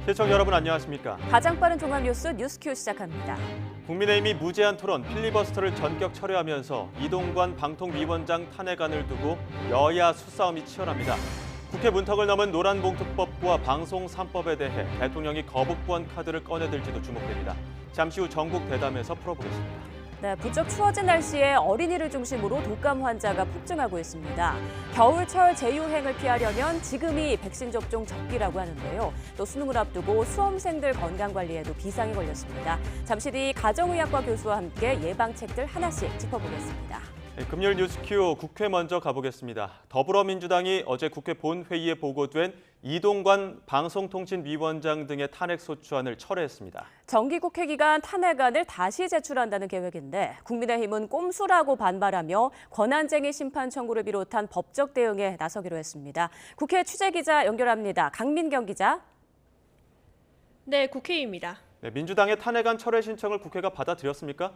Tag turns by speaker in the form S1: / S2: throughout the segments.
S1: 시청자 여러분 안녕하십니까?
S2: 가장 빠른 종합 뉴스 뉴스큐 시작합니다.
S1: 국민의힘이 무제한 토론 필리버스터를 전격 철회하면서 이동관 방통위원장 탄핵안을 두고 여야 수싸움이 치열합니다. 국회 문턱을 넘은 노란봉투법과 방송 3법에 대해 대통령이 거부권 카드를 꺼내들지도 주목됩니다. 잠시 후 전국 대담에서 풀어보겠습니다.
S2: 네, 부쩍 추워진 날씨에 어린이를 중심으로 독감 환자가 폭증하고 있습니다. 겨울철 재유행을 피하려면 지금이 백신 접종 적기라고 하는데요. 또 수능을 앞두고 수험생들 건강관리에도 비상이 걸렸습니다. 잠시 뒤 가정의학과 교수와 함께 예방책들 하나씩 짚어보겠습니다.
S1: 네, 금요일 뉴스큐 국회 먼저 가보겠습니다. 더불어민주당이 어제 국회 본회의에 보고된 이동관 방송통신위원장 등의 탄핵소추안을 철회했습니다.
S2: 정기국회 기간 탄핵안을 다시 제출한다는 계획인데 국민의힘은 꼼수라고 반발하며 권한쟁의 심판 청구를 비롯한 법적 대응에 나서기로 했습니다. 국회 취재기자 연결합니다. 강민경 기자.
S3: 네, 국회의입니다.
S1: 네, 민주당의 탄핵안 철회 신청을 국회가 받아들였습니까?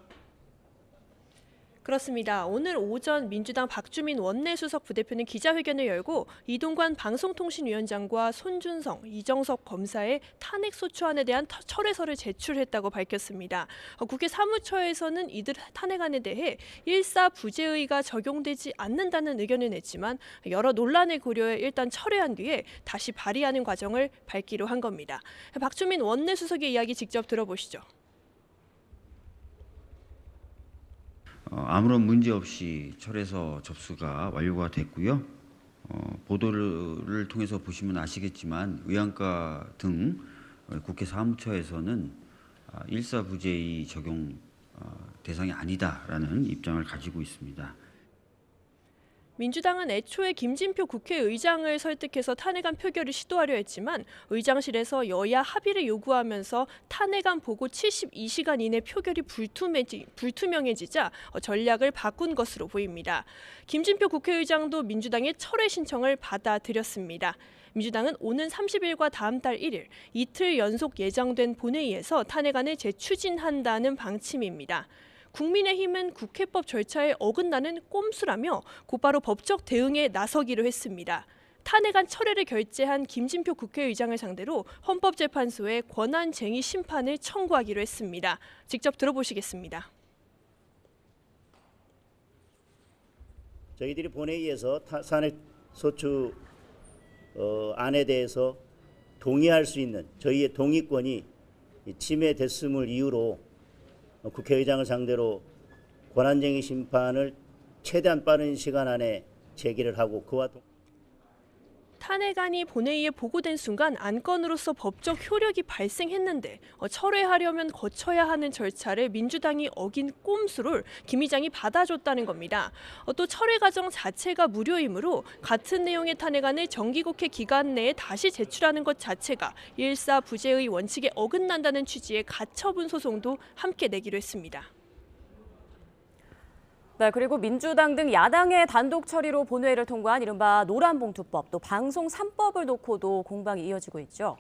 S3: 그렇습니다. 오늘 오전 민주당 박주민 원내수석 부대표는 기자회견을 열고 이동관 방송통신위원장과 손준성, 이정석 검사의 탄핵소추안에 대한 철회서를 제출했다고 밝혔습니다. 국회 사무처에서는 이들 탄핵안에 대해 일사부재의가 적용되지 않는다는 의견을 냈지만 여러 논란을 고려해 일단 철회한 뒤에 다시 발의하는 과정을 밟기로 한 겁니다. 박주민 원내수석의 이야기 직접 들어보시죠.
S4: 아무런 문제 없이 철회서 접수가 완료가 됐고요. 보도를 통해서 보시면 아시겠지만 의안가 등 국회 사무처에서는 일사부재의 적용 대상이 아니다라는 입장을 가지고 있습니다.
S3: 민주당은 애초에 김진표 국회의장을 설득해서 탄핵안 표결을 시도하려 했지만 의장실에서 여야 합의를 요구하면서 탄핵안 보고 72시간 이내 표결이 불투명해지자 전략을 바꾼 것으로 보입니다. 김진표 국회의장도 민주당의 철회 신청을 받아들였습니다. 민주당은 오는 30일과 다음 달 1일 이틀 연속 예정된 본회의에서 탄핵안을 재추진한다는 방침입니다. 국민의힘은 국회법 절차에 어긋나는 꼼수라며 곧바로 법적 대응에 나서기로 했습니다. 탄핵안 철회를 결재한 김진표 국회의장을 상대로 헌법재판소에 권한쟁의 심판을 청구하기로 했습니다. 직접 들어보시겠습니다.
S5: 저희들이 본회의에서 탄핵소추 안에 대해서 동의할 수 있는 저희의 동의권이 침해됐음을 이유로 국회의장을 상대로 권한쟁의 심판을 최대한 빠른 시간 안에 제기를 하고
S3: 탄핵안이 본회의에 보고된 순간 안건으로서 법적 효력이 발생했는데 철회하려면 거쳐야 하는 절차를 민주당이 어긴 꼼수를 김 의장이 받아줬다는 겁니다. 또 철회 과정 자체가 무료이므로 같은 내용의 탄핵안을 정기국회 기간 내에 다시 제출하는 것 자체가 일사부재의 원칙에 어긋난다는 취지의 가처분 소송도 함께 내기로 했습니다.
S2: 네, 그리고 민주당 등 야당의 단독 처리로 본회의를 통과한 이른바 노란봉투법, 또 방송 3법을 놓고도 공방이 이어지고 있죠.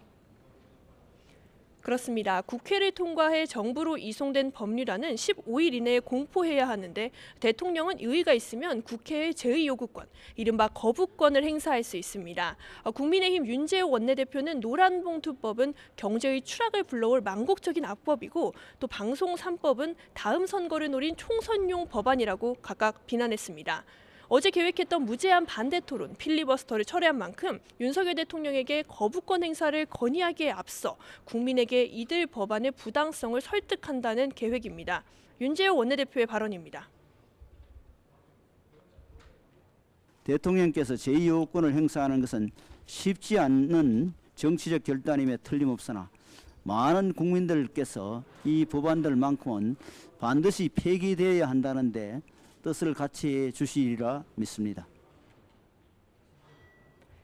S3: 그렇습니다. 국회를 통과해 정부로 이송된 법률안은 15일 이내에 공포해야 하는데 대통령은 의의가 있으면 국회의 제의 요구권, 이른바 거부권을 행사할 수 있습니다. 국민의힘 윤재호 원내대표는 노란봉투법은 경제의 추락을 불러올 망국적인 악법이고 또 방송 3법은 다음 선거를 노린 총선용 법안이라고 각각 비난했습니다. 어제 계획했던 무제한 반대 토론, 필리버스터를 철회한 만큼 윤석열 대통령에게 거부권 행사를 건의하기에 앞서 국민에게 이들 법안의 부당성을 설득한다는 계획입니다. 윤재호 원내대표의 발언입니다.
S6: 대통령께서 제2요구권을 행사하는 것은 쉽지 않는 정치적 결단임에 틀림없으나 많은 국민들께서 이 법안들만큼은 반드시 폐기되어야 한다는데 뜻을 같이 주시리라 믿습니다.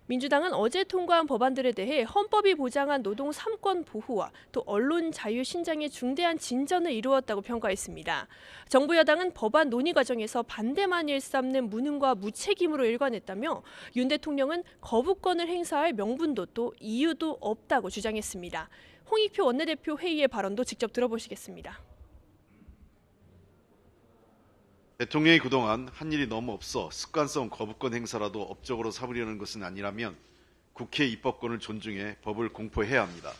S3: 민주당은 어제 통과한 법안들에 대해 헌법이 보장한 노동 3권 보호와 또 언론 자유 신장에 중대한 진전을 이루었다고 평가했습니다. 정부 여당은 법안 논의 과정에서 반대만 일삼는 무능과 무책임으로 일관했다며 윤 대통령은 거부권을 행사할 명분도 또 이유도 없다고 주장했습니다. 홍익표 원내대표 회의의 발언도 직접 들어보시겠습니다.
S7: 대통령이 그동안 한 일이 너무 없어 습관성 거부권 행사라도 업적으로 삼으려는 것은 아니라면 국회 입법권을 존중해 법을 공포해야 합니다.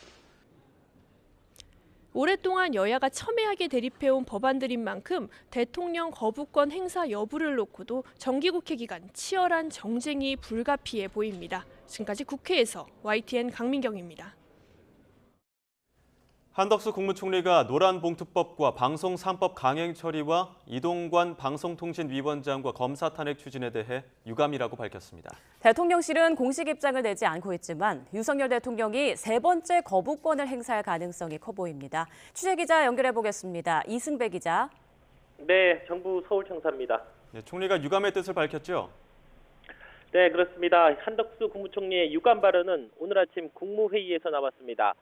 S3: 오랫동안 여야가 첨예하게 대립해온 법안들인 만큼 대통령 거부권 행사 여부를 놓고도 정기국회 기간 치열한 정쟁이 불가피해 보입니다. 지금까지 국회에서 YTN 강민경입니다.
S1: 한덕수 국무총리가 노란봉투법과 방송 3법 강행 처리와 이동관 방송통신위원장과 검사 탄핵 추진에 대해 유감이라고 밝혔습니다.
S2: 대통령실은 공식 입장을 내지 않고 있지만 윤석열 대통령이 세 번째 거부권을 행사할 가능성이 커 보입니다. 취재기자 연결해 보겠습니다. 이승배 기자.
S8: 네, 정부 서울청사입니다.
S1: 네, 총리가 유감의 뜻을 밝혔죠?
S8: 네, 그렇습니다. 한덕수 국무총리의 유감 발언은 오늘 아침 국무회의에서 나왔습니다.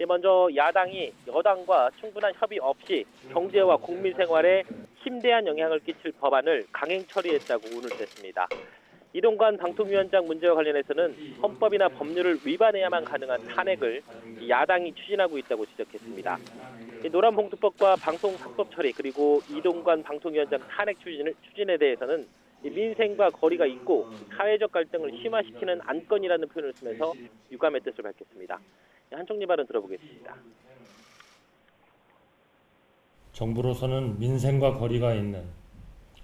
S8: 먼저 야당이 여당과 충분한 협의 없이 경제와 국민 생활에 심대한 영향을 끼칠 법안을 강행 처리했다고 운을 뗐습니다. 이동관 방통위원장 문제와 관련해서는 헌법이나 법률을 위반해야만 가능한 탄핵을 야당이 추진하고 있다고 지적했습니다. 노란봉투법과 방송 3법 처리 그리고 이동관 방통위원장 탄핵 추진에 대해서는 민생과 거리가 있고 사회적 갈등을 심화시키는 안건이라는 표현을 쓰면서 유감의 뜻을 밝혔습니다. 한 총리 발언 들어보겠습니다.
S9: 정부로서는 민생과 거리가 있는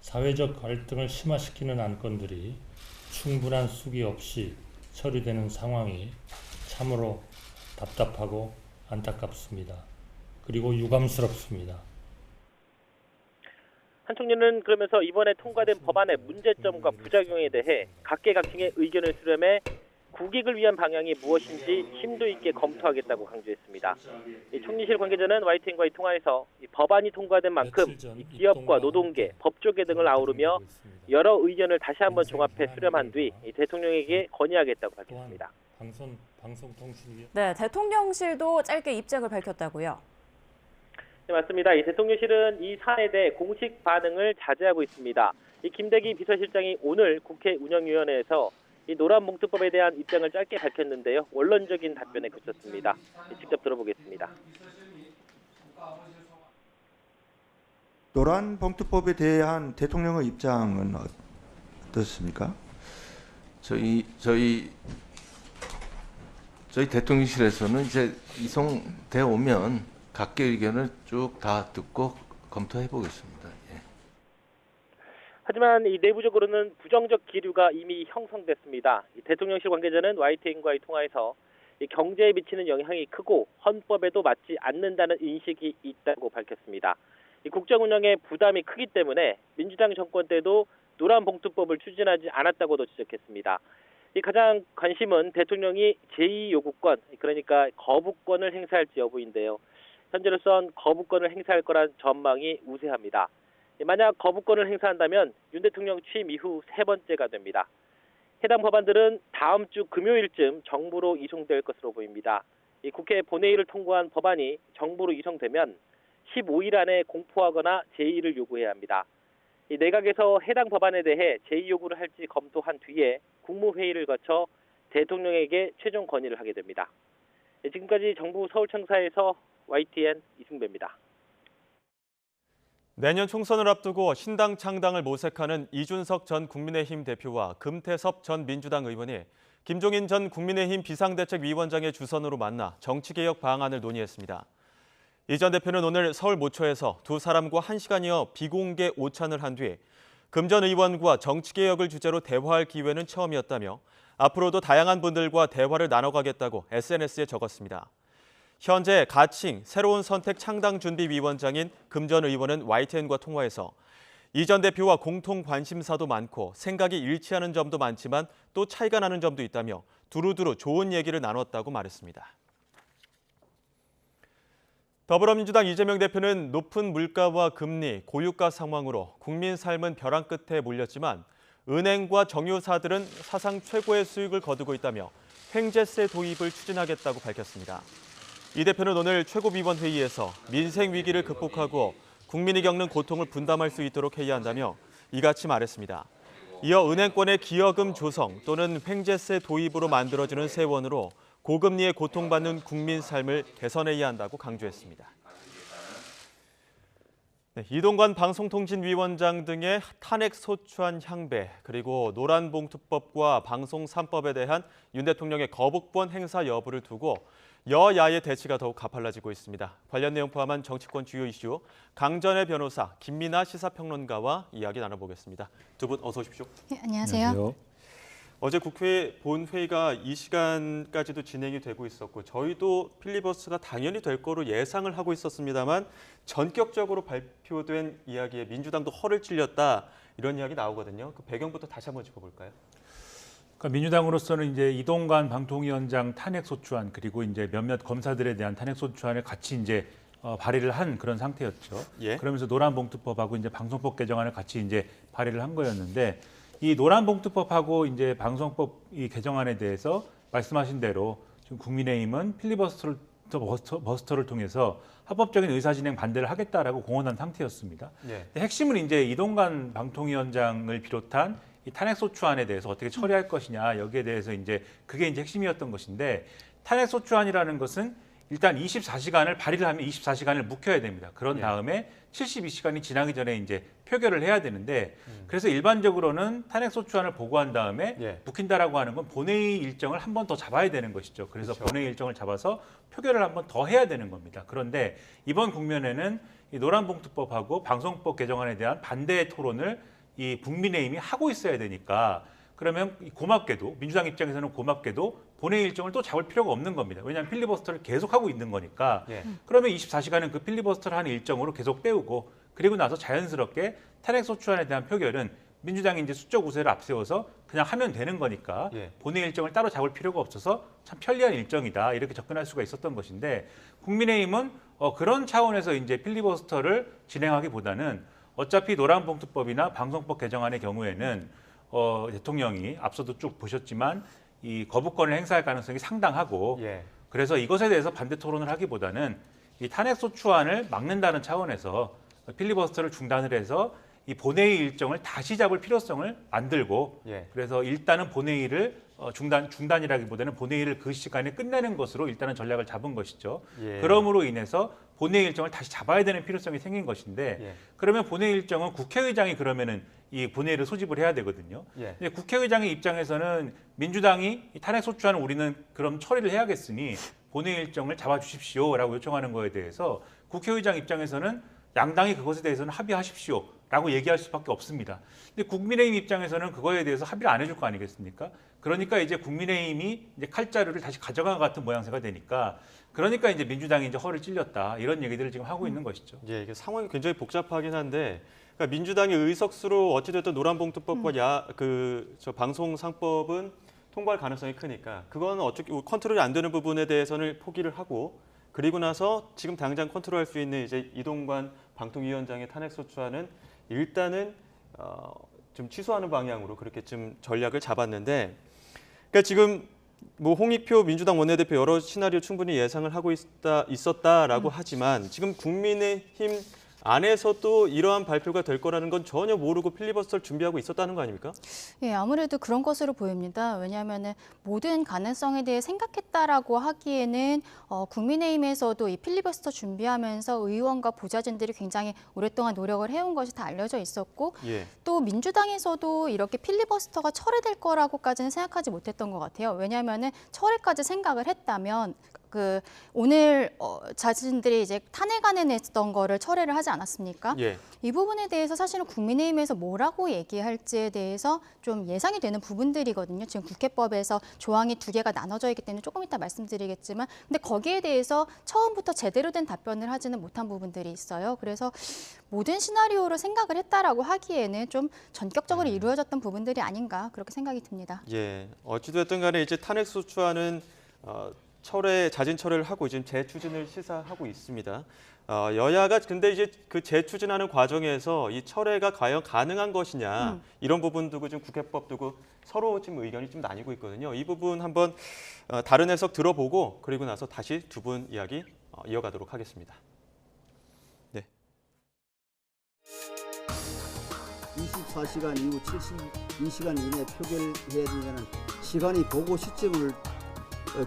S9: 사회적 갈등을 심화시키는 안건들이 충분한 숙의 없이 처리되는 상황이 참으로 답답하고 안타깝습니다. 그리고 유감스럽습니다.
S8: 한 총리는 그러면서 이번에 통과된 법안의 문제점과 부작용에 대해 각계각층의 의견을 수렴해 국익을 위한 방향이 무엇인지 심도 있게 검토하겠다고 강조했습니다. 총리실 관계자는 YTN과의 통화에서 법안이 통과된 만큼 기업과 노동계, 법조계 등을 아우르며 여러 의견을 다시 한번 종합해 수렴한 뒤 대통령에게 건의하겠다고 밝혔습니다.
S2: 네, 대통령실도 짧게 입장을 밝혔다고요?
S8: 네, 맞습니다. 대통령실은 이 사안에 대해 공식 반응을 자제하고 있습니다. 김대기 비서실장이 오늘 국회 운영위원회에서 이 노란봉투법에 대한 입장을 짧게 밝혔는데요. 원론적인 답변에 그쳤습니다. 직접 들어보겠습니다.
S10: 노란봉투법에 대한 대통령의 입장은 어떻습니까?
S11: 저희 대통령실에서는 이제 이송되어 오면 각계 의견을 쭉 다 듣고 검토해 보겠습니다.
S8: 하지만 이 내부적으로는 부정적 기류가 이미 형성됐습니다. 대통령실 관계자는 YTN과의 통화에서 이 경제에 미치는 영향이 크고 헌법에도 맞지 않는다는 인식이 있다고 밝혔습니다. 이 국정 운영에 부담이 크기 때문에 민주당 정권 때도 노란봉투법을 추진하지 않았다고도 지적했습니다. 이 가장 관심은 대통령이 제2요구권, 그러니까 거부권을 행사할지 여부인데요. 현재로선 거부권을 행사할 거란 전망이 우세합니다. 만약 거부권을 행사한다면 윤 대통령 취임 이후 세 번째가 됩니다. 해당 법안들은 다음 주 금요일쯤 정부로 이송될 것으로 보입니다. 이 국회 본회의를 통과한 법안이 정부로 이송되면 15일 안에 공포하거나 제의를 요구해야 합니다. 이 내각에서 해당 법안에 대해 제의 요구를 할지 검토한 뒤에 국무회의를 거쳐 대통령에게 최종 건의를 하게 됩니다. 지금까지 정부 서울청사에서 YTN 이승배입니다.
S1: 내년 총선을 앞두고 신당 창당을 모색하는 이준석 전 국민의힘 대표와 금태섭 전 민주당 의원이 김종인 전 국민의힘 비상대책위원장의 주선으로 만나 정치개혁 방안을 논의했습니다. 이 전 대표는 오늘 서울 모처에서 두 사람과 1시간여 비공개 오찬을 한 뒤 금 전 의원과 정치개혁을 주제로 대화할 기회는 처음이었다며 앞으로도 다양한 분들과 대화를 나눠가겠다고 SNS에 적었습니다. 현재 가칭 새로운 선택 창당준비위원장인 금 전 의원은 YTN과 통화에서 이 전 대표와 공통 관심사도 많고 생각이 일치하는 점도 많지만 또 차이가 나는 점도 있다며 두루두루 좋은 얘기를 나눴다고 말했습니다. 더불어민주당 이재명 대표는 높은 물가와 금리, 고유가 상황으로 국민 삶은 벼랑 끝에 몰렸지만 은행과 정유사들은 사상 최고의 수익을 거두고 있다며 횡재세 도입을 추진하겠다고 밝혔습니다. 이 대표는 오늘 최고위원회의에서 민생 위기를 극복하고 국민이 겪는 고통을 분담할 수 있도록 해야 한다며 이같이 말했습니다. 이어 은행권의 기여금 조성 또는 횡재세 도입으로 만들어지는 세원으로 고금리에 고통받는 국민 삶을 개선해야 한다고 강조했습니다. 네, 이동관 방송통신위원장 등의 탄핵 소추안 향배, 그리고 노란봉투법과 방송 3법에 대한 윤 대통령의 거부권 행사 여부를 두고 여야의 대치가 더욱 가팔라지고 있습니다. 관련 내용 포함한 정치권 주요 이슈, 강전의 변호사 김민아 시사평론가와 이야기 나눠보겠습니다. 두 분 어서 오십시오.
S12: 네, 안녕하세요.
S1: 어제 국회 본회의가 이 시간까지도 진행이 되고 있었고 저희도 필리버스터가 당연히 될 거로 예상을 하고 있었습니다만 전격적으로 발표된 이야기에 민주당도 허를 찔렸다 이런 이야기 나오거든요. 그 배경부터 다시 한번 짚어볼까요?
S13: 그러니까 민주당으로서는 이제 이동관 방통위원장 탄핵 소추안 그리고 이제 몇몇 검사들에 대한 탄핵 소추안을 같이 이제 발의를 한 그런 상태였죠.
S1: 예.
S13: 그러면서 노란봉투법하고 이제 방송법 개정안을 같이 이제 발의를 한 거였는데. 이 노란봉투법하고 이제 방송법 이 개정안에 대해서 말씀하신 대로 지금 국민의힘은 필리버스터를 통해서 합법적인 의사진행 반대를 하겠다라고 공언한 상태였습니다.
S1: 예.
S13: 핵심은 이제 이동관 방통위원장을 비롯한 이 탄핵소추안에 대해서 어떻게 처리할 것이냐 여기에 대해서 이제 그게 이제 핵심이었던 것인데 탄핵소추안이라는 것은 일단 24시간을 발의를 하면 24시간을 묵혀야 됩니다. 그런 다음에 72시간이 지나기 전에 이제 표결을 해야 되는데 그래서 일반적으로는 탄핵소추안을 보고한 다음에 묵힌다라고 하는 건 본회의 일정을 한 번 더 잡아야 되는 것이죠. 그래서
S1: 그렇죠.
S13: 본회의 일정을 잡아서 표결을 한 번 더 해야 되는 겁니다. 그런데 이번 국면에는 이 노란봉투법하고 방송법 개정안에 대한 반대 토론을 이 국민의힘이 하고 있어야 되니까 그러면 고맙게도 민주당 입장에서는 고맙게도 본회의 일정을 또 잡을 필요가 없는 겁니다. 왜냐하면 필리버스터를 계속하고 있는 거니까. 그러면 24시간은 그 필리버스터를 하는 일정으로 계속 때우고 그리고 나서 자연스럽게 탄핵소추안에 대한 표결은 민주당이 이제 수적 우세를 앞세워서 그냥 하면 되는 거니까 본회의 일정을 따로 잡을 필요가 없어서 참 편리한 일정이다 이렇게 접근할 수가 있었던 것인데 국민의힘은 그런 차원에서 이제 필리버스터를 진행하기보다는 어차피 노란봉투법이나 방송법 개정안의 경우에는 대통령이 앞서도 쭉 보셨지만 이 거부권을 행사할 가능성이 상당하고 그래서 이것에 대해서 반대 토론을 하기보다는 이 탄핵소추안을 막는다는 차원에서 필리버스터를 중단을 해서 이 본회의 일정을 다시 잡을 필요성을 만들고 그래서 일단은 본회의를 중단이라기보다는 본회의를 그 시간에 끝내는 것으로 일단은 전략을 잡은 것이죠. 그럼으로 인해서 본회의 일정을 다시 잡아야 되는 필요성이 생긴 것인데 그러면 본회의 일정은 국회의장이 그러면은 이 본회의를 소집을 해야 되거든요. 근데 국회의장의 입장에서는 민주당이 이 탄핵소추안을 우리는 그럼 처리를 해야겠으니 본회의 일정을 잡아주십시오라고 요청하는 거에 대해서 국회의장 입장에서는 양당이 그것에 대해서는 합의하십시오라고 얘기할 수밖에 없습니다. 근데 국민의힘 입장에서는 그거에 대해서 합의를 안 해줄 거 아니겠습니까? 그러니까 이제 국민의힘이 이제 칼자루를 다시 가져간 것 같은 모양새가 되니까 그러니까 이제 민주당이 이제 허를 찔렸다 이런 얘기들을 지금 하고 있는 것이죠.
S1: 예, 이게 상황이 굉장히 복잡하긴 한데 그러니까 민주당의 의석수로 어찌됐든 노란봉투법과 방송 3법은 통과할 가능성이 크니까 그건 어떻게 컨트롤이 안 되는 부분에 대해서는 포기를 하고 그리고 나서 지금 당장 컨트롤할 수 있는 이제 이동관 방통위원장의 탄핵소추안은 일단은 좀 취소하는 방향으로 그렇게 좀 전략을 잡았는데 그러니까 지금 뭐 홍익표 민주당 원내대표 여러 시나리오 충분히 예상을 하고 있었다라고 하지만 지금 국민의힘 안에서도 이러한 발표가 될 거라는 건 전혀 모르고 필리버스터를 준비하고 있었다는 거 아닙니까?
S12: 예, 아무래도 그런 것으로 보입니다. 왜냐하면 모든 가능성에 대해 생각했다라고 하기에는 국민의힘에서도 이 필리버스터 준비하면서 의원과 보좌진들이 굉장히 오랫동안 노력을 해온 것이 다 알려져 있었고 또 민주당에서도 이렇게 필리버스터가 철회될 거라고까지는 생각하지 못했던 것 같아요. 왜냐하면 철회까지 생각을 했다면 오늘 자신들이 이제 탄핵안에 냈던 거를 철회를 하지 않았습니까? 이 부분에 대해서 사실은 국민의힘에서 뭐라고 얘기할지에 대해서 좀 예상이 되는 부분들이거든요. 지금 국회법에서 조항이 2개가 나눠져 있기 때문에 조금 이따 말씀드리겠지만 근데 거기에 대해서 처음부터 제대로 된 답변을 하지는 못한 부분들이 있어요. 그래서 모든 시나리오를 생각을 했다라고 하기에는 좀 전격적으로 이루어졌던 부분들이 아닌가 그렇게 생각이 듭니다.
S1: 예, 어찌됐든 간에 이제 탄핵소추안은 자진 철회를 하고 지금 재추진을 시사하고 있습니다. 여야가 근데 이제 그 재추진하는 과정에서 이 철회가 과연 가능한 것이냐 이런 부분 두고 지금 국회법 두고 서로 지금 의견이 좀 나뉘고 있거든요. 이 부분 한번 다른 해석 들어보고 그리고 나서 다시 두 분 이야기 이어가도록 하겠습니다. 네.
S6: 24시간 이후 72시간 이내 표결해야 되는 시간이 보고 시점을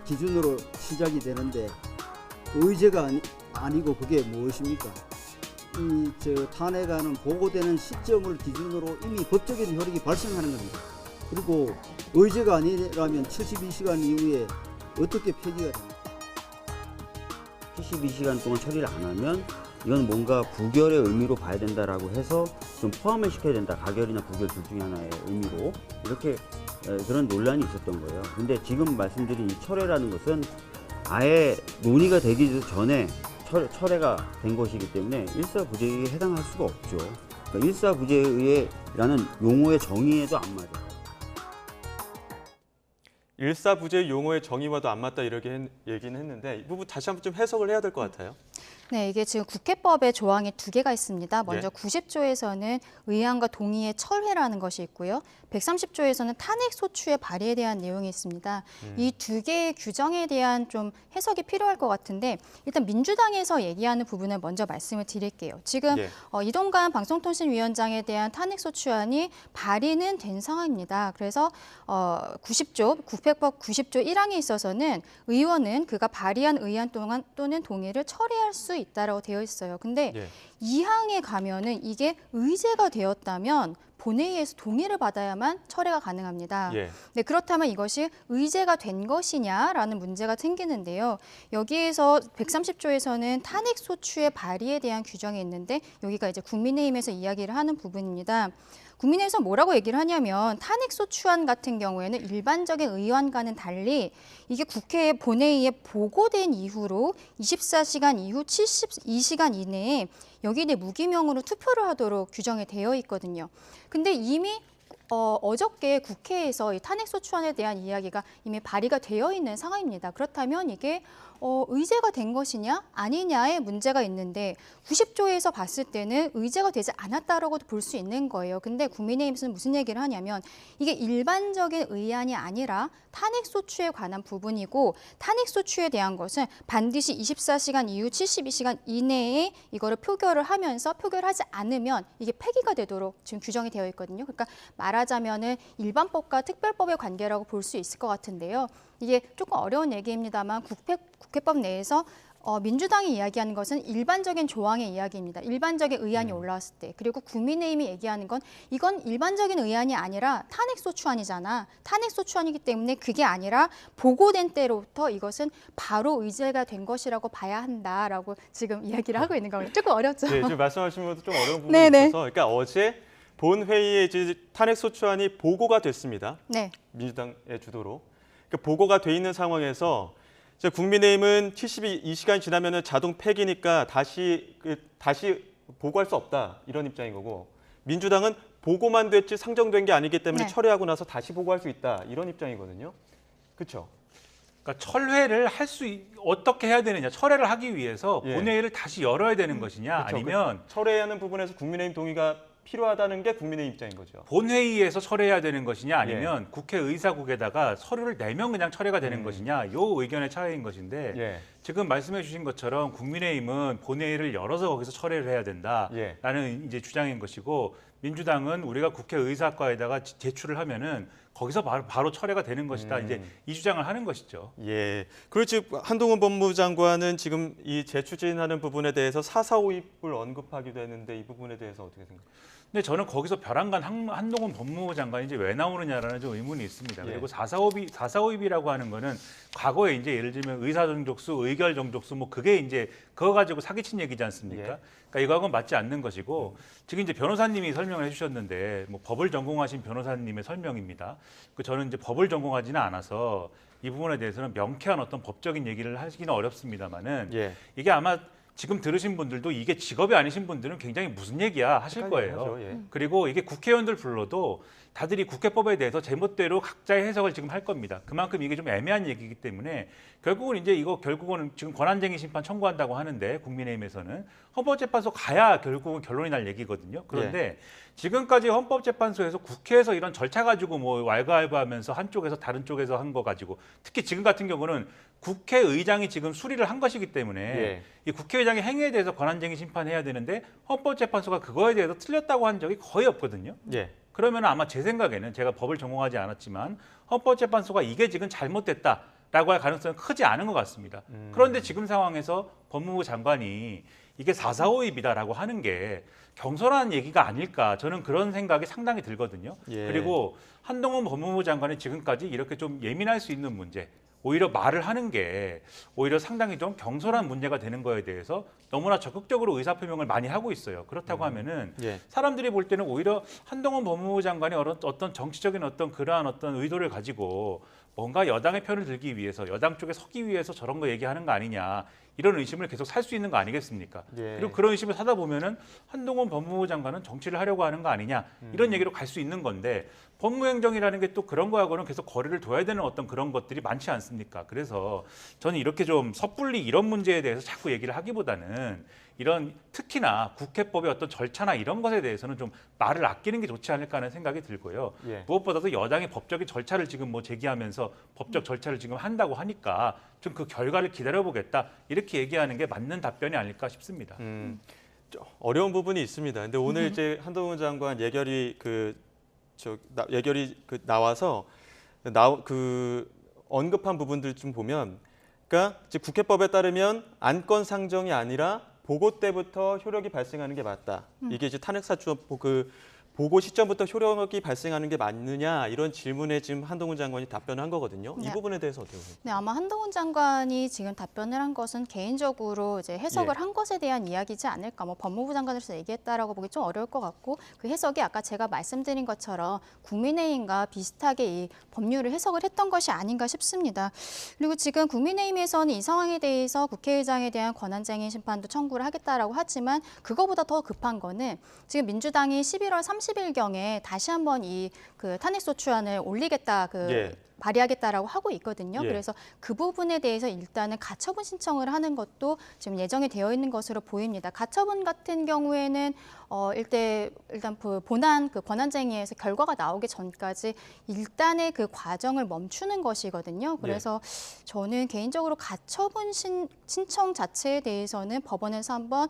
S6: 기준으로 시작이 되는데 그 의제가 아니고 그게 무엇입니까? 탄핵안은 보고되는 시점을 기준으로 이미 법적인 효력이 발생하는 겁니다. 그리고 의제가 아니라면 72시간 이후에 어떻게 폐기가 됩니까?
S4: 72시간 동안 처리를 안 하면 이건 뭔가 부결의 의미로 봐야 된다라고 해서 좀 포함을 시켜야 된다. 가결이나 부결 둘 중에 하나의 의미로 이렇게 그런 논란이 있었던 거예요. 근데 지금 말씀드린 이 철회라는 것은 아예 논의가 되기 전에 철회가 된 것이기 때문에 일사부재의에 해당할 수가 없죠. 그러니까 일사부재의라는 용어의 정의에도 안 맞아요.
S1: 일사부재 용어의 정의와도 안 맞다 이렇게 얘기는 했는데 이 부분 다시 한번 좀 해석을 해야 될 것 같아요.
S12: 네, 이게 지금 국회법에 조항이 2개가 있습니다. 먼저 90조에서는 의안과 동의의 철회라는 것이 있고요. 130조에서는 탄핵 소추의 발의에 대한 내용이 있습니다. 이 2개의 규정에 대한 좀 해석이 필요할 것 같은데 일단 민주당에서 얘기하는 부분을 먼저 말씀을 드릴게요. 지금 이동관 방송통신위원장에 대한 탄핵 소추안이 발의는 된 상황입니다. 그래서 90조, 국회법 90조 1항에 있어서는 의원은 그가 발의한 의안 또는 동의를 철회할 수 있다라고 되어 있어요. 근데 2항에 가면은 이게 의제가 되었다면 본회의에서 동의를 받아야만 철회가 가능합니다. 네, 그렇다면 이것이 의제가 된 것이냐라는 문제가 생기는데요. 여기에서 130조에서는 탄핵 소추의 발의에 대한 규정이 있는데 여기가 이제 국민의힘에서 이야기를 하는 부분입니다. 국민의힘에서 뭐라고 얘기를 하냐면 탄핵 소추안 같은 경우에는 일반적인 의안과는 달리 이게 국회 본회의에 보고된 이후로 24시간 이후 72시간 이내에 여기에 대해 무기명으로 투표를 하도록 규정이 되어 있거든요. 근데 이미 어저께 국회에서 이 탄핵 소추안에 대한 이야기가 이미 발의가 되어 있는 상황입니다. 그렇다면 이게 의제가 된 것이냐 아니냐의 문제가 있는데 90조에서 봤을 때는 의제가 되지 않았다라고도 볼 수 있는 거예요. 근데 국민의힘에서는 무슨 얘기를 하냐면 이게 일반적인 의안이 아니라 탄핵소추에 관한 부분이고 탄핵소추에 대한 것은 반드시 24시간 이후 72시간 이내에 이거를 표결을 하면서 표결하지 않으면 이게 폐기가 되도록 지금 규정이 되어 있거든요. 그러니까 말하자면은 일반법과 특별법의 관계라고 볼 수 있을 것 같은데요. 이게 조금 어려운 얘기입니다만 국회법 내에서 민주당이 이야기하는 것은 일반적인 조항의 이야기입니다. 일반적인 의안이 올라왔을 때. 그리고 국민의힘이 얘기하는 건 이건 일반적인 의안이 아니라 탄핵소추안이잖아. 탄핵소추안이기 때문에 그게 아니라 보고된 때로부터 이것은 바로 의제가 된 것이라고 봐야 한다라고 지금 이야기를 하고 있는 겁니다. 조금 어렵죠?
S1: 네, 지금 말씀하신 것도 좀 어려운 부분이 있어서 그러니까 어제 본회의에 이제 탄핵소추안이 보고가 됐습니다.
S12: 네.
S1: 민주당의 주도로. 그러니까 보고가 돼 있는 상황에서 이제 국민의힘은 72시간 지나면은 자동 폐기니까 다시 보고할 수 없다 이런 입장인 거고 민주당은 보고만 됐지 상정된 게 아니기 때문에 철회하고 나서 다시 보고할 수 있다 이런 입장이거든요. 그렇죠?
S13: 그러니까 철회를 어떻게 해야 되느냐? 철회를 하기 위해서 본회의를 다시 열어야 되는 것이냐?
S1: 그쵸,
S13: 아니면
S1: 철회하는 부분에서 국민의힘 동의가 필요하다는 게 국민의힘 입장인 거죠.
S13: 본회의에서 철회해야 되는 것이냐 아니면 국회 의사국에다가 서류를 내면 그냥 철회가 되는 것이냐 요 의견의 차이인 것인데 지금 말씀해 주신 것처럼 국민의힘은 본회의를 열어서 거기서 철회를 해야 된다라는 이제 주장인 것이고 민주당은 우리가 국회 의사과에다가 제출을 하면은 거기서 바로 철회가 되는 것이다. 이제 이 주장을 하는 것이죠.
S1: 그리고 지금 한동훈 법무장관은 지금 이 재추진하는 부분에 대해서 4.4.5입을 언급하기도 했는데 이 부분에 대해서 어떻게 생각하세요?
S13: 근데 저는 거기서 벼랑간 한동훈 법무부 장관이 이제 왜 나오느냐라는 좀 의문이 있습니다. 그리고 4.4.5입이라고 하는 거는 과거에 이제 예를 들면 의사정족수, 의결정족수 뭐 그게 이제 그거 가지고 사기친 얘기지 않습니까? 그러니까 이거하고는 맞지 않는 것이고 지금 이제 변호사님이 설명을 해주셨는데 뭐 법을 전공하신 변호사님의 설명입니다. 저는 이제 법을 전공하지는 않아서 이 부분에 대해서는 명쾌한 어떤 법적인 얘기를 하시기는 어렵습니다만은 이게 아마 지금 들으신 분들도 이게 직업이 아니신 분들은 굉장히 무슨 얘기야 하실 거예요. 그리고 이게 국회의원들 불러도 다들 이 국회법에 대해서 제멋대로 각자의 해석을 지금 할 겁니다. 그만큼 이게 좀 애매한 얘기이기 때문에 결국은 이제 결국은 지금 권한쟁의 심판 청구한다고 하는데 국민의힘에서는 헌법재판소 가야 결국은 결론이 날 얘기거든요. 그런데 지금까지 헌법재판소에서 국회에서 이런 절차 가지고 뭐 왈가왈부하면서 한쪽에서 다른 쪽에서 한 거 가지고 특히 지금 같은 경우는 국회의장이 지금 수리를 한 것이기 때문에 이 국회의장의 행위에 대해서 권한쟁의 심판해야 되는데 헌법재판소가 그거에 대해서 틀렸다고 한 적이 거의 없거든요. 그러면 아마 제 생각에는 제가 법을 전공하지 않았지만 헌법재판소가 이게 지금 잘못됐다라고 할 가능성은 크지 않은 것 같습니다. 그런데 지금 상황에서 법무부 장관이 이게 4.4.5입이다라고 하는 게 경솔한 얘기가 아닐까 저는 그런 생각이 상당히 들거든요.
S1: 예.
S13: 그리고 한동훈 법무부 장관이 지금까지 이렇게 좀 예민할 수 있는 문제, 오히려 말을 하는 게 오히려 상당히 좀 경솔한 문제가 되는 거에 대해서 너무나 적극적으로 의사표명을 많이 하고 있어요. 그렇다고 하면은
S1: 예.
S13: 사람들이 볼 때는 오히려 한동훈 법무부 장관이 어떤 정치적인 그러한 의도를 가지고 뭔가 여당의 편을 들기 위해서 여당 쪽에 서기 위해서 저런 거 얘기하는 거 아니냐 이런 의심을 계속 살 수 있는 거 아니겠습니까?
S1: 예.
S13: 그리고 그런 의심을 사다 보면은 한동훈 법무부 장관은 정치를 하려고 하는 거 아니냐 이런 얘기로 갈 수 있는 건데 법무행정이라는 게 또 그런 거하고는 계속 거리를 둬야 되는 어떤 그런 것들이 많지 않습니까? 그래서 저는 이렇게 좀 섣불리 이런 문제에 대해서 자꾸 얘기를 하기보다는 이런 특히나 국회법의 어떤 절차나 이런 것에 대해서는 좀 말을 아끼는 게 좋지 않을까 하는 생각이 들고요.
S1: 예.
S13: 무엇보다도 여당이 법적인 절차를 지금 제기하면서 법적 절차를 지금 한다고 하니까 좀 그 결과를 기다려보겠다 이렇게 얘기하는 게 맞는 답변이 아닐까 싶습니다.
S1: 어려운 부분이 있습니다. 근데 오늘 이제 한동훈 장관 예결이 나와서 언급한 부분들 좀 보면, 그러니까 이제 국회법에 따르면 안건 상정이 아니라 보고 때부터 효력이 발생하는 게 맞다. 이게 이제 탄핵사주 보고 시점부터 효력이 발생하는 게 맞느냐 이런 질문에 지금 한동훈 장관이 답변을 한 거거든요.
S12: 네.
S1: 이 부분에 대해서 어떻게 보세요?
S12: 네, 아마 한동훈 장관이 지금 답변을 한 것은 개인적으로 이제 해석을
S1: 예.
S12: 한 것에 대한 이야기지 않을까. 뭐 법무부 장관으로서 얘기했다라고 보기 좀 어려울 것 같고 그 해석이 아까 제가 말씀드린 것처럼 국민의힘과 비슷하게 이 법률을 해석을 했던 것이 아닌가 싶습니다. 그리고 지금 국민의힘에서는 이 상황에 대해서 국회의장에 대한 권한쟁의 심판도 청구를 하겠다라고 하지만 그거보다 더 급한 거는 지금 민주당이 11월 30일경에 다시 한번 이 탄핵소추안을 올리겠다 발의하겠다라고 하고 있거든요.
S1: 예.
S12: 그래서 그 부분에 대해서 일단은 가처분 신청을 하는 것도 지금 예정이 되어 있는 것으로 보입니다. 가처분 같은 경우에는 일단 본안 권한쟁의에서 결과가 나오기 전까지 일단의 그 과정을 멈추는 것이거든요. 그래서 저는 개인적으로 가처분 신청 자체에 대해서는 법원에서 한번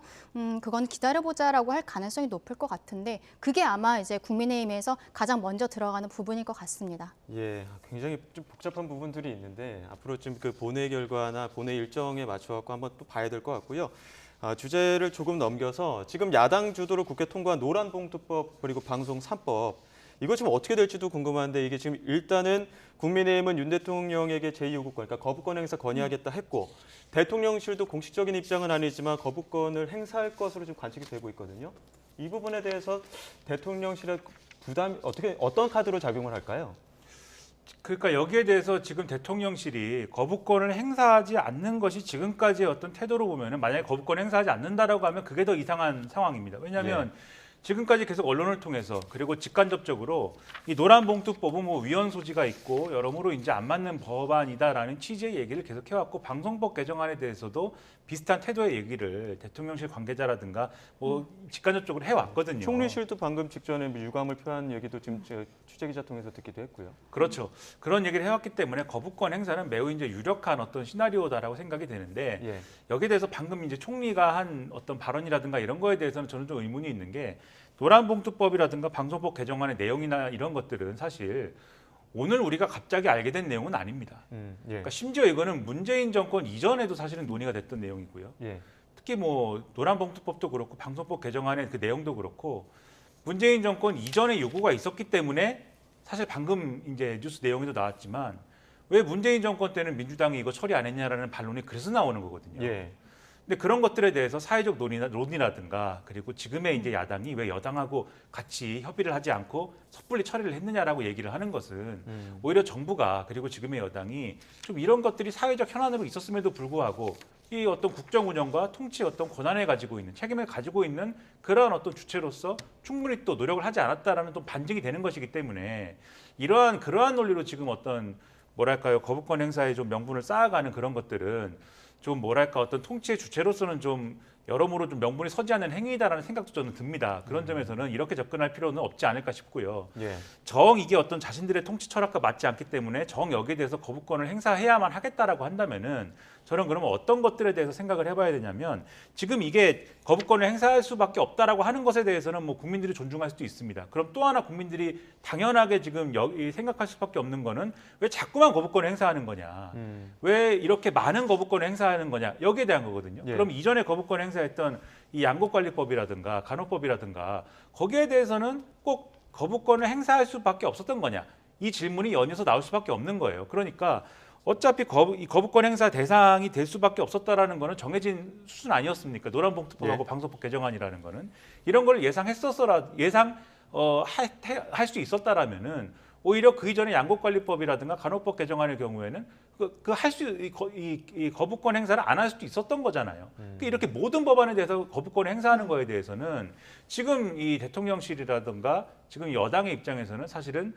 S12: 그건 기다려보자라고 할 가능성이 높을 것 같은데 그게 아마 이제 국민의힘에서 가장 먼저 들어가는 부분일 것 같습니다.
S1: 예, 굉장히 좀 복잡한 부분들이 있는데 앞으로 좀 그 본회 결과나 본회 일정에 맞춰갖고 한번 또 봐야 될 것 같고요. 주제를 조금 넘겨서 지금 야당 주도로 국회 통과한 노란봉투법 그리고 방송 3법 이거 지금 어떻게 될지도 궁금한데 이게 지금 일단은 국민의힘은 윤 대통령에게 제2요구권, 그러니까 거부권 행사 건의하겠다 했고 대통령실도 공식적인 입장은 아니지만 거부권을 행사할 것으로 지금 관측이 되고 있거든요. 이 부분에 대해서 대통령실의 부담이 어떤 카드로 작용을 할까요?
S13: 그러니까 여기에 대해서 지금 대통령실이 거부권을 행사하지 않는 것이 지금까지의 어떤 태도로 보면은 만약에 거부권 행사하지 않는다라고 하면 그게 더 이상한 상황입니다. 왜냐하면 지금까지 계속 언론을 통해서 그리고 직간접적으로 이 노란봉투법은 뭐 위헌 소지가 있고 여러모로 이제 안 맞는 법안이다라는 취지의 얘기를 계속 해왔고 방송법 개정안에 대해서도 비슷한 태도의 얘기를 대통령실 관계자라든가 뭐 직간접적으로 해왔거든요.
S1: 총리실도 방금 직전에 유감을 표한 얘기도 지금 취재기자 통해서 듣기도 했고요.
S13: 그렇죠. 그런 얘기를 해왔기 때문에 거부권 행사는 매우 이제 유력한 어떤 시나리오다라고 생각이 되는데 여기에 대해서 방금 이제 총리가 한 어떤 발언이라든가 이런 거에 대해서는 저는 좀 의문이 있는 게 노란봉투법이라든가 방송법 개정안의 내용이나 이런 것들은 사실 오늘 우리가 갑자기 알게 된 내용은 아닙니다. 그러니까 심지어 이거는 문재인 정권 이전에도 사실은 논의가 됐던 내용이고요. 특히 뭐 노란봉투법도 그렇고 방송법 개정안의 그 내용도 그렇고 문재인 정권 이전에 요구가 있었기 때문에 사실 방금 이제 뉴스 내용에도 나왔지만 왜 문재인 정권 때는 민주당이 이거 처리 안 했냐라는 반론이 그래서 나오는 거거든요. 근데 그런 것들에 대해서 사회적 논의라든가 그리고 지금의 이제 야당이 왜 여당하고 같이 협의를 하지 않고 섣불리 처리를 했느냐라고 얘기를 하는 것은 오히려 정부가 그리고 지금의 여당이 좀 이런 것들이 사회적 현안으로 있었음에도 불구하고 이 어떤 국정 운영과 통치의 어떤 권한을 가지고 있는 책임을 가지고 있는 그러한 어떤 주체로서 충분히 또 노력을 하지 않았다라는 또 반증이 되는 것이기 때문에 그러한 논리로 지금 어떤 뭐랄까요 거부권 행사에 좀 명분을 쌓아가는 그런 것들은 좀 뭐랄까 어떤 통치의 주체로서는 좀 여러모로 좀 명분이 서지 않는 행위다라는 생각도 저는 듭니다. 그런 점에서는 이렇게 접근할 필요는 없지 않을까 싶고요. 정 이게 어떤 자신들의 통치 철학과 맞지 않기 때문에 정 여기에 대해서 거부권을 행사해야만 하겠다라고 한다면은 저는 그러면 어떤 것들에 대해서 생각을 해봐야 되냐면 지금 이게 거부권을 행사할 수밖에 없다라고 하는 것에 대해서는 뭐 국민들이 존중할 수도 있습니다. 그럼 또 하나 국민들이 당연하게 지금 생각할 수밖에 없는 거는 왜 자꾸만 거부권을 행사하는 거냐? 왜 이렇게 많은 거부권을 행사 행사하는 거냐 여기에 대한 거거든요.
S1: 예.
S13: 그럼 이전에 거부권 행사했던 이 양곡관리법이라든가 간호법이라든가 거기에 대해서는 꼭 거부권을 행사할 수밖에 없었던 거냐 이 질문이 연이어서 나올 수밖에 없는 거예요. 그러니까 어차피 이 거부권 행사 대상이 될 수밖에 없었다라는 거는 정해진 수준 아니었습니까? 노란봉투법하고
S1: 예.
S13: 방송법 개정안이라는 거는 이런 걸 할 수 있었다라면은 오히려 그 이전에 양곡관리법이라든가 간호법 개정안의 경우에는 이 거부권 행사를 안 할 수도 있었던 거잖아요. 그러니까 이렇게 모든 법안에 대해서 거부권을 행사하는 거에 대해서는 지금 이 대통령실이라든가 지금 여당의 입장에서는 사실은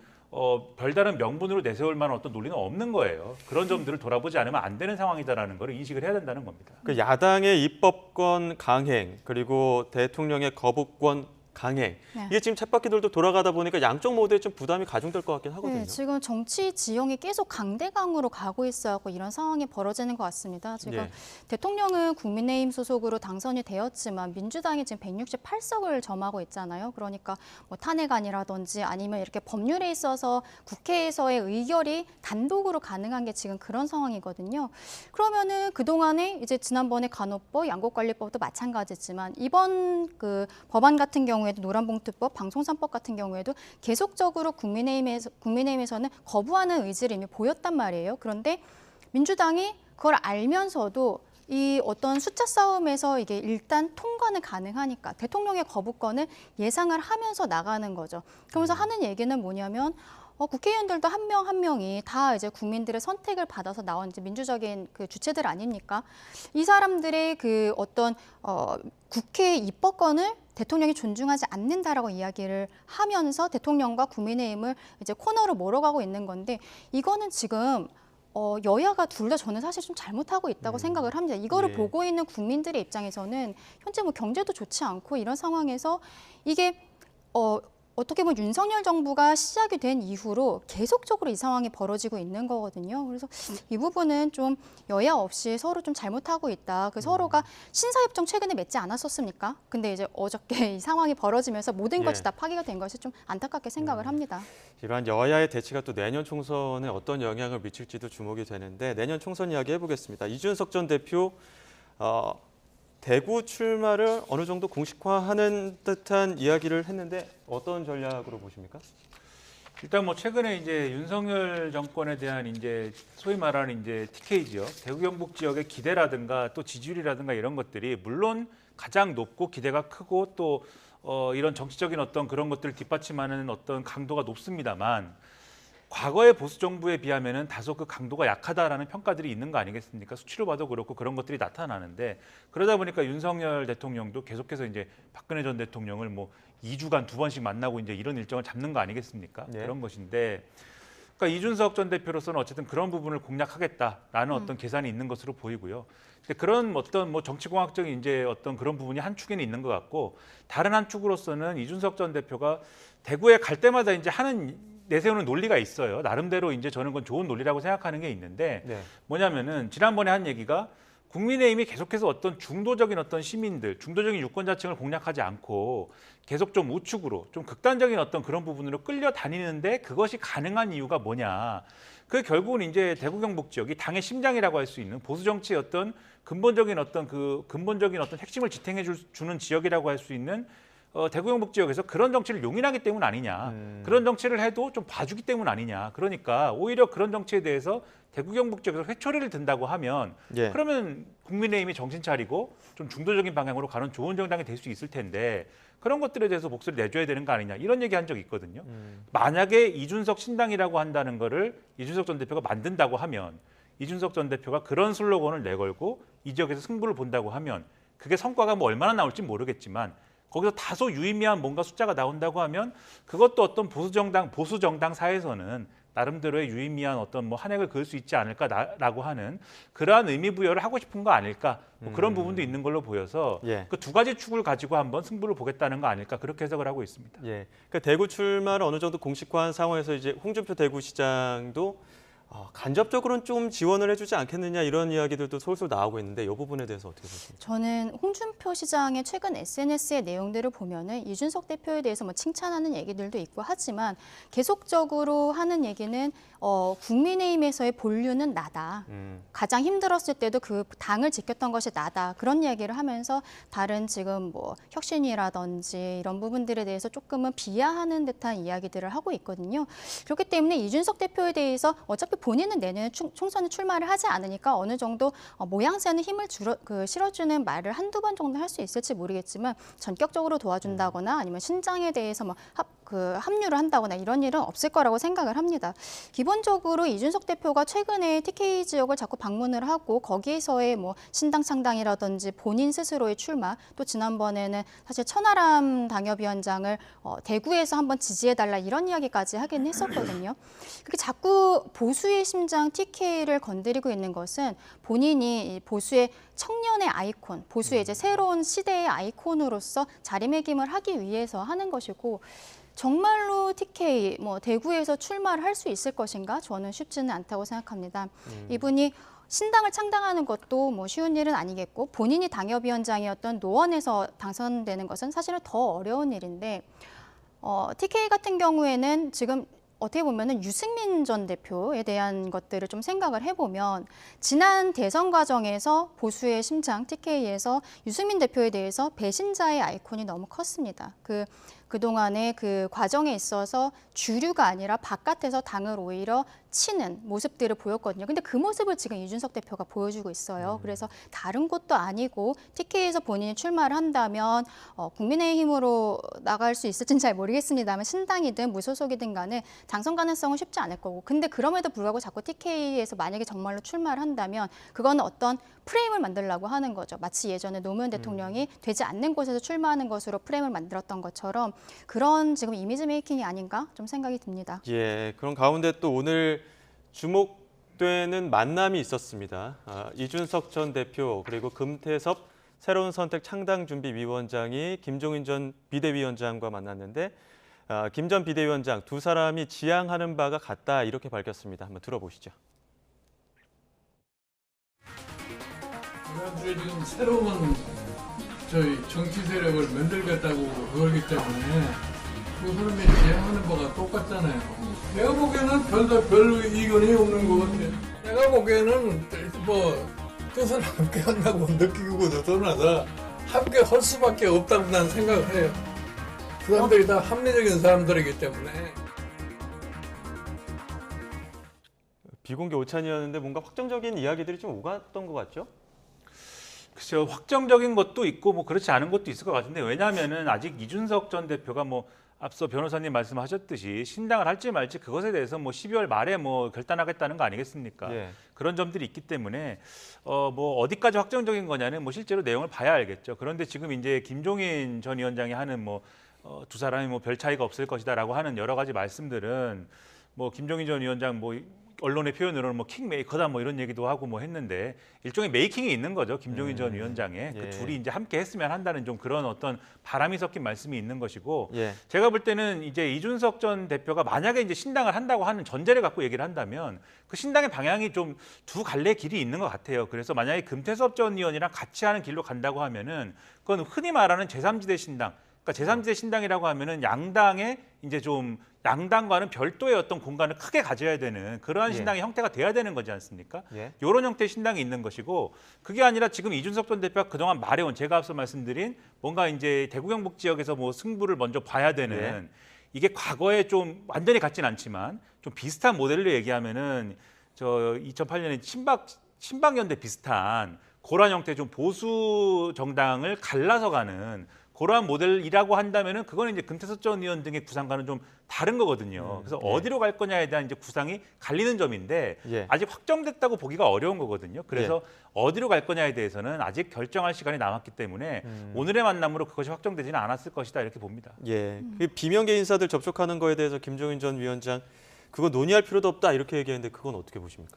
S13: 별다른 명분으로 내세울 만한 어떤 논리는 없는 거예요. 그런 점들을 돌아보지 않으면 안 되는 상황이다라는 걸 인식을 해야 된다는 겁니다.
S1: 그 야당의 입법권 강행 그리고 대통령의 거부권 강행.
S12: 네.
S1: 이게 지금 쳇바퀴들도 돌아가다 보니까 양쪽 모두에 좀 부담이 가중될 것 같긴 하거든요.
S12: 네, 지금 정치 지형이 계속 강대강으로 가고 있어서 이런 상황이 벌어지는 것 같습니다. 지금
S1: 예.
S12: 대통령은 국민의힘 소속으로 당선이 되었지만 민주당이 지금 168석을 점하고 있잖아요. 그러니까 뭐 탄핵안이라든지 아니면 이렇게 법률에 있어서 국회에서의 의결이 단독으로 가능한 게 지금 그런 상황이거든요. 그러면은 그동안에 이제 지난번에 간호법, 양곡관리법도 마찬가지지만 이번 그 법안 같은 경우에도 노란봉투법, 방송 3법 같은 경우에도 계속적으로 국민의힘에서는 거부하는 의지를 이미 보였단 말이에요. 그런데 민주당이 그걸 알면서도 이 어떤 숫자 싸움에서 이게 일단 통과는 가능하니까 대통령의 거부권을 예상을 하면서 나가는 거죠. 그러면서 하는 얘기는 뭐냐면 국회의원들도 한 명 한 명이 다 이제 국민들의 선택을 받아서 나온 이제 민주적인 그 주체들 아닙니까? 이 사람들의 그 어떤 국회 입법권을 대통령이 존중하지 않는다라고 이야기를 하면서 대통령과 국민의힘을 이제 코너로 몰아가고 있는 건데 이거는 지금 여야가 둘 다 저는 사실 좀 잘못하고 있다고 생각을 합니다. 이거를
S1: 예.
S12: 보고 있는 국민들의 입장에서는 현재 뭐 경제도 좋지 않고 이런 상황에서 이게 어떻게 보면 윤석열 정부가 시작이 된 이후로 계속적으로 이 상황이 벌어지고 있는 거거든요. 그래서 이 부분은 좀 여야 없이 서로 좀 잘못하고 있다. 그 서로가 신사협정 최근에 맺지 않았었습니까? 근데 이제 어저께 이 상황이 벌어지면서 모든 것이
S1: 예.
S12: 다 파기가 된 것이 좀 안타깝게 생각을 합니다.
S1: 이러한 여야의 대치가 또 내년 총선에 어떤 영향을 미칠지도 주목이 되는데 내년 총선 이야기 해보겠습니다. 이준석 전 대표 대구 출마를 어느 정도 공식화하는 듯한 이야기를 했는데 어떤 전략으로 보십니까?
S13: 일단 뭐 최근에 이제 윤석열 정권에 대한 이제 소위 말하는 이제 TK지역, 대구 경북 지역의 기대라든가 또 지지율이라든가 이런 것들이 물론 가장 높고 기대가 크고 또 이런 정치적인 어떤 그런 것들을 뒷받침하는 어떤 강도가 높습니다만 과거의 보수 정부에 비하면은 다소 그 강도가 약하다라는 평가들이 있는 거 아니겠습니까? 수치로 봐도 그렇고 그런 것들이 나타나는데 그러다 보니까 윤석열 대통령도 계속해서 이제 박근혜 전 대통령을 뭐 2주간 2번씩 만나고 이제 이런 일정을 잡는 거 아니겠습니까?
S1: 네.
S13: 그런 것인데 그러니까 이준석 전 대표로서는 어쨌든 그런 부분을 공략하겠다라는 어떤 계산이 있는 것으로 보이고요. 그런 어떤 뭐 정치공학적인 이제 어떤 그런 부분이 한 축에는 있는 것 같고 다른 한 축으로서는 이준석 전 대표가 대구에 갈 때마다 이제 내세우는 논리가 있어요. 나름대로 이제 저는 그건 좋은 논리라고 생각하는 게 있는데
S1: 네.
S13: 뭐냐면은 지난번에 한 얘기가 국민의힘이 계속해서 어떤 중도적인 어떤 시민들, 중도적인 유권자층을 공략하지 않고 계속 좀 우측으로 좀 극단적인 어떤 그런 부분으로 끌려다니는데 그것이 가능한 이유가 뭐냐. 그 결국은 이제 대구 경북 지역이 당의 심장이라고 할 수 있는 보수 정치의 어떤 근본적인 어떤 핵심을 지탱해 주는 지역이라고 할 수 있는 대구 경북 지역에서 그런 정치를 용인하기 때문 아니냐. 그런 정치를 해도 좀 봐주기 때문 아니냐. 그러니까 오히려 그런 정치에 대해서 대구 경북 지역에서 회초리를 든다고 하면
S1: 예.
S13: 그러면 국민의힘이 정신 차리고 좀 중도적인 방향으로 가는 좋은 정당이 될 수 있을 텐데 그런 것들에 대해서 목소리 내줘야 되는 거 아니냐. 이런 얘기 한 적이 있거든요. 만약에 이준석 신당이라고 한다는 거를 이준석 전 대표가 만든다고 하면 이준석 전 대표가 그런 슬로건을 내걸고 이 지역에서 승부를 본다고 하면 그게 성과가 뭐 얼마나 나올지 모르겠지만 거기서 다소 유의미한 뭔가 숫자가 나온다고 하면 그것도 어떤 보수 정당 사에서는 나름대로의 유의미한 어떤 뭐 한획을 그을 수 있지 않을까라고 하는 그러한 의미 부여를 하고 싶은 거 아닐까 뭐 그런 부분도 있는 걸로 보여서
S1: 예.
S13: 그 두 가지 축을 가지고 한번 승부를 보겠다는 거 아닐까 그렇게 해석을 하고 있습니다.
S1: 예. 그러니까 대구 출마를 어느 정도 공식화한 상황에서 이제 홍준표 대구시장도 간접적으로는 좀 지원을 해주지 않겠느냐 이런 이야기들도 솔솔 나오고 있는데 이 부분에 대해서 어떻게 보십니까?
S12: 저는 홍준표 시장의 최근 SNS의 내용들을 보면은 이준석 대표에 대해서 뭐 칭찬하는 얘기들도 있고 하지만 계속적으로 하는 얘기는 국민의힘에서의 본류는 나다. 가장 힘들었을 때도 그 당을 지켰던 것이 나다. 그런 얘기를 하면서 다른 지금 뭐 혁신이라든지 이런 부분들에 대해서 조금은 비하하는 듯한 이야기들을 하고 있거든요. 그렇기 때문에 이준석 대표에 대해서 어차피 본인은 내년에 총선에 출마를 하지 않으니까 어느 정도 모양새는 힘을 실어주는 말을 한두 번 정도 할 수 있을지 모르겠지만 전격적으로 도와준다거나 아니면 신장에 대해서 뭐 합류를 한다거나 이런 일은 없을 거라고 생각을 합니다. 기본적으로 이준석 대표가 최근에 TK 지역을 자꾸 방문을 하고 거기에서의 뭐 신당 창당이라든지 본인 스스로의 출마, 또 지난번에는 사실 천하람 당협위원장을 대구에서 한번 지지해달라 이런 이야기까지 하긴 했었거든요. 그렇게 자꾸 보수의 심장 TK를 건드리고 있는 것은 본인이 보수의 청년의 아이콘, 보수의 이제 새로운 시대의 아이콘으로서 자리매김을 하기 위해서 하는 것이고 정말로 TK 대구에서 출마를 할 수 있을 것인가? 저는 쉽지는 않다고 생각합니다. 이분이 신당을 창당하는 것도 뭐 쉬운 일은 아니겠고 본인이 당협위원장이었던 노원에서 당선되는 것은 사실은 더 어려운 일인데 TK 같은 경우에는 지금 어떻게 보면은 유승민 전 대표에 대한 것들을 좀 생각을 해보면 지난 대선 과정에서 보수의 심장 TK에서 유승민 대표에 대해서 배신자의 아이콘이 너무 컸습니다. 그동안의 그 과정에 있어서 주류가 아니라 바깥에서 당을 오히려 치는 모습들을 보였거든요. 근데 그 모습을 지금 이준석 대표가 보여주고 있어요. 그래서 다른 곳도 아니고 TK에서 본인이 출마를 한다면 국민의힘으로 나갈 수 있을지는 잘 모르겠습니다만 신당이든 무소속이든 간에 당선 가능성은 쉽지 않을 거고 근데 그럼에도 불구하고 자꾸 TK에서 만약에 정말로 출마를 한다면 그거는 어떤 프레임을 만들려고 하는 거죠. 마치 예전에 노무현 대통령이 되지 않는 곳에서 출마하는 것으로 프레임을 만들었던 것처럼 그런 지금 이미지 메이킹이 아닌가 좀 생각이 듭니다.
S1: 예, 그런 가운데 또 오늘 주목되는 만남이 있었습니다. 이준석 전 대표 그리고 금태섭 새로운 선택 창당준비위원장이 김종인 전 비대위원장과 만났는데 김 전 비대위원장 두 사람이 지향하는 바가 같다 이렇게 밝혔습니다. 한번 들어보시죠.
S14: 지난주에 지금 새로운 저희 정치 세력을 만들겠다고 그러기 때문에 그 사람이 지향하는 바가 똑같잖아요. 내가 보기에는 별 이견이 없는 것 같아. 내가 보기에는 뜻은 함께 한다고 느끼고 저도 함께 할 수밖에 없다고 난 생각을 해요. 그 사람들이 다 합리적인 사람들이기 때문에.
S1: 비공개 오찬이었는데 뭔가 확정적인 이야기들이 좀 오갔던 것 같죠?
S13: 글쎄요, 확정적인 것도 있고 뭐 그렇지 않은 것도 있을 것 같은데 왜냐하면은 아직 이준석 전 대표가 뭐 앞서 변호사님 말씀하셨듯이 신당을 할지 말지 그것에 대해서 뭐 12월 말에 뭐 결단하겠다는 거 아니겠습니까?
S1: 예.
S13: 그런 점들이 있기 때문에 뭐 어디까지 확정적인 거냐는 뭐 실제로 내용을 봐야 알겠죠. 그런데 지금 이제 김종인 전 위원장이 하는 두 사람이 뭐 별 차이가 없을 것이다라고 하는 여러 가지 말씀들은 뭐 김종인 전 위원장 뭐 언론의 표현으로는 뭐 킹메이커다 뭐 이런 얘기도 하고 뭐 했는데 일종의 메이킹이 있는 거죠. 김종인 전 위원장의 그 둘이 이제 함께 했으면 한다는 좀 그런 어떤 바람이 섞인 말씀이 있는 것이고 제가 볼 때는 이제 이준석 전 대표가 만약에 이제 신당을 한다고 하는 전제를 갖고 얘기를 한다면 그 신당의 방향이 좀 두 갈래 길이 있는 것 같아요. 그래서 만약에 금태섭 전 의원이랑 같이 하는 길로 간다고 하면은 그건 흔히 말하는 제3지대 신당 그러니까 제3지대 신당이라고 하면은 양당의 이제 좀 양당과는 별도의 어떤 공간을 크게 가져야 되는 그러한 신당의 형태가 돼야 되는 거지 않습니까? 이런 형태의 신당이 있는 것이고 그게 아니라 지금 이준석 전 대표가 그동안 말해온 제가 앞서 말씀드린 뭔가 이제 대구 경북 지역에서 뭐 승부를 먼저 봐야 되는 이게 과거에 좀 완전히 같진 않지만 좀 비슷한 모델로 얘기하면은 저 2008년에 친박연대 비슷한 그런 형태 좀 보수 정당을 갈라서 가는 그러한 모델이라고 한다면은 그거는 이제 금태섭 전 의원 등의 구상과는 좀 다른 거거든요. 그래서 어디로 갈 거냐에 대한 이제 구상이 갈리는 점인데 아직 확정됐다고 보기가 어려운 거거든요. 그래서 어디로 갈 거냐에 대해서는 아직 결정할 시간이 남았기 때문에 오늘의 만남으로 그것이 확정되지는 않았을 것이다 이렇게 봅니다.
S1: 예, 그 비명계 인사들 접촉하는 거에 대해서 김종인 전 위원장 그거 논의할 필요도 없다 이렇게 얘기했는데 그건 어떻게 보십니까?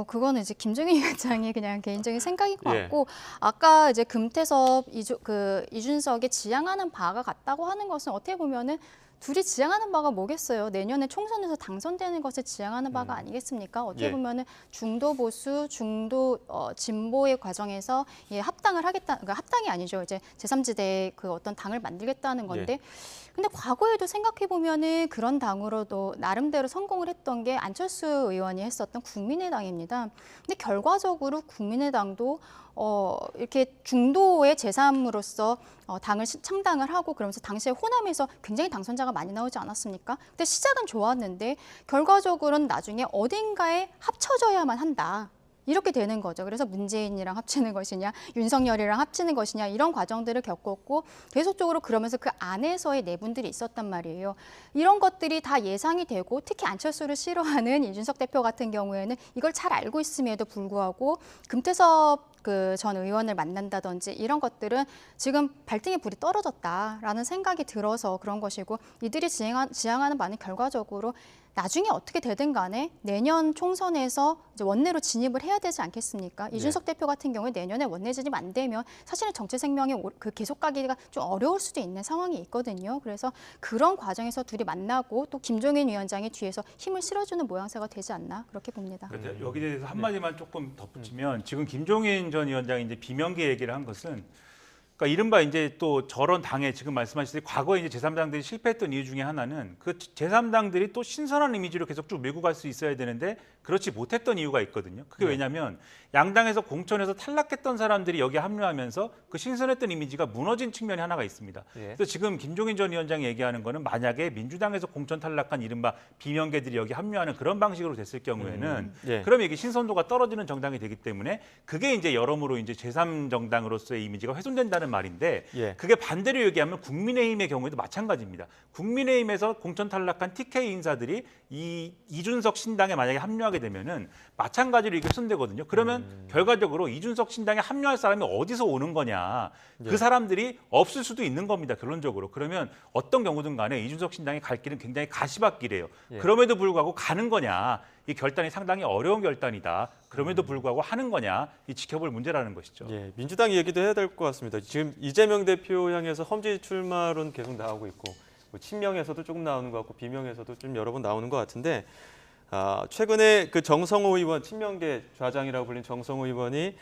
S12: 그거는 이제 김종인 위원장의 그냥 개인적인 생각인 것 같고 아까 이제 금태섭 이준석이 지향하는 바가 같다고 하는 것은 어떻게 보면은 둘이 지향하는 바가 뭐겠어요? 내년에 총선에서 당선되는 것을 지향하는 바가 아니겠습니까? 어떻게
S1: 예.
S12: 보면은 중도 보수, 중도 진보의 과정에서 예, 합당을 하겠다, 그러니까 합당이 아니죠. 이제 제3지대의 그 어떤 당을 만들겠다는 건데. 근데 과거에도 생각해 보면은 그런 당으로도 나름대로 성공을 했던 게 안철수 의원이 했었던 국민의당입니다. 근데 결과적으로 국민의당도 이렇게 중도의 제3으로서 당을 창당을 하고 그러면서 당시에 호남에서 굉장히 당선자가 많이 나오지 않았습니까? 근데 시작은 좋았는데 결과적으로는 나중에 어딘가에 합쳐져야만 한다. 이렇게 되는 거죠. 그래서 문재인이랑 합치는 것이냐, 윤석열이랑 합치는 것이냐 이런 과정들을 겪었고 계속적으로 그러면서 그 안에서의 내분들이 있었단 말이에요. 이런 것들이 다 예상이 되고 특히 안철수를 싫어하는 이준석 대표 같은 경우에는 이걸 잘 알고 있음에도 불구하고 금태섭 그 전 의원을 만난다든지 이런 것들은 지금 발등에 불이 떨어졌다라는 생각이 들어서 그런 것이고 이들이 지향하는 바는 결과적으로 나중에 어떻게 되든 간에 내년 총선에서 이제 원내로 진입을 해야 되지 않겠습니까? 이준석 대표 같은 경우에 내년에 원내 진입 안 되면 사실은 정치 생명이 그 계속 가기가 좀 어려울 수도 있는 상황이 있거든요. 그래서 그런 과정에서 둘이 만나고 또 김종인 위원장이 뒤에서 힘을 실어주는 모양새가 되지 않나 그렇게 봅니다.
S13: 여기에 대해서 한마디만 조금 덧붙이면 지금 김종인 전 위원장이 이제 비명계 얘기를 한 것은 그러니까 이른바 이제 또 저런 당에 지금 말씀하셨듯이 과거에 이제 제3당들이 실패했던 이유 중에 하나는 그 제3당들이 또 신선한 이미지로 계속 쭉 밀고 갈 수 있어야 되는데 그렇지 못했던 이유가 있거든요. 그게 왜냐하면 양당에서 공천에서 탈락했던 사람들이 여기에 합류하면서 그 신선했던 이미지가 무너진 측면이 하나가 있습니다. 그래서 지금 김종인 전 위원장이 얘기하는 거는 만약에 민주당에서 공천 탈락한 이른바 비명계들이 여기 합류하는 그런 방식으로 됐을 경우에는 그러면 이게 신선도가 떨어지는 정당이 되기 때문에 그게 이제 여러모로 이제 제3정당으로서의 이미지가 훼손된다는 말인데 그게 반대로 얘기하면 국민의힘의 경우에도 마찬가지입니다. 국민의힘에서 공천 탈락한 TK 인사들이 이준석 신당에 만약에 합류하게 되면은 마찬가지로 이게 훼손되거든요. 그러면 결과적으로 이준석 신당에 합류할 사람이 어디서 오는 거냐. 그 사람들이 없을 수도 있는 겁니다. 결론적으로. 그러면 어떤 경우든 간에 이준석 신당이 갈 길은 굉장히 가시밭길이에요. 그럼에도 불구하고 가는 거냐. 이 결단이 상당히 어려운 결단이다. 그럼에도 불구하고 하는 거냐. 이 지켜볼 문제라는 것이죠.
S1: 민주당 얘기도 해야 될 것 같습니다. 지금 이재명 대표 향해서 험지 출마론 계속 나오고 있고 친명에서도 조금 나오는 것 같고 비명에서도 좀 여러 번 나오는 것 같은데 최근에 그 정성호 의원, 친명계 좌장이라고 불린 정성호 의원이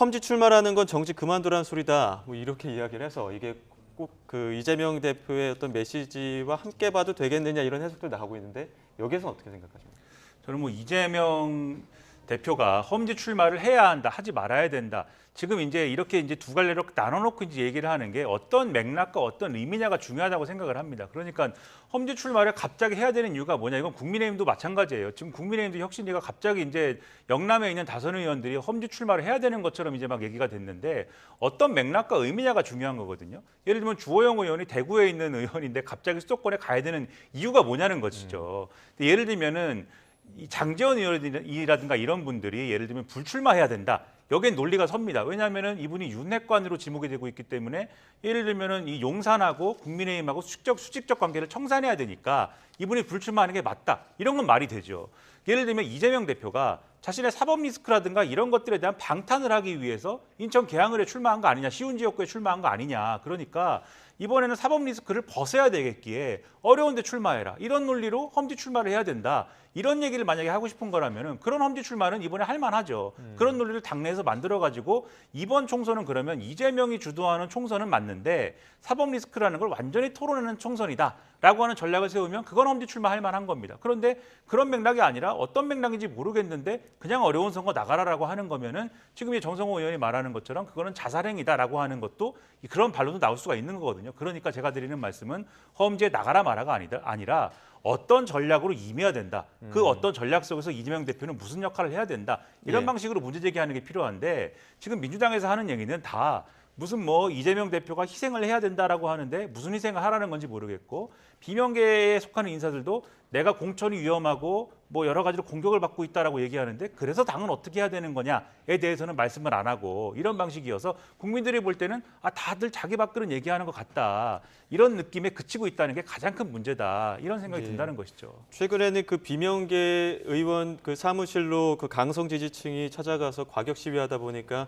S1: 험지 출마라는 건 정치 그만두라는 소리다. 뭐 이렇게 이야기를 해서 이게 꼭 그 이재명 대표의 어떤 메시지와 함께 봐도 되겠느냐 이런 해석도 나오고 있는데 여기에서는 어떻게 생각하십니까?
S13: 저는 뭐 이재명 대표가 험지 출마를 해야 한다, 하지 말아야 된다. 지금 이제 이렇게 이제 두 갈래로 나눠놓고 이제 얘기를 하는 게 어떤 맥락과 어떤 의미냐가 중요하다고 생각을 합니다. 그러니까 험지 출마를 갑자기 해야 되는 이유가 뭐냐? 이건 국민의힘도 마찬가지예요. 지금 국민의힘도 혁신위가 갑자기 이제 영남에 있는 다선 의원들이 험지 출마를 해야 되는 것처럼 이제 막 얘기가 됐는데 어떤 맥락과 의미냐가 중요한 거거든요. 예를 들면 주호영 의원이 대구에 있는 의원인데 갑자기 수도권에 가야 되는 이유가 뭐냐는 것이죠. 예를 들면은 이 장제원 의원이라든가 이런 분들이 예를 들면 불출마해야 된다. 여기엔 논리가 섭니다. 왜냐하면은 이분이 윤핵관으로 지목이 되고 있기 때문에 예를 들면은 이 용산하고 국민의힘하고 수직적 관계를 청산해야 되니까 이분이 불출마하는 게 맞다. 이런 건 말이 되죠. 예를 들면 이재명 대표가 자신의 사법 리스크라든가 이런 것들에 대한 방탄을 하기 위해서 인천 계양을에 출마한 거 아니냐, 시운 지역구에 출마한 거 아니냐. 그러니까 이번에는 사법 리스크를 벗어야 되겠기에 어려운데 출마해라. 이런 논리로 험지 출마를 해야 된다. 이런 얘기를 만약에 하고 싶은 거라면은 그런 험지 출마는 이번에 할 만하죠. 그런 논리를 당내에서 만들어가지고 이번 총선은 그러면 이재명이 주도하는 총선은 맞는데 사법 리스크라는 걸 완전히 토론하는 총선이다라고 하는 전략을 세우면 그건 험지 출마할 만한 겁니다. 그런데 그런 맥락이 아니라 어떤 맥락인지 모르겠는데 그냥 어려운 선거 나가라라고 하는 거면은 지금 이 정성호 의원이 말하는 것처럼 그거는 자살행위다라고 하는 것도 그런 반론도 나올 수가 있는 거거든요. 그러니까 제가 드리는 말씀은 험지에 나가라 마라가 아니라 어떤 전략으로 임해야 된다. 그 어떤 전략 속에서 이재명 대표는 무슨 역할을 해야 된다. 이런 방식으로 문제 제기하는 게 필요한데 지금 민주당에서 하는 얘기는 다 무슨 뭐 이재명 대표가 희생을 해야 된다라고 하는데 무슨 희생을 하라는 건지 모르겠고 비명계에 속하는 인사들도 내가 공천이 위험하고 뭐 여러 가지로 공격을 받고 있다라고 얘기하는데 그래서 당은 어떻게 해야 되는 거냐에 대해서는 말씀을 안 하고 이런 방식이어서 국민들이 볼 때는 다들 자기 밥그릇 얘기하는 것 같다. 이런 느낌에 그치고 있다는 게 가장 큰 문제다. 이런 생각이 든다는 것이죠.
S1: 최근에는 그 비명계 의원 그 사무실로 그 강성 지지층이 찾아가서 과격 시위하다 보니까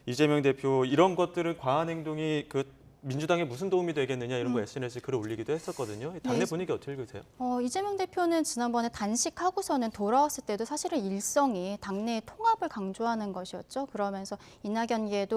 S1: 이재명 대표 이런 것들은 과한 행동이 그 민주당에 무슨 도움이 되겠느냐 이런 거 SNS에 글을 올리기도 했었거든요. 당내
S12: 네.
S1: 분위기 어떻게 읽으세요?
S12: 이재명 대표는 지난번에 단식하고서는 돌아왔을 때도 사실은 일성이 당내 통합을 강조하는 것이었죠. 그러면서 이낙연계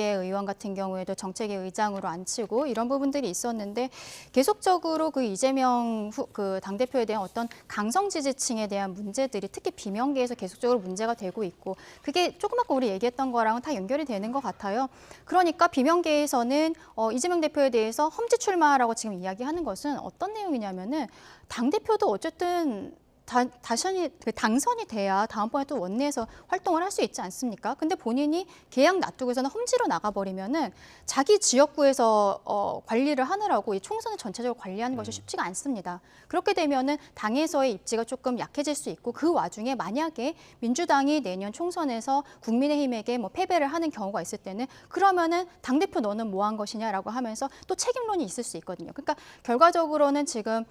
S12: 의원 같은 경우에도 정책위 의장으로 앉히고 이런 부분들이 있었는데 계속적으로 그 이재명 그 당대표에 대한 어떤 강성 지지층에 대한 문제들이 특히 비명계에서 계속적으로 문제가 되고 있고 그게 조금 아까 우리 얘기했던 거랑은 다 연결이 되는 것 같아요. 그러니까 비명계에서는 이재명 대표에 대해서 험지 출마라고 지금 이야기하는 것은 어떤 내용이냐면은 당대표도 어쨌든 당선이 돼야 다음번에 또 원내에서 활동을 할 수 있지 않습니까? 근데 본인이 계약 놔두고서는 험지로 나가버리면은 자기 지역구에서 관리를 하느라고 이 총선을 전체적으로 관리하는 것이 쉽지가 않습니다. 그렇게 되면은 당에서의 입지가 조금 약해질 수 있고 그 와중에 만약에 민주당이 내년 총선에서 국민의힘에게 뭐 패배를 하는 경우가 있을 때는 그러면은 당대표 너는 뭐 한 것이냐라고 하면서 또 책임론이 있을 수 있거든요. 그러니까 결과적으로는 지금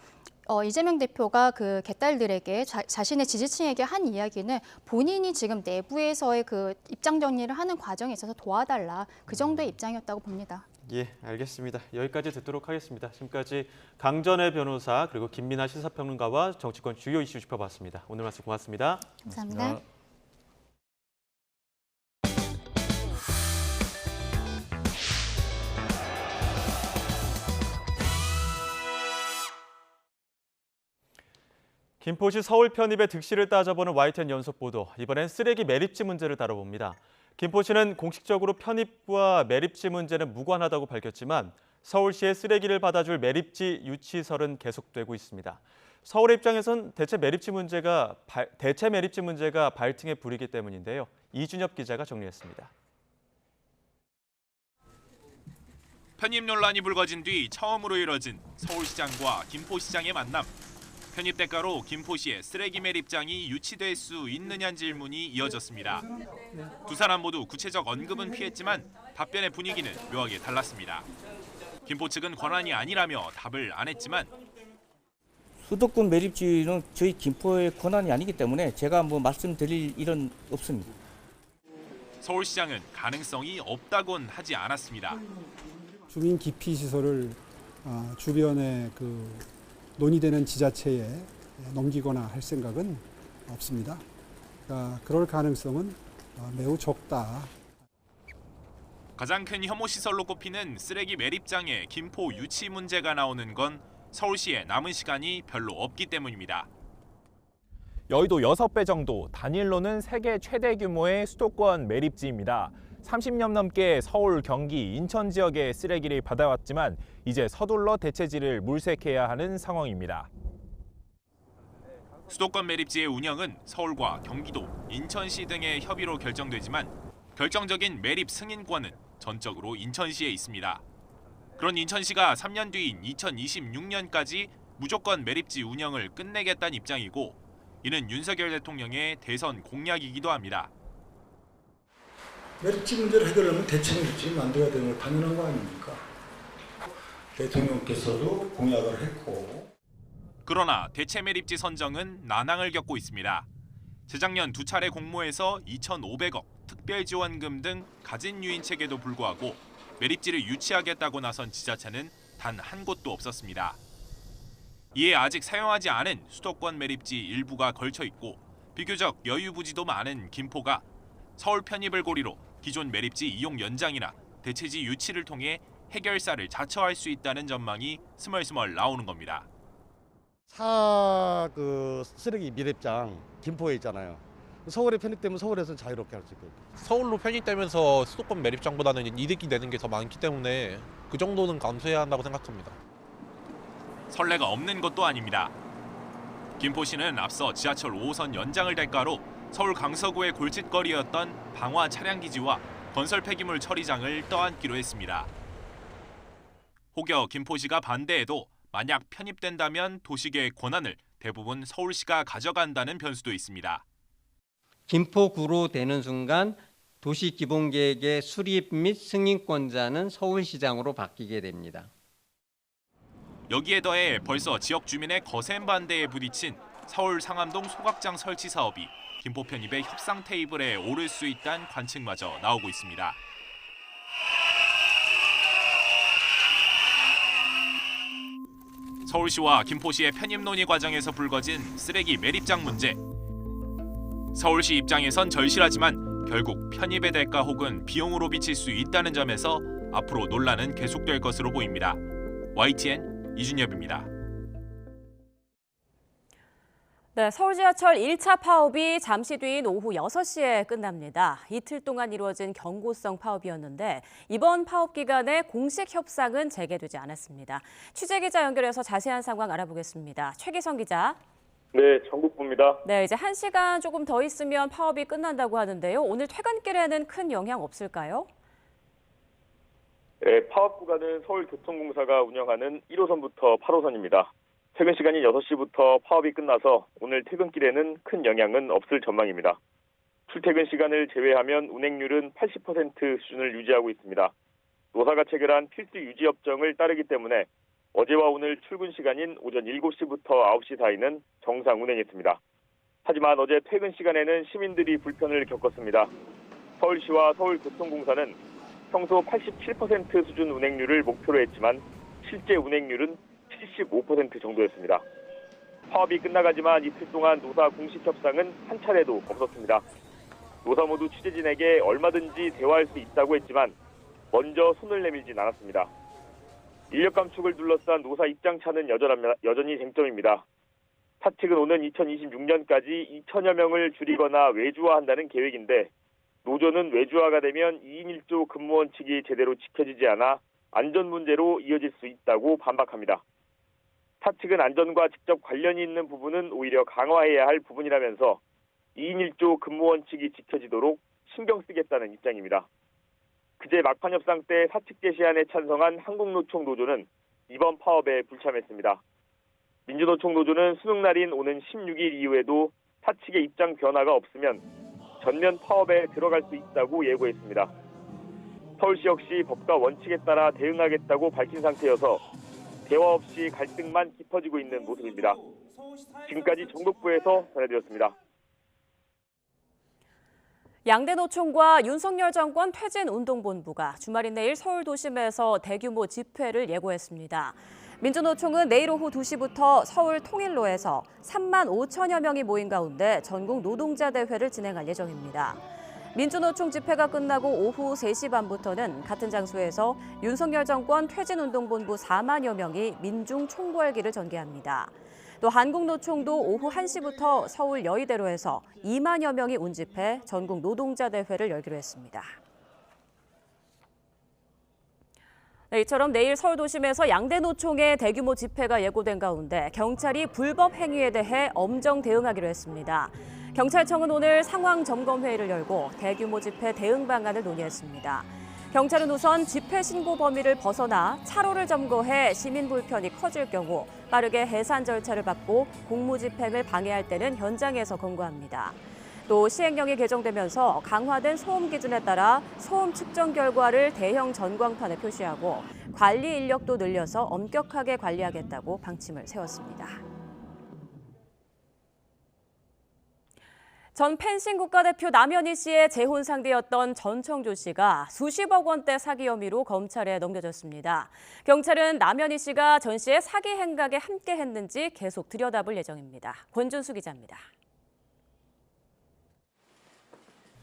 S12: 이재명 대표가 그 개딸들에게 자신의 지지층에게 한 이야기는 본인이 지금 내부에서의 그 입장 정리를 하는 과정에 있어서 도와달라 그 정도의 입장이었다고 봅니다.
S1: 예, 알겠습니다. 여기까지 듣도록 하겠습니다. 지금까지 강전의 변호사 그리고 김민아 시사평론가와 정치권 주요 이슈 짚어봤습니다. 오늘 말씀 고맙습니다.
S12: 감사합니다.
S1: 김포시 서울 편입의 득실을 따져보는 YTN 연속 보도. 이번엔 쓰레기 매립지 문제를 다뤄봅니다. 김포시는 공식적으로 편입과 매립지 문제는 무관하다고 밝혔지만 서울시의 쓰레기를 받아줄 매립지 유치설은 계속되고 있습니다. 서울의 입장에선 대체 매립지 문제가 발등에 불이기 때문인데요. 이준엽 기자가 정리했습니다.
S15: 편입 논란이 불거진 뒤 처음으로 이뤄진 서울시장과 김포시장의 만남. 편입 대가로 김포시의 쓰레기 매립장이 유치될 수 있느냐는 질문이 이어졌습니다. 두 사람 모두 구체적 언급은 피했지만 답변의 분위기는 묘하게 달랐습니다. 김포 측은 권한이 아니라며 답을 안 했지만
S16: 수도권 매립지는 저희 김포의 권한이 아니기 때문에 제가 뭐 말씀드릴 일은 없습니다.
S15: 서울시장은 가능성이 없다곤 하지 않았습니다.
S17: 주민 기피 시설을 주변에 논의되는 지자체에 넘기거나 할 생각은 없습니다. 그러니까 그럴 가능성은 매우 적다.
S15: 가장 큰 혐오 시설로 꼽히는 쓰레기 매립장의 김포 유치 문제가 나오는 건 서울시에 남은 시간이 별로 없기 때문입니다.
S18: 여의도 6배 정도, 단일로는 세계 최대 규모의 수도권 매립지입니다. 30년 넘게 서울, 경기, 인천 지역의 쓰레기를 받아왔지만 이제 서둘러 대체지를 물색해야 하는 상황입니다.
S15: 수도권 매립지의 운영은 서울과 경기도, 인천시 등의 협의로 결정되지만 결정적인 매립 승인권은 전적으로 인천시에 있습니다. 그런 인천시가 3년 뒤인 2026년까지 무조건 매립지 운영을 끝내겠다는 입장이고 이는 윤석열 대통령의 대선 공약이기도 합니다.
S19: 매립지 문제를 해결하면 대체 매립지 만들어야 되는 건 당연한 거 아닙니까? 대통령께서도 공약을 했고.
S15: 그러나 대체 매립지 선정은 난항을 겪고 있습니다. 재작년 2차례 공모에서 2,500억 특별지원금 등 가진 유인책에도 불구하고 매립지를 유치하겠다고 나선 지자체는 단 한 곳도 없었습니다. 이에 아직 사용하지 않은 수도권 매립지 일부가 걸쳐 있고 비교적 여유부지도 많은 김포가 서울 편입을 고리로 기존 매립지 이용 연장이나 대체지 유치를 통해 해결사를 자처할 수 있다는 전망이 스멀스멀 나오는 겁니다.
S20: 쓰레기 매립장 김포에 있잖아요. 서울에 편입되면 서울에서는 자유롭게 할 수 있거든요.
S21: 서울로 편입되면서 수도권 매립장보다는 이득이 되는 게 더 많기 때문에 그 정도는 감수해야 한다고 생각합니다.
S15: 선례가 없는 것도 아닙니다. 김포시는 앞서 지하철 5호선 연장을 대가로 서울 강서구의 골칫거리였던 방화 차량기지와 건설 폐기물 처리장을 떠안기로 했습니다. 혹여 김포시가 반대해도 만약 편입된다면 도시계의 권한을 대부분 서울시가 가져간다는 변수도 있습니다.
S22: 김포구로 되는 순간 도시기본계획의 수립 및 승인권자는 서울시장으로 바뀌게 됩니다.
S15: 여기에 더해 벌써 지역 주민의 거센 반대에 부딪힌 서울 상암동 소각장 설치 사업이 김포 편입의 협상 테이블에 오를 수 있다는 관측마저 나오고 있습니다. 서울시와 김포시의 편입 논의 과정에서 불거진 쓰레기 매립장 문제. 서울시 입장에선 절실하지만 결국 편입의 대가 혹은 비용으로 비칠 수 있다는 점에서 앞으로 논란은 계속될 것으로 보입니다. YTN 이준엽입니다.
S2: 네, 서울 지하철 1차 파업이 잠시 뒤인 오후 6시에 끝납니다. 이틀 동안 이루어진 경고성 파업이었는데 이번 파업 기간에 공식 협상은 재개되지 않았습니다. 취재기자 연결해서 자세한 상황 알아보겠습니다. 최기성 기자.
S5: 네, 전국부입니다.
S2: 네, 이제 1시간 조금 더 있으면 파업이 끝난다고 하는데요. 오늘 퇴근길에는 큰 영향 없을까요?
S5: 네, 파업 구간은 서울교통공사가 운영하는 1호선부터 8호선입니다. 퇴근 시간이 6시부터 파업이 끝나서 오늘 퇴근길에는 큰 영향은 없을 전망입니다. 출퇴근 시간을 제외하면 운행률은 80% 수준을 유지하고 있습니다. 노사가 체결한 필수 유지 협정을 따르기 때문에 어제와 오늘 출근 시간인 오전 7시부터 9시 사이는 정상 운행했습니다. 하지만 어제 퇴근 시간에는 시민들이 불편을 겪었습니다. 서울시와 서울교통공사는 평소 87% 수준 운행률을 목표로 했지만 실제 운행률은 75% 정도였습니다. 파업이 끝나가지만 이틀 동안 노사 공식 협상은 한 차례도 없었습니다. 노사 모두 취재진에게 얼마든지 대화할 수 있다고 했지만 먼저 손을 내밀진 않았습니다. 인력 감축을 둘러싼 노사 입장차는 여전히 쟁점입니다. 타 측은 오는 2026년까지 2천여 명을 줄이거나 외주화한다는 계획인데 노조는 외주화가 되면 2인 1조 근무 원칙이 제대로 지켜지지 않아 안전 문제로 이어질 수 있다고 반박합니다. 타 측은 안전과 직접 관련이 있는 부분은 오히려 강화해야 할 부분이라면서 2인 1조 근무 원칙이 지켜지도록 신경 쓰겠다는 입장입니다. 그제 막판 협상 때 사측 제시안에 찬성한 한국노총 노조는 이번 파업에 불참했습니다. 민주노총 노조는 수능 날인 오는 16일 이후에도 사측의 입장 변화가 없으면 전면 파업에 들어갈 수 있다고 예고했습니다. 서울시 역시 법과 원칙에 따라 대응하겠다고 밝힌 상태여서 대화 없이 갈등만 깊어지고 있는 모습입니다. 지금까지 전국부에서 전해드렸습니다.
S2: 양대 노총과 윤석열 정권 퇴진운동본부가 주말인 내일 서울 도심에서 대규모 집회를 예고했습니다. 민주노총은 내일 오후 2시부터 서울 통일로에서 3만 5천여 명이 모인 가운데 전국 노동자 대회를 진행할 예정입니다. 민주노총 집회가 끝나고 오후 3시 반부터는 같은 장소에서 윤석열 정권 퇴진운동본부 4만여 명이 민중 총궐기를 전개합니다. 또 한국노총도 오후 1시부터 서울 여의대로에서 2만여 명이 운집해 전국 노동자 대회를 열기로 했습니다. 네, 이처럼 내일 서울 도심에서 양대 노총의 대규모 집회가 예고된 가운데 경찰이 불법 행위에 대해 엄정 대응하기로 했습니다. 경찰청은 오늘 상황 점검 회의를 열고 대규모 집회 대응 방안을 논의했습니다. 경찰은 우선 집회 신고 범위를 벗어나 차로를 점거해 시민 불편이 커질 경우 빠르게 해산 절차를 밟고 공무집행을 방해할 때는 현장에서 검거합니다. 또 시행령이 개정되면서 강화된 소음 기준에 따라 소음 측정 결과를 대형 전광판에 표시하고 관리 인력도 늘려서 엄격하게 관리하겠다고 방침을 세웠습니다. 전 펜싱 국가대표 남현희 씨의 재혼 상대였던 전청조 씨가 수십억 원대 사기 혐의로 검찰에 넘겨졌습니다. 경찰은 남현희 씨가 전 씨의 사기 행각에 함께했는지 계속 들여다볼 예정입니다. 권준수 기자입니다.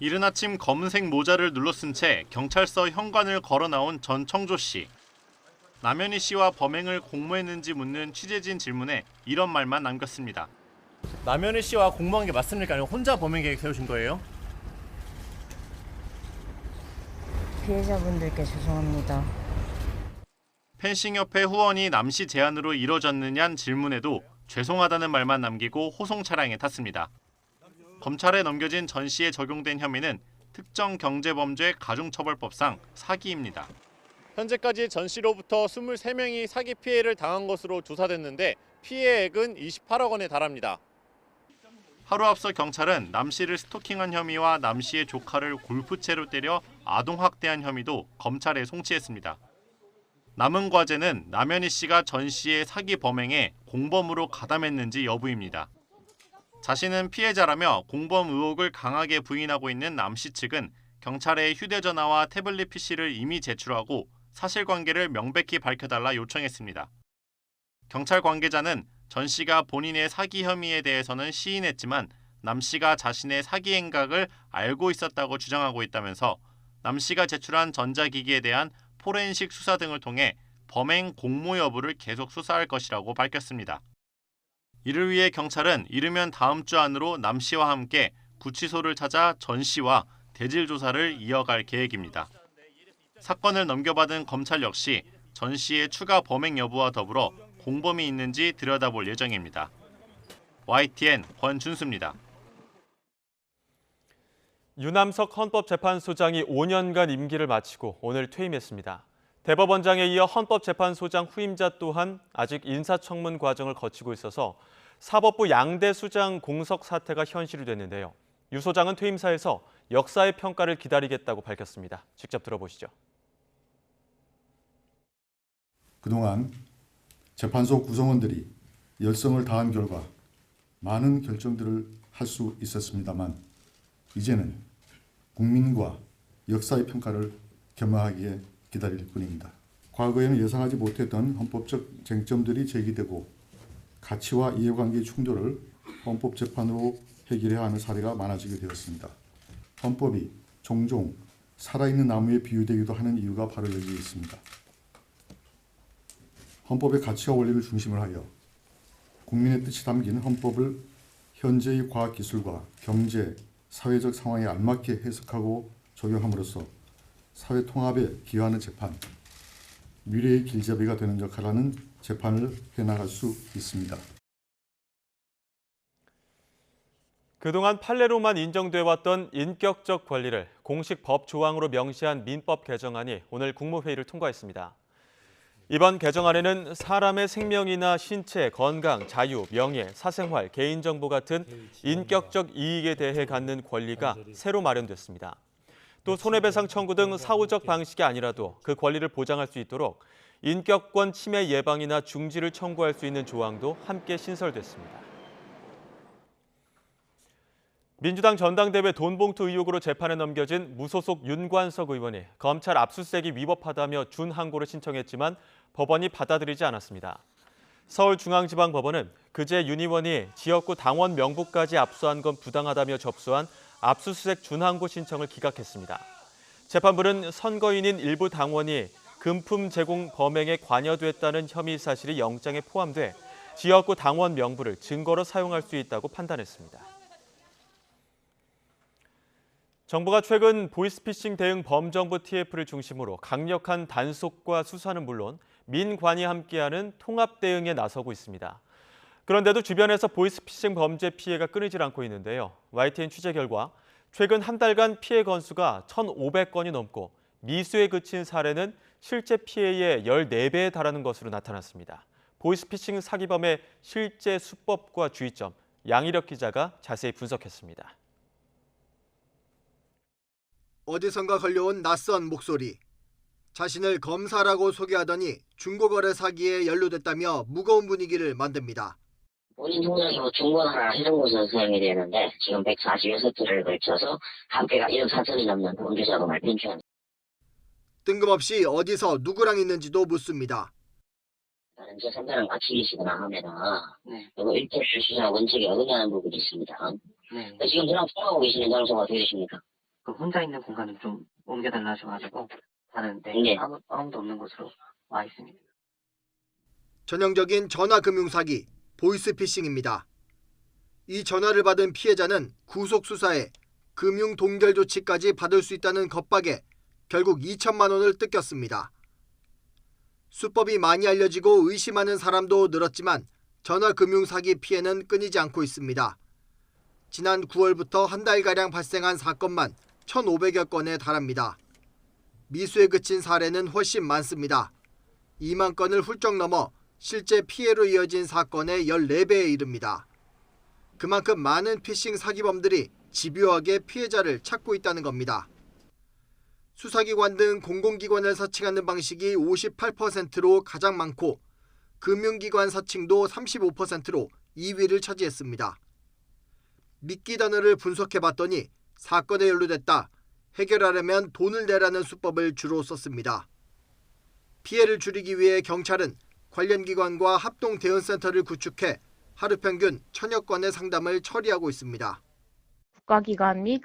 S7: 이른 아침 검은색 모자를 눌러쓴 채 경찰서 현관을 걸어 나온 전청조 씨. 남현희 씨와 범행을 공모했는지 묻는 취재진 질문에 이런 말만 남겼습니다.
S23: 남현희 씨와 공모한 게 맞습니까? 아니면 혼자 범행 계획 세우신 거예요?
S24: 피해자분들께 죄송합니다.
S7: 펜싱협회 후원이 남 씨 제안으로 이뤄졌느냐는 질문에도 죄송하다는 말만 남기고 호송 차량에 탔습니다. 검찰에 넘겨진 전 씨에 적용된 혐의는 특정경제범죄 가중처벌법상 사기입니다. 현재까지 전 씨로부터 23명이 사기 피해를 당한 것으로 조사됐는데 피해액은 28억 원에 달합니다. 하루 앞서 경찰은 남 씨를 스토킹한 혐의와 남 씨의 조카를 골프채로 때려 아동학대한 혐의도 검찰에 송치했습니다. 남은 과제는 남현희 씨가 전 씨의 사기 범행에 공범으로 가담했는지 여부입니다. 자신은 피해자라며 공범 의혹을 강하게 부인하고 있는 남 씨 측은 경찰에 휴대전화와 태블릿 PC를 이미 제출하고 사실관계를 명백히 밝혀달라 요청했습니다. 경찰 관계자는 전 씨가 본인의 사기 혐의에 대해서는 시인했지만 남 씨가 자신의 사기 행각을 알고 있었다고 주장하고 있다면서 남 씨가 제출한 전자기기에 대한 포렌식 수사 등을 통해 범행 공모 여부를 계속 수사할 것이라고 밝혔습니다. 이를 위해 경찰은 이르면 다음 주 안으로 남 씨와 함께 구치소를 찾아 전 씨와 대질 조사를 이어갈 계획입니다. 사건을 넘겨받은 검찰 역시 전 씨의 추가 범행 여부와 더불어 공범이 있는지 들여다볼 예정입니다. YTN 권준수입니다.
S1: 유남석 헌법재판소장이 5년간 임기를 마치고 오늘 퇴임했습니다. 대법원장에 이어 헌법재판소장 후임자 또한 아직 인사청문 과정을 거치고 있어서 사법부 양대 수장 공석 사태가 현실이 됐는데요. 유 소장은 퇴임사에서 역사의 평가를 기다리겠다고 밝혔습니다. 직접 들어보시죠.
S3: 그동안 재판소 구성원들이 열성을 다한 결과 많은 결정들을 할 수 있었습니다만 이제는 국민과 역사의 평가를 겸허하게 기다릴 뿐입니다. 과거에는 예상하지 못했던 헌법적 쟁점들이 제기되고 가치와 이해관계의 충돌을 헌법재판으로 해결해야 하는 사례가 많아지게 되었습니다. 헌법이 종종 살아있는 나무에 비유되기도 하는 이유가 바로 여기에 있습니다. 헌법의 가치와 원리를 중심으로 하여 국민의 뜻이 담긴 헌법을 현재의 과학기술과 경제, 사회적 상황에 알맞게 해석하고 적용함으로써 사회 통합에 기여하는 재판, 미래의 길잡이가 되는 역할을 하는 재판을 해나갈 수 있습니다.
S1: 그동안 판례로만 인정돼 왔던 인격적 권리를 공식 법 조항으로 명시한 민법 개정안이 오늘 국무회의를 통과했습니다. 이번 개정안에는 사람의 생명이나 신체, 건강, 자유, 명예, 사생활, 개인정보 같은 인격적 이익에 대해 갖는 권리가 새로 마련됐습니다. 또 손해배상 청구 등 사후적 방식이 아니라도 그 권리를 보장할 수 있도록 인격권 침해 예방이나 중지를 청구할 수 있는 조항도 함께 신설됐습니다. 민주당 전당대회 돈봉투 의혹으로 재판에 넘겨진 무소속 윤관석 의원이 검찰 압수수색이 위법하다며 준항고를 신청했지만 법원이 받아들이지 않았습니다. 서울중앙지방법원은 그제 윤 의원이 지역구 당원 명부까지 압수한 건 부당하다며 접수한 압수수색 준항고 신청을 기각했습니다. 재판부는 선거인인 일부 당원이 금품 제공 범행에 관여됐다는 혐의 사실이 영장에 포함돼 지역구 당원 명부를 증거로 사용할 수 있다고 판단했습니다. 정부가 최근 보이스피싱 대응 범정부 TF를 중심으로 강력한 단속과 수사는 물론 민관이 함께하는 통합 대응에 나서고 있습니다. 그런데도 주변에서 보이스피싱 범죄 피해가 끊이질 않고 있는데요. YTN 취재 결과 최근 한 달간 피해 건수가 1,500건이 넘고 미수에 그친 사례는 실제 피해의 14배에 달하는 것으로 나타났습니다. 보이스피싱 사기범의 실제 수법과 주의점, 양희력 기자가 자세히 분석했습니다.
S9: 어디선가 걸려온 낯선 목소리. 자신을 검사라고 소개하더니 중고거래 사기에 연루됐다며 무거운 분위기를 만듭니다.
S10: 본인 통장으로 중고나라 이런 곳에서 사용이 되는데 지금 146회를 걸쳐서 합계가 1억 4천이 넘는 범죄 자금을 빈출합니다.
S9: 뜬금없이 어디서 누구랑 있는지도 묻습니다.
S10: 다른 제3자랑 같이 계시거나 하면은 이거 일대일 수사 원칙에 어긋나는 부분이 있습니다. 지금 저랑 통화하고 계시는 장소가 어떻게 되십니까?
S24: 혼자 있는 공간을 좀 옮겨달라 하셔가지고 하는데 아무도 없는 곳으로 와 있습니다.
S9: 전형적인 전화금융 사기, 보이스피싱입니다. 이 전화를 받은 피해자는 구속 수사에 금융 동결 조치까지 받을 수 있다는 겁박에 결국 2천만 원을 뜯겼습니다. 수법이 많이 알려지고 의심하는 사람도 늘었지만 전화금융 사기 피해는 끊이지 않고 있습니다. 지난 9월부터 한 달가량 발생한 사건만 1,500여 건에 달합니다. 미수에 그친 사례는 훨씬 많습니다. 2만 건을 훌쩍 넘어 실제 피해로 이어진 사건의 14배에 이릅니다. 그만큼 많은 피싱 사기범들이 집요하게 피해자를 찾고 있다는 겁니다. 수사기관 등 공공기관을 사칭하는 방식이 58%로 가장 많고 금융기관 사칭도 35%로 2위를 차지했습니다. 미끼 단어를 분석해봤더니 사건에 연루됐다, 해결하려면 돈을 내라는 수법을 주로 썼습니다. 피해를 줄이기 위해 경찰은 관련 기관과 합동 대응센터를 구축해 하루 평균 1000여 건의 상담을 처리하고 있습니다.
S4: 국가기관 및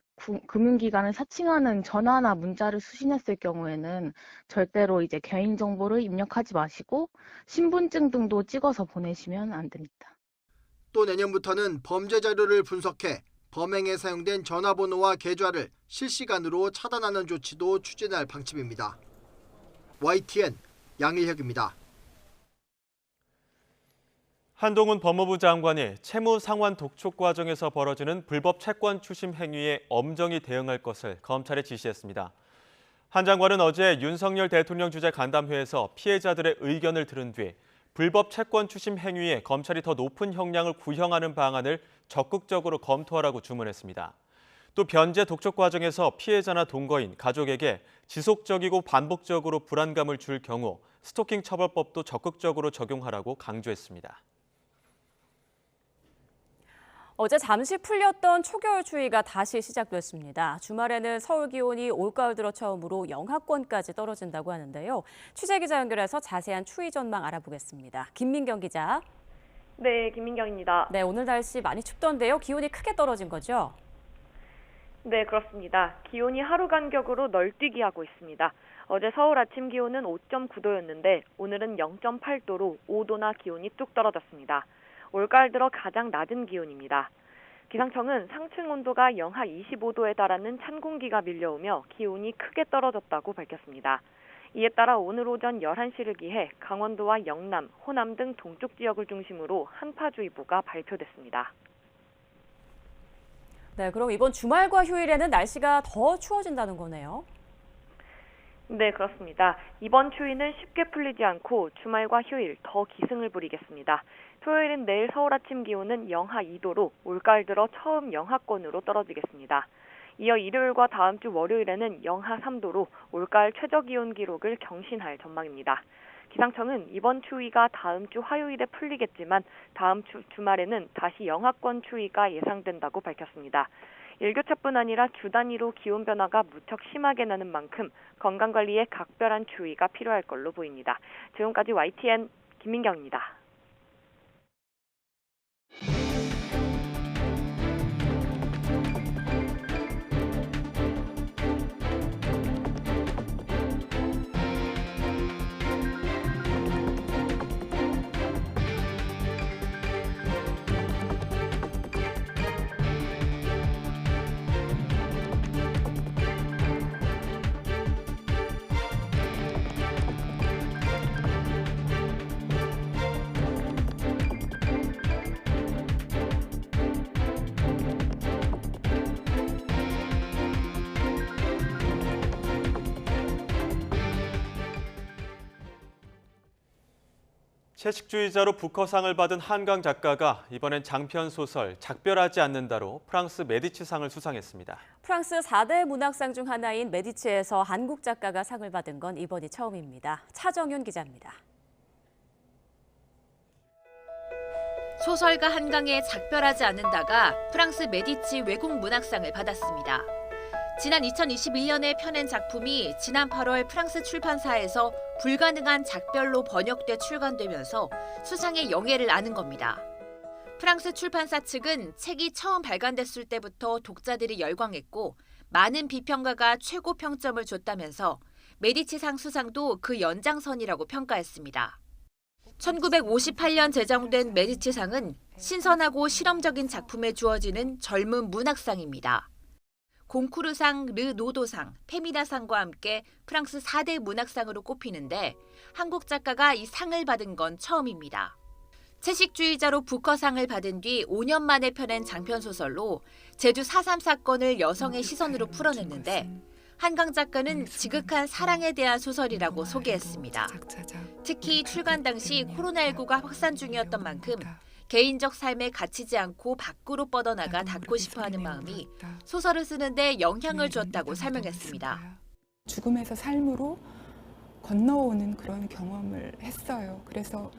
S4: 금융기관을 사칭하는 전화나 문자를 수신했을 경우에는 절대로 이제 개인정보를 입력하지 마시고 신분증 등도 찍어서 보내시면 안 됩니다.
S9: 또 내년부터는 범죄 자료를 분석해 범행에 사용된 전화번호와 계좌를 실시간으로 차단하는 조치도 추진할 방침입니다. YTN 양일혁입니다.
S1: 한동훈 법무부 장관이 채무 상환 독촉 과정에서 벌어지는 불법 채권 추심 행위에 엄정히 대응할 것을 검찰에 지시했습니다. 한 장관은 어제 윤석열 대통령 주재 간담회에서 피해자들의 의견을 들은 뒤 불법 채권 추심 행위에 검찰이 더 높은 형량을 구형하는 방안을 적극적으로 검토하라고 주문했습니다. 또 변제 독촉 과정에서 피해자나 동거인, 가족에게 지속적이고 반복적으로 불안감을 줄 경우 스토킹 처벌법도 적극적으로 적용하라고 강조했습니다.
S2: 어제 잠시 풀렸던 초겨울 추위가 다시 시작됐습니다. 주말에는 서울 기온이 올가을 들어 처음으로 영하권까지 떨어진다고 하는데요. 취재기자 연결해서 자세한 추위 전망 알아보겠습니다. 김민경 기자.
S6: 네, 김민경입니다.
S2: 네, 오늘 날씨 많이 춥던데요. 기온이 크게 떨어진 거죠?
S6: 네, 그렇습니다. 기온이 하루 간격으로 널뛰기 하고 있습니다. 어제 서울 아침 기온은 5.9도였는데 오늘은 0.8도로 5도나 기온이 뚝 떨어졌습니다. 올가을 들어 가장 낮은 기온입니다. 기상청은 상층 온도가 영하 25도에 달하는 찬 공기가 밀려오며 기온이 크게 떨어졌다고 밝혔습니다. 이에 따라 오늘 오전 11시를 기해 강원도와 영남, 호남 등 동쪽 지역을 중심으로 한파주의보가 발표됐습니다.
S2: 네, 그럼 이번 주말과 휴일에는 날씨가 더 추워진다는 거네요.
S6: 네, 그렇습니다. 이번 추위는 쉽게 풀리지 않고 주말과 휴일 더 기승을 부리겠습니다. 토요일은 내일 서울 아침 기온은 영하 2도로 올가을 들어 처음 영하권으로 떨어지겠습니다. 이어 일요일과 다음 주 월요일에는 영하 3도로 올가을 최저 기온 기록을 경신할 전망입니다. 기상청은 이번 추위가 다음 주 화요일에 풀리겠지만 다음 주 주말에는 다시 영하권 추위가 예상된다고 밝혔습니다. 일교차뿐 아니라 주 단위로 기온 변화가 무척 심하게 나는 만큼 건강관리에 각별한 주의가 필요할 걸로 보입니다. 지금까지 YTN 김민경입니다.
S1: 채식주의자로 부커상을 받은 한강 작가가 이번엔 장편 소설 작별하지 않는다로 프랑스 메디치상을 수상했습니다.
S2: 프랑스 4대 문학상 중 하나인 메디치에서 한국 작가가 상을 받은 건 이번이 처음입니다. 차정윤 기자입니다.
S8: 소설가 한강의 작별하지 않는다가 프랑스 메디치 외국 문학상을 받았습니다. 지난 2021년에 펴낸 작품이 지난 8월 프랑스 출판사에서 불가능한 작별로 번역돼 출간되면서 수상의 영예를 아는 겁니다. 프랑스 출판사 측은 책이 처음 발간됐을 때부터 독자들이 열광했고 많은 비평가가 최고 평점을 줬다면서 메디치상 수상도 그 연장선이라고 평가했습니다. 1958년 제정된 메디치상은 신선하고 실험적인 작품에 주어지는 젊은 문학상입니다. 콩쿠르상, 르노도상, 페미나상과 함께 프랑스 4대 문학상으로 꼽히는데 한국 작가가 이 상을 받은 건 처음입니다. 채식주의자로 부커상을 받은 뒤 5년 만에 펴낸 장편소설로 제주 4.3 사건을 여성의 시선으로 풀어냈는데 한강 작가는 지극한 사랑에 대한 소설이라고 소개했습니다. 특히 출간 당시 코로나19가 확산 중이었던 만큼 개인적 삶에 갇히지 않고 밖으로 뻗어나가 닿고 싶어하는 마음이 소설을 쓰는데 영향을 주었다고 설명했습니다.
S11: 죽음에서 삶으로 건너오는 그런 경험을 했어요. 그래서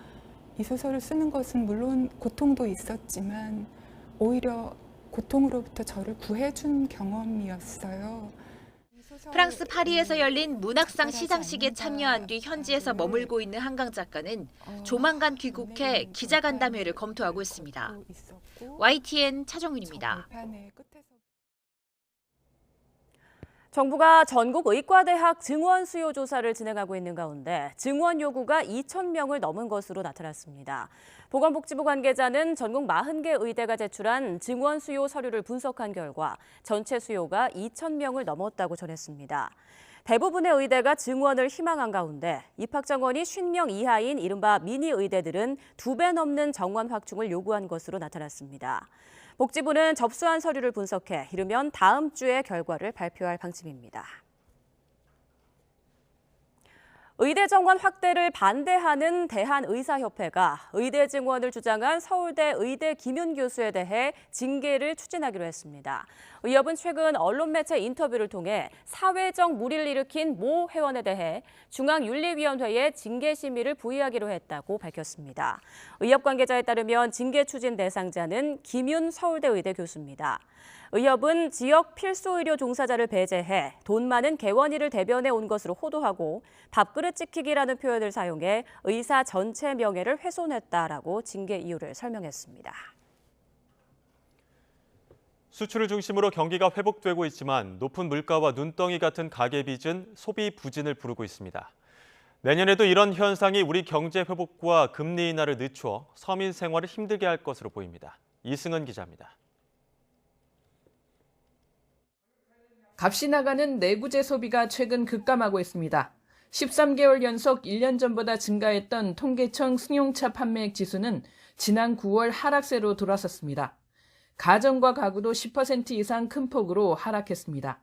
S11: 이 소설을 쓰는 것은 물론 고통도 있었지만 오히려 고통으로부터 저를 구해준 경험이었어요.
S8: 프랑스 파리에서 열린 문학상 시상식에 참여한 뒤 현지에서 머물고 있는 한강 작가는 조만간 귀국해 기자간담회를 검토하고 있습니다. YTN 차정윤입니다.
S2: 정부가 전국 의과대학 증원 수요 조사를 진행하고 있는 가운데 증원 요구가 2,000명을 넘은 것으로 나타났습니다. 보건복지부 관계자는 전국 40개 의대가 제출한 증원 수요 서류를 분석한 결과 전체 수요가 2,000명을 넘었다고 전했습니다. 대부분의 의대가 증원을 희망한 가운데 입학 정원이 50명 이하인 이른바 미니 의대들은 2배 넘는 정원 확충을 요구한 것으로 나타났습니다. 복지부는 접수한 서류를 분석해 이르면 다음 주에 결과를 발표할 방침입니다. 의대 정원 확대를 반대하는 대한의사협회가 의대 증원을 주장한 서울대 의대 김윤 교수에 대해 징계를 추진하기로 했습니다. 의협은 최근 언론 매체 인터뷰를 통해 사회적 물의를 일으킨 모 회원에 대해 중앙윤리위원회에 징계 심의를 부의하기로 했다고 밝혔습니다. 의협 관계자에 따르면 징계 추진 대상자는 김윤 서울대 의대 교수입니다. 의협은 지역 필수 의료 종사자를 배제해 돈 많은 개원이를 대변해 온 것으로 호도하고 밥그릇 지키기라는 표현을 사용해 의사 전체 명예를 훼손했다라고 징계 이유를 설명했습니다.
S1: 수출을 중심으로 경기가 회복되고 있지만 높은 물가와 눈덩이 같은 가계빚은 소비 부진을 부르고 있습니다. 내년에도 이런 현상이 우리 경제 회복과 금리 인하를 늦추어 서민 생활을 힘들게 할 것으로 보입니다. 이승은 기자입니다.
S12: 값이 나가는 내구재 소비가 최근 급감하고 있습니다. 13개월 연속 1년 전보다 증가했던 통계청 승용차 판매액 지수는 지난 9월 하락세로 돌아섰습니다. 가전과 가구도 10% 이상 큰 폭으로 하락했습니다.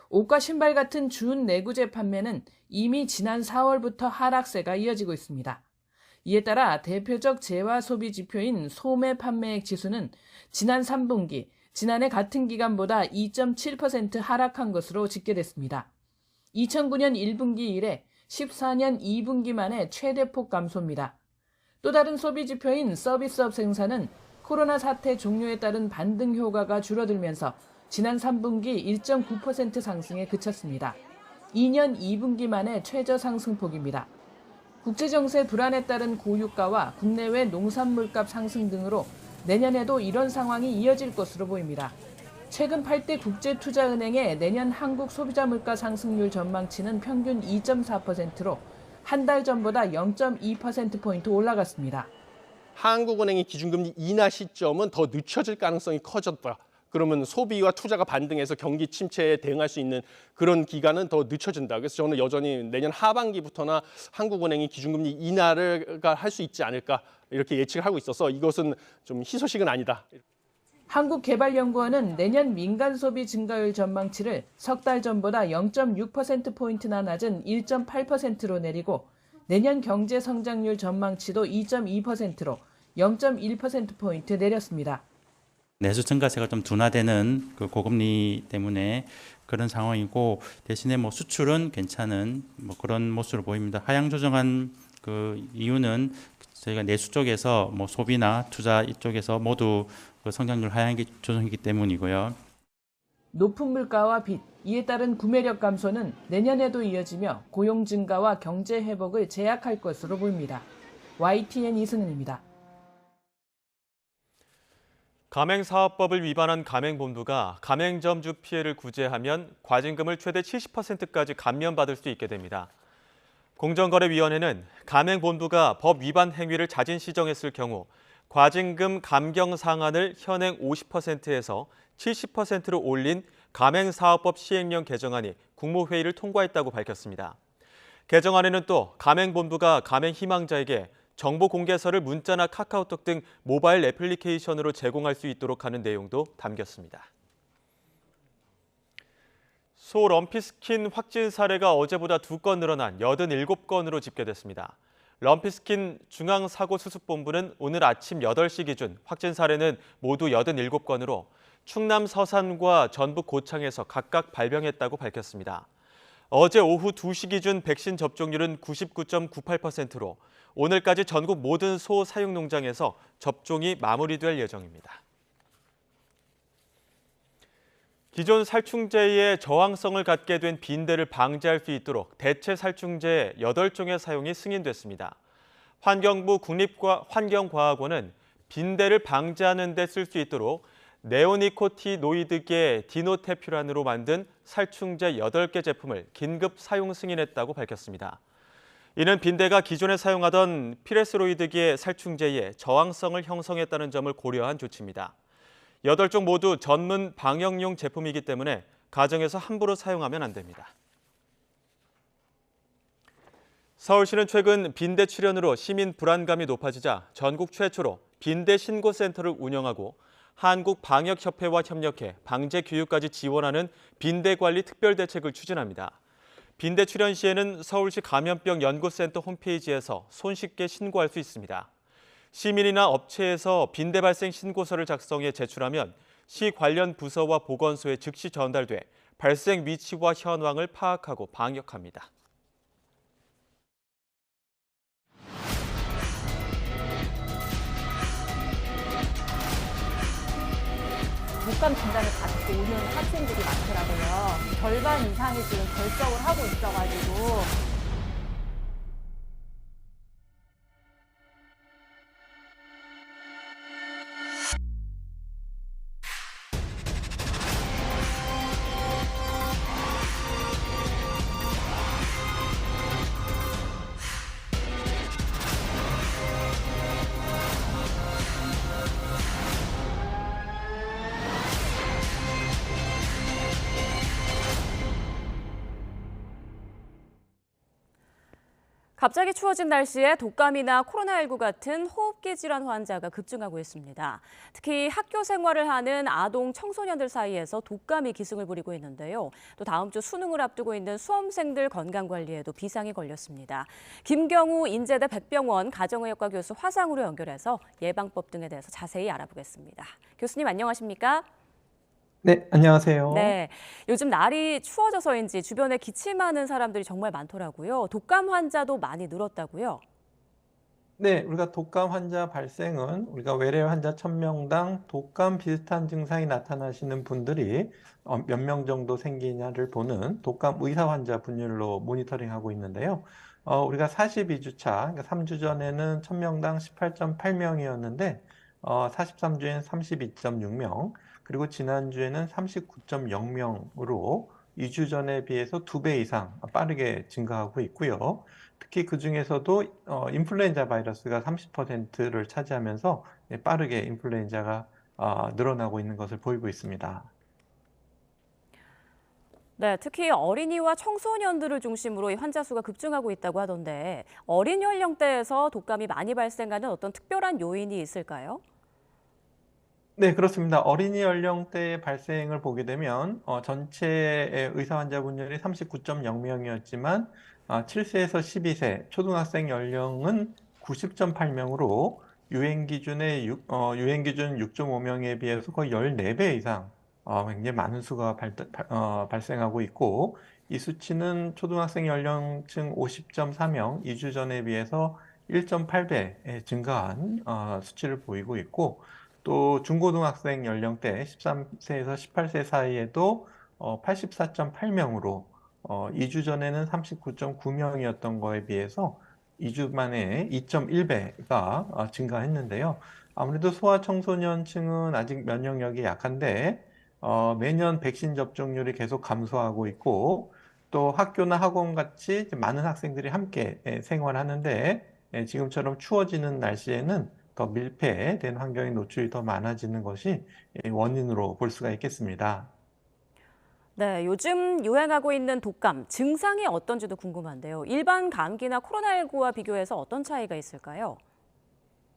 S12: 옷과 신발 같은 준 내구재 판매는 이미 지난 4월부터 하락세가 이어지고 있습니다. 이에 따라 대표적 재화 소비 지표인 소매 판매액 지수는 지난 3분기, 지난해 같은 기간보다 2.7% 하락한 것으로 집계됐습니다. 2009년 1분기 이래 14년 2분기 만에 최대폭 감소입니다. 또 다른 소비 지표인 서비스업 생산은 코로나 사태 종료에 따른 반등 효과가 줄어들면서 지난 3분기 1.9% 상승에 그쳤습니다. 2년 2분기 만에 최저 상승폭입니다. 국제정세 불안에 따른 고유가와 국내외 농산물값 상승 등으로 내년에도 이런 상황이 이어질 것으로 보입니다. 최근 8대 국제투자은행의 내년 한국 소비자 물가 상승률 전망치는 평균 2.4%로 한 달 전보다 0.2%포인트 올라갔습니다.
S13: 한국은행의 기준금리 인하 시점은 더 늦춰질 가능성이 커졌다. 그러면 소비와 투자가 반등해서 경기 침체에 대응할 수 있는 그런 기간은 더 늦춰진다. 그래서 저는 여전히 내년 하반기부터나 한국은행이 기준금리 인하를 할 수 있지 않을까 이렇게 예측을 하고 있어서 이것은 좀 희소식은 아니다.
S12: 한국개발연구원은 내년 민간 소비 증가율 전망치를 석 달 전보다 0.6%포인트나 낮은 1.8%로 내리고 내년 경제 성장률 전망치도 2.2%로 0.1%포인트 내렸습니다.
S14: 내수 증가세가 좀 둔화되는 그 고금리 때문에 그런 상황이고 대신에 뭐 수출은 괜찮은 뭐 그런 모습으로 보입니다. 하향 조정한 그 이유는 저희가 내수 쪽에서 뭐 소비나 투자 이쪽에서 모두 그 성장률 하향 조정이기 때문이고요.
S12: 높은 물가와 빚, 이에 따른 구매력 감소는 내년에도 이어지며 고용 증가와 경제 회복을 제약할 것으로 보입니다. YTN 이승은입니다.
S1: 가맹사업법을 위반한 가맹본부가 가맹점주 피해를 구제하면 과징금을 최대 70%까지 감면받을 수 있게 됩니다. 공정거래위원회는 가맹본부가 법 위반 행위를 자진 시정했을 경우 과징금 감경 상한을 현행 50%에서 70%로 올린 가맹사업법 시행령 개정안이 국무회의를 통과했다고 밝혔습니다. 개정안에는 또 가맹본부가 가맹희망자에게 정보 공개서를 문자나 카카오톡 등 모바일 애플리케이션으로 제공할 수 있도록 하는 내용도 담겼습니다. 소 럼피스킨 확진 사례가 어제보다 2건 늘어난 87건으로 집계됐습니다. 럼피스킨 중앙사고수습본부는 오늘 아침 8시 기준 확진 사례는 모두 87건으로 충남 서산과 전북 고창에서 각각 발병했다고 밝혔습니다. 어제 오후 2시 기준 백신 접종률은 99.98%로 오늘까지 전국 모든 소 사육 농장에서 접종이 마무리될 예정입니다. 기존 살충제의 저항성을 갖게 된 빈대를 방지할 수 있도록 대체 살충제 8종의 사용이 승인됐습니다. 환경부 국립환경과학원은 빈대를 방지하는 데 쓸 수 있도록 네오니코티노이드계 디노테퓨란으로 만든 살충제 8개 제품을 긴급 사용 승인했다고 밝혔습니다. 이는 빈대가 기존에 사용하던 피레스로이드계 살충제의 저항성을 형성했다는 점을 고려한 조치입니다. 8종 모두 전문 방역용 제품이기 때문에 가정에서 함부로 사용하면 안 됩니다. 서울시는 최근 빈대 출현으로 시민 불안감이 높아지자 전국 최초로 빈대 신고센터를 운영하고 한국방역협회와 협력해 방제 교육까지 지원하는 빈대 관리 특별대책을 추진합니다. 빈대 출현 시에는 서울시 감염병 연구센터 홈페이지에서 손쉽게 신고할 수 있습니다. 시민이나 업체에서 빈대 발생 신고서를 작성해 제출하면 시 관련 부서와 보건소에 즉시 전달돼 발생 위치와 현황을 파악하고 방역합니다.
S2: 독감 진단을 받고 오는 학생들이 많더라고요. 절반 이상이 지금 결석을 하고 있어가지고 갑자기 추워진 날씨에 독감이나 코로나19 같은 호흡기 질환 환자가 급증하고 있습니다. 특히 학교 생활을 하는 아동 청소년들 사이에서 독감이 기승을 부리고 있는데요. 또 다음 주 수능을 앞두고 있는 수험생들 건강관리에도 비상이 걸렸습니다. 김경우 인제대 백병원 가정의학과 교수 화상으로 연결해서 예방법 등에 대해서 자세히 알아보겠습니다. 교수님 안녕하십니까?
S16: 네, 안녕하세요.
S2: 네, 요즘 날이 추워져서인지 주변에 기침하는 사람들이 정말 많더라고요. 독감 환자도 많이 늘었다고요?
S16: 네, 우리가 독감 환자 발생은 우리가 외래 환자 1000명당 독감 비슷한 증상이 나타나시는 분들이 몇 명 정도 생기냐를 보는 독감 의사 환자 분율로 모니터링하고 있는데요. 우리가 42주차, 그러니까 3주 전에는 1000명당 18.8명이었는데 43주엔 32.6명, 그리고 지난주에는 39.0명으로 2주 전에 비해서 2배 이상 빠르게 증가하고 있고요. 특히 그중에서도 인플루엔자 바이러스가 30%를 차지하면서 빠르게 인플루엔자가 늘어나고 있는 것을 보이고 있습니다.
S2: 네, 특히 어린이와 청소년들을 중심으로 이 환자 수가 급증하고 있다고 하던데 어린 연령대에서 독감이 많이 발생하는 어떤 특별한 요인이 있을까요?
S16: 네, 그렇습니다. 어린이 연령대의 발생을 보게 되면 전체의 의사 환자 분율이 39.0명이었지만 7세에서 12세 초등학생 연령은 90.8명으로 유행 기준 6.5명에 비해서 거의 14배 이상 굉장히 많은 수가 발생하고 있고, 이 수치는 초등학생 연령층 50.4명, 2주 전에 비해서 1.8배 증가한 수치를 보이고 있고, 또 중고등학생 연령대 13세에서 18세 사이에도 84.8명으로 2주 전에는 39.9명이었던 거에 비해서 2주 만에 2.1배가 증가했는데요. 아무래도 소아청소년층은 아직 면역력이 약한데 매년 백신 접종률이 계속 감소하고 있고, 또 학교나 학원 같이 많은 학생들이 함께 생활하는데 지금처럼 추워지는 날씨에는 더 밀폐된 환경에 노출이 더 많아지는 것이 원인으로 볼 수가 있겠습니다.
S2: 네, 요즘 유행하고 있는 독감, 증상이 어떤지도 궁금한데요. 일반 감기나 코로나19와 비교해서 어떤 차이가 있을까요?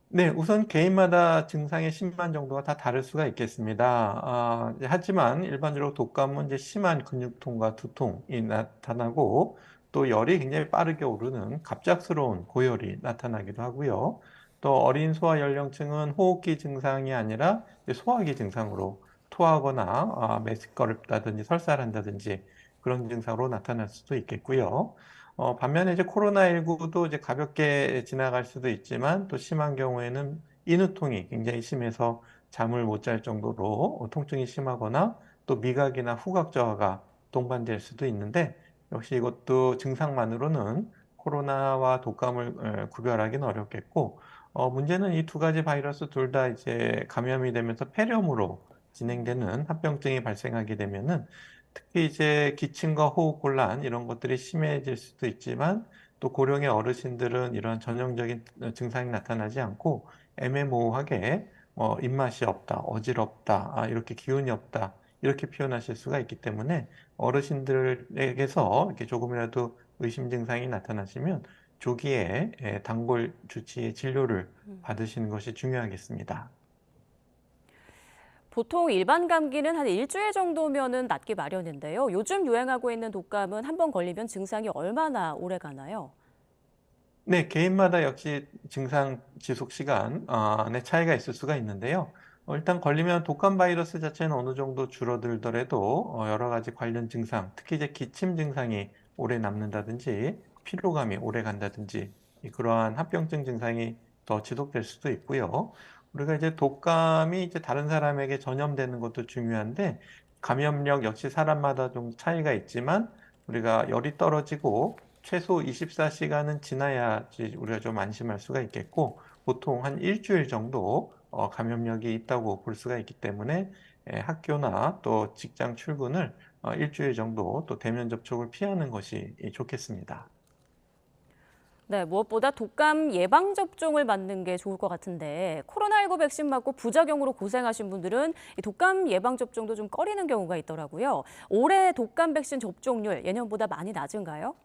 S16: 네, 우선 개인마다 증상의 심한 정도가 다 다를 수가 있겠습니다. 하지만 일반적으로 독감은 이제 심한 근육통과 두통이 나타나고, 또 열이 굉장히 빠르게 오르는 갑작스러운 고열이 나타나기도 하고요. 또 어린 소아 연령층은 호흡기 증상이 아니라 소화기 증상으로 토하거나 메스꺼렵다든지 설사한다든지 그런 증상으로 나타날 수도 있겠고요. 반면에 이제 코로나19도 이제 가볍게 지나갈 수도 있지만 또 심한 경우에는 인후통이 굉장히 심해서 잠을 못 잘 정도로 통증이 심하거나 또 미각이나 후각 저하가 동반될 수도 있는데 역시 이것도 증상만으로는 코로나와 독감을 구별하기는 어렵겠고 문제는 이 두 가지 바이러스 둘 다 이제 감염이 되면서 폐렴으로 진행되는 합병증이 발생하게 되면은 특히 이제 기침과 호흡 곤란 이런 것들이 심해질 수도 있지만 또 고령의 어르신들은 이런 전형적인 증상이 나타나지 않고 애매모호하게 입맛이 없다, 어지럽다, 이렇게 기운이 없다 이렇게 표현하실 수가 있기 때문에 어르신들에게서 이렇게 조금이라도 의심 증상이 나타나시면 조기에 단골 주치의 진료를 받으시는 것이 중요하겠습니다.
S2: 보통 일반 감기는 한 일주일 정도면은 낫기 마련인데요. 요즘 유행하고 있는 독감은 한 번 걸리면 증상이 얼마나 오래 가나요?
S16: 네, 개인마다 역시 증상 지속 시간의 차이가 있을 수가 있는데요. 일단 걸리면 독감 바이러스 자체는 어느 정도 줄어들더라도 여러 가지 관련 증상, 특히 이제 기침 증상이 오래 남는다든지 피로감이 오래 간다든지 그러한 합병증 증상이 더 지속될 수도 있고요. 우리가 이제 독감이 이제 다른 사람에게 전염되는 것도 중요한데 감염력 역시 사람마다 좀 차이가 있지만 우리가 열이 떨어지고 최소 24시간은 지나야지 우리가 좀 안심할 수가 있겠고 보통 한 일주일 정도 감염력이 있다고 볼 수가 있기 때문에 학교나 또 직장 출근을 일주일 정도 또 대면 접촉을 피하는 것이 좋겠습니다.
S2: 네, 무엇보다 독감 예방 접종을 맞는 게 좋을 것 같은데 코로나19 백신 맞고 부작용으로 고생하신 분들은 이 독감 예방 접종도 좀 꺼리는 경우가 있더라고요. 올해 독감 백신 접종률 예년보다 많이 낮은가요?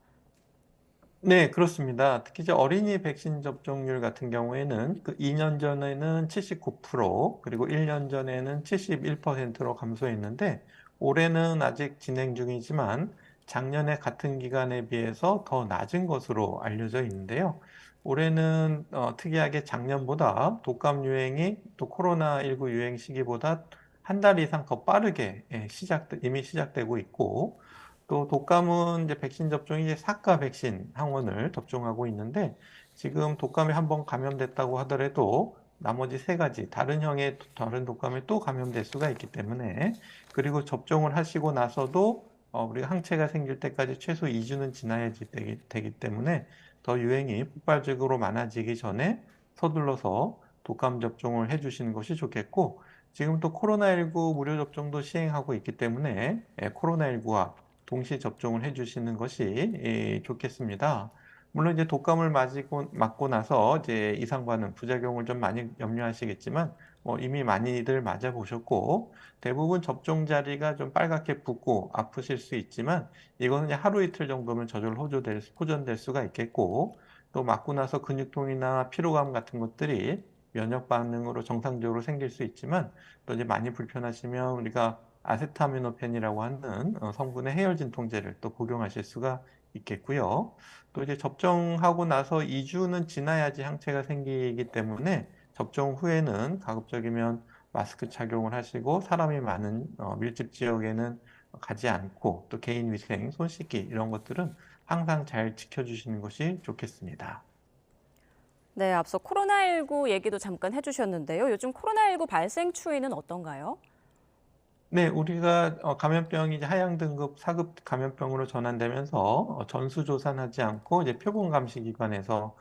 S16: 네, 그렇습니다. 특히 이제 어린이 백신 접종률 같은 경우에는 그 2년 전에는 79%, 그리고 1년 전에는 71%로 감소했는데 올해는 아직 진행 중이지만 작년에 같은 기간에 비해서 더 낮은 것으로 알려져 있는데요. 올해는 특이하게 작년보다 독감 유행이 또 코로나19 유행 시기보다 한 달 이상 더 빠르게 이미 시작되고 있고 또 독감은 이제 백신 접종이 이제 4가 백신 항원을 접종하고 있는데 지금 독감에 한번 감염됐다고 하더라도 나머지 3가지 다른 형의 다른 독감에 또 감염될 수가 있기 때문에 그리고 접종을 하시고 나서도 우리가 항체가 생길 때까지 최소 2주는 지나야지 되기 때문에 더 유행이 폭발적으로 많아지기 전에 서둘러서 독감 접종을 해주시는 것이 좋겠고 지금 또 코로나19 무료 접종도 시행하고 있기 때문에 코로나19와 동시 접종을 해주시는 것이 좋겠습니다. 물론 이제 독감을 맞고 나서 이제 이상반응, 부작용을 좀 많이 염려하시겠지만 이미 많이들 맞아보셨고 대부분 접종 자리가 좀 빨갛게 붓고 아프실 수 있지만 이거는 이제 하루 이틀 정도면 저절로 호전될 수가 있겠고 또 맞고 나서 근육통이나 피로감 같은 것들이 면역 반응으로 정상적으로 생길 수 있지만 또 이제 많이 불편하시면 우리가 아세타미노펜이라고 하는 성분의 해열 진통제를 또 복용하실 수가 있겠고요. 또 이제 접종하고 나서 2주는 지나야지 항체가 생기기 때문에 접종 후에는 가급적이면 마스크 착용을 하시고 사람이 많은 밀집 지역에는 가지 않고 또 개인 위생, 손 씻기 이런 것들은 항상 잘 지켜주시는 것이 좋겠습니다.
S2: 네, 앞서 코로나19 얘기도 잠깐 해주셨는데요. 요즘 코로나19 발생 추이는 어떤가요?
S16: 네, 우리가 감염병이 이제 하향 등급 4급 감염병으로 전환되면서 전수조사하지 않고 이제 표본 감시 기관에서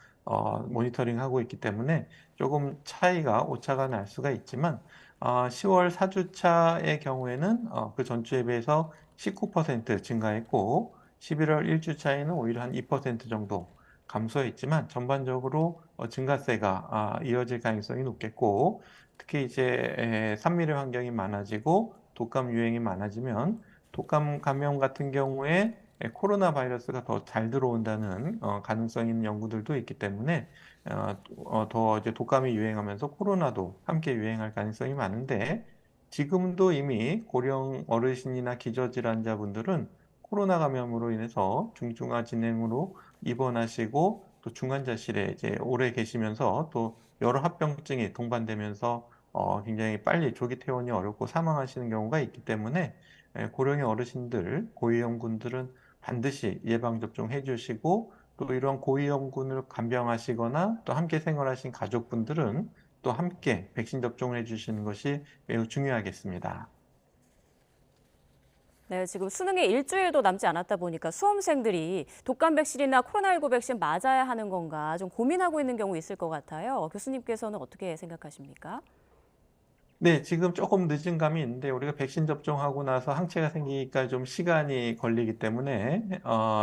S16: 모니터링하고 있기 때문에 조금 차이가 오차가 날 수가 있지만 10월 4주차의 경우에는 그 전주에 비해서 19% 증가했고 11월 1주차에는 오히려 한 2% 정도 감소했지만 전반적으로 증가세가 이어질 가능성이 높겠고 특히 이제 산미래 환경이 많아지고 독감 유행이 많아지면 독감 감염 같은 경우에 코로나 바이러스가 더 잘 들어온다는 가능성 있는 연구들도 있기 때문에 더 이제 독감이 유행하면서 코로나도 함께 유행할 가능성이 많은데 지금도 이미 고령 어르신이나 기저질환자분들은 코로나 감염으로 인해서 중증화 진행으로 입원하시고 또 중환자실에 이제 오래 계시면서 또 여러 합병증이 동반되면서 굉장히 빨리 조기 퇴원이 어렵고 사망하시는 경우가 있기 때문에 고령의 어르신들, 고위험군들은 반드시 예방접종 해주시고 또 이런 고위험군을 간병하시거나 또 함께 생활하신 가족분들은 또 함께 백신 접종을 해주시는 것이 매우 중요하겠습니다.
S2: 네, 지금 수능에 일주일도 남지 않았다 보니까 수험생들이 독감 백신이나 코로나19 백신 맞아야 하는 건가 좀 고민하고 있는 경우 있을 것 같아요. 교수님께서는 어떻게 생각하십니까?
S16: 네, 지금 조금 늦은 감이 있는데 우리가 백신 접종하고 나서 항체가 생기기까지 좀 시간이 걸리기 때문에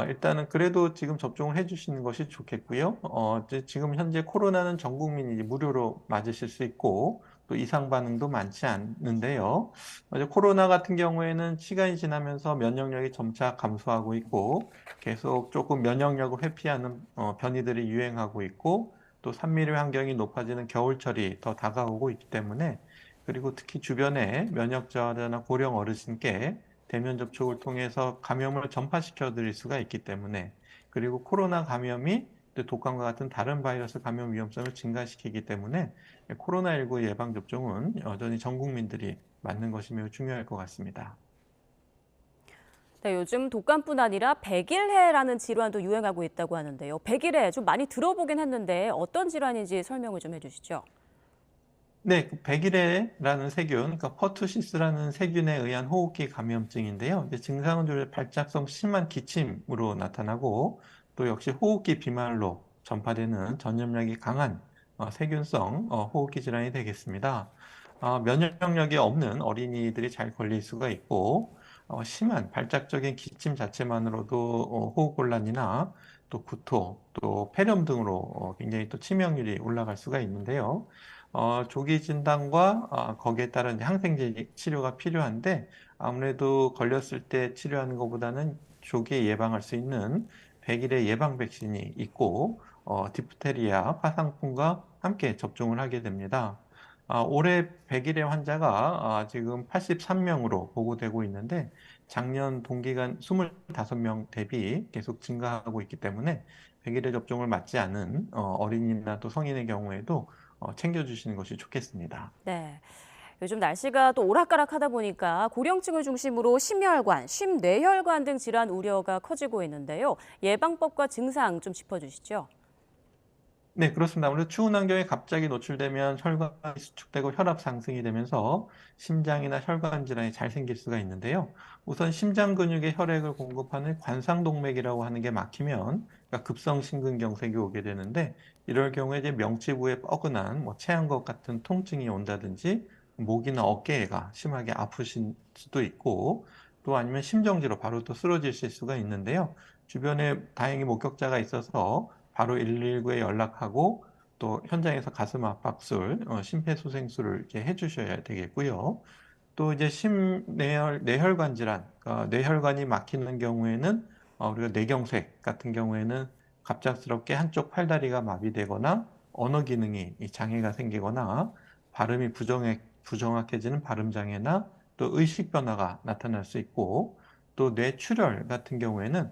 S16: 일단은 그래도 지금 접종을 해주시는 것이 좋겠고요. 이제 지금 현재 코로나는 전 국민이 무료로 맞으실 수 있고 또 이상 반응도 많지 않는데요. 이제 코로나 같은 경우에는 시간이 지나면서 면역력이 점차 감소하고 있고 계속 조금 면역력을 회피하는 변이들이 유행하고 있고 또 산미류 환경이 높아지는 겨울철이 더 다가오고 있기 때문에 그리고 특히 주변에 면역 저하자나 고령 어르신께 대면 접촉을 통해서 감염을 전파시켜 드릴 수가 있기 때문에 그리고 코로나 감염이 독감과 같은 다른 바이러스 감염 위험성을 증가시키기 때문에 코로나19 예방 접종은 여전히 전 국민들이 맞는 것이 매우 중요할 것 같습니다.
S2: 네, 요즘 독감뿐 아니라 백일해라는 질환도 유행하고 있다고 하는데요. 백일해 좀 많이 들어보긴 했는데 어떤 질환인지 설명을 좀 해주시죠.
S16: 네, 백일해라는 세균, 그러니까 퍼투시스라는 세균에 의한 호흡기 감염증인데요. 증상은 주로 발작성 심한 기침으로 나타나고 또 역시 호흡기 비말로 전파되는 전염력이 강한 세균성 호흡기 질환이 되겠습니다. 면역력이 없는 어린이들이 잘 걸릴 수가 있고 심한 발작적인 기침 자체만으로도 호흡곤란이나 또 구토, 또 폐렴 등으로 굉장히 또 치명률이 올라갈 수가 있는데요. 조기 진단과 거기에 따른 항생제 치료가 필요한데 아무래도 걸렸을 때 치료하는 것보다는 조기에 예방할 수 있는 백일해 예방 백신이 있고 디프테리아, 파상풍과 함께 접종을 하게 됩니다. 올해 백일해 환자가 지금 83명으로 보고되고 있는데 작년 동기간 25명 대비 계속 증가하고 있기 때문에 백일해 접종을 맞지 않은 어린이나 또 성인의 경우에도 챙겨주시는 것이 좋겠습니다.
S2: 네. 요즘 날씨가 또 오락가락하다 보니까 고령층을 중심으로 심혈관, 심뇌혈관 등 질환 우려가 커지고 있는데요. 예방법과 증상 좀 짚어주시죠.
S16: 네, 그렇습니다. 아무래도 추운 환경에 갑자기 노출되면 혈관이 수축되고 혈압 상승이 되면서 심장이나 혈관 질환이 잘 생길 수가 있는데요. 우선 심장 근육에 혈액을 공급하는 관상동맥이라고 하는 게 막히면 그러니까 급성 심근경색이 오게 되는데 이럴 경우에 이제 명치부에 뻐근한 체한 것 같은 통증이 온다든지 목이나 어깨가 심하게 아프실 수도 있고 또 아니면 심정지로 바로 또 쓰러지실 수가 있는데요. 주변에 다행히 목격자가 있어서 바로 119에 연락하고 또 현장에서 가슴 압박술, 심폐소생술을 이렇게 해주셔야 되겠고요. 또 이제 뇌혈관 질환, 뇌혈관이 막히는 경우에는 우리가 뇌경색 같은 경우에는 갑작스럽게 한쪽 팔다리가 마비되거나 언어 기능이 장애가 생기거나 발음이 부정확해지는 발음 장애나 또 의식 변화가 나타날 수 있고 또 뇌출혈 같은 경우에는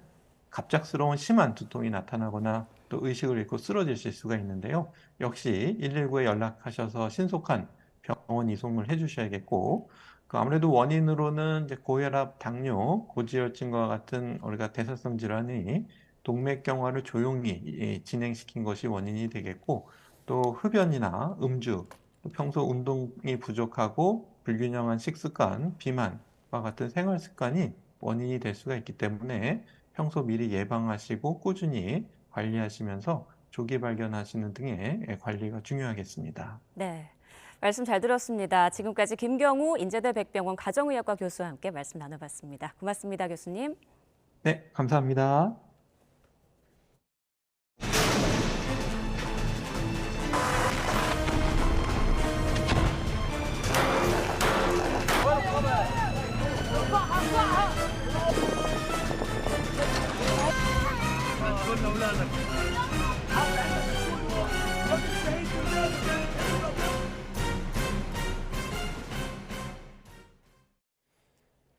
S16: 갑작스러운 심한 두통이 나타나거나 또 의식을 잃고 쓰러지실 수가 있는데요. 역시 119에 연락하셔서 신속한 병원 이송을 해주셔야겠고 아무래도 원인으로는 이제 고혈압, 당뇨, 고지혈증과 같은 우리가 대사성 질환이 동맥경화를 조용히 진행시킨 것이 원인이 되겠고 또 흡연이나 음주, 또 평소 운동이 부족하고 불균형한 식습관, 비만과 같은 생활 습관이 원인이 될 수가 있기 때문에 평소 미리 예방하시고 꾸준히 관리하시면서 조기 발견하시는 등의 관리가 중요하겠습니다.
S2: 네, 말씀 잘 들었습니다. 지금까지 김경우 인제대 백병원 가정의학과 교수와 함께 말씀 나눠봤습니다. 고맙습니다, 교수님.
S16: 네, 감사합니다.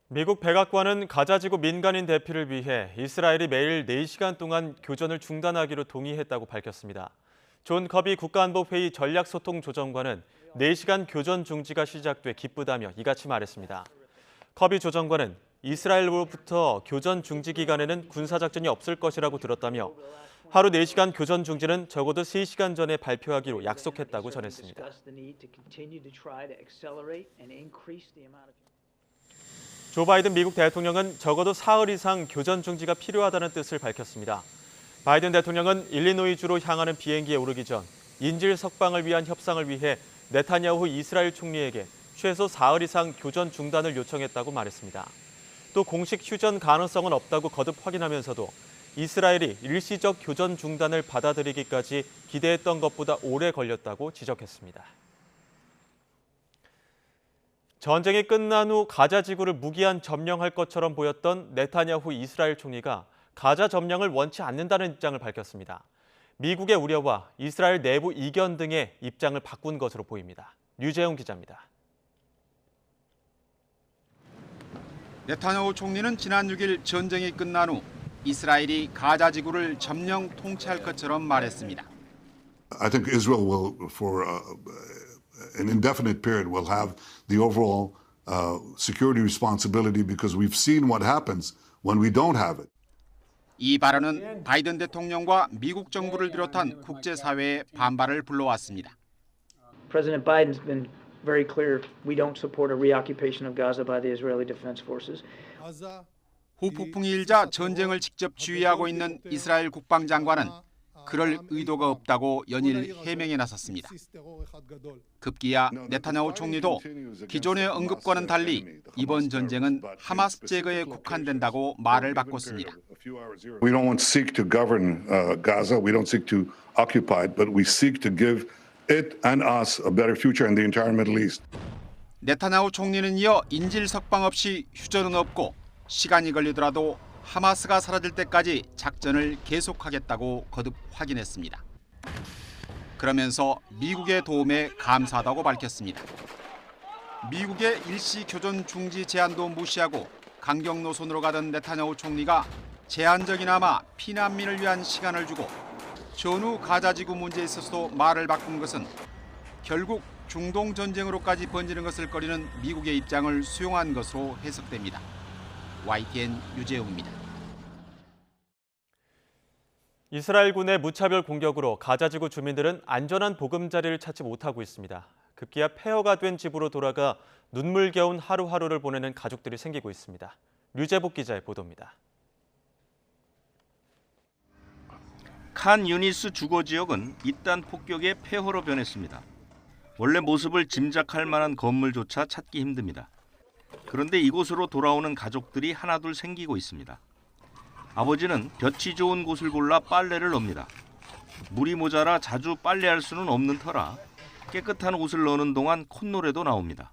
S1: 미국 백악관은 가자지구 민간인 대피를 위해 이스라엘이 매일 4시간 동안 교전을 중단하기로 동의했다고 밝혔습니다. 존 커비 국가안보회의 전략소통조정관은 4시간 교전 중지가 시작돼 기쁘다며 이같이 말했습니다. 커비 조정관은 이스라엘로부터 교전 중지 기간에는 군사작전이 없을 것이라고 들었다며 하루 4시간 교전 중지는 적어도 3시간 전에 발표하기로 약속했다고 전했습니다. 조 바이든 미국 대통령은 적어도 사흘 이상 교전 중지가 필요하다는 뜻을 밝혔습니다. 바이든 대통령은 일리노이주로 향하는 비행기에 오르기 전 인질 석방을 위한 협상을 위해 네타냐후 이스라엘 총리에게 최소 사흘 이상 교전 중단을 요청했다고 말했습니다. 또 공식 휴전 가능성은 없다고 거듭 확인하면서도 이스라엘이 일시적 교전 중단을 받아들이기까지 기대했던 것보다 오래 걸렸다고 지적했습니다. 전쟁이 끝난 후 가자 지구를 무기한 점령할 것처럼 보였던 네타냐후 이스라엘 총리가 가자 점령을 원치 않는다는 입장을 밝혔습니다. 미국의 우려와 이스라엘 내부 이견 등의 입장을 바꾼 것으로 보입니다. 류재용 기자입니다.
S17: 네타냐후 총리는 지난 6일 전쟁이 끝난 후 이스라엘이 가자 지구를 점령 통치할 것처럼 말했습니다.
S18: I think Israel will, for an indefinite period, will have the overall security responsibility because we've seen what happens when we don't have it.
S17: 이 발언은 바이든 대통령과 미국 정부를 비롯한 국제사회의 반발을 불러왔습니다.
S19: President Biden's been very clear we don't support a reoccupation of Gaza by the Israeli Defense Forces.
S17: 후폭풍이 일자 전쟁을 직접 지휘하고 있는 이스라엘 국방장관은 그럴 의도가 없다고 연일 해명에 나섰습니다. 급기야 네타냐후 총리도 기존의 언급과는 달리 이번 전쟁은 하마스 제거에 국한된다고 말을 바꿨습니다.
S18: We don't seek to govern Gaza. We don't seek to occupy it, but we seek to give it and us a better future in the entire Middle East.
S17: 네타냐후 총리는 이어 인질 석방 없이 휴전은 없고 시간이 걸리더라도 하마스가 사라질 때까지 작전을 계속하겠다고 거듭 확인했습니다. 그러면서 미국의 도움에 감사하다고 밝혔습니다. 미국의 일시 교전 중지 제안도 무시하고 강경 노선으로 가던 네타냐후 총리가 제한적이나마 피난민을 위한 시간을 주고 전후 가자 지구 문제에 있어서도 말을 바꾼 것은 결국 중동 전쟁으로까지 번지는 것을 꺼리는 미국의 입장을 수용한 것으로 해석됩니다. YTN 유재웅입니다.
S1: 이스라엘군의 무차별 공격으로 가자지구 주민들은 안전한 보금자리를 찾지 못하고 있습니다. 급기야 폐허가 된 집으로 돌아가 눈물겨운 하루하루를 보내는 가족들이 생기고 있습니다. 류재복 기자의 보도입니다.
S20: 칸 유니스 주거 지역은 잇단 폭격의 폐허로 변했습니다. 원래 모습을 짐작할 만한 건물조차 찾기 힘듭니다. 그런데 이곳으로 돌아오는 가족들이 하나둘 생기고 있습니다. 아버지는 볕이 좋은 곳을 골라 빨래를 넣습니다. 물이 모자라 자주 빨래할 수는 없는 터라 깨끗한 옷을 넣는 동안 콧노래도 나옵니다.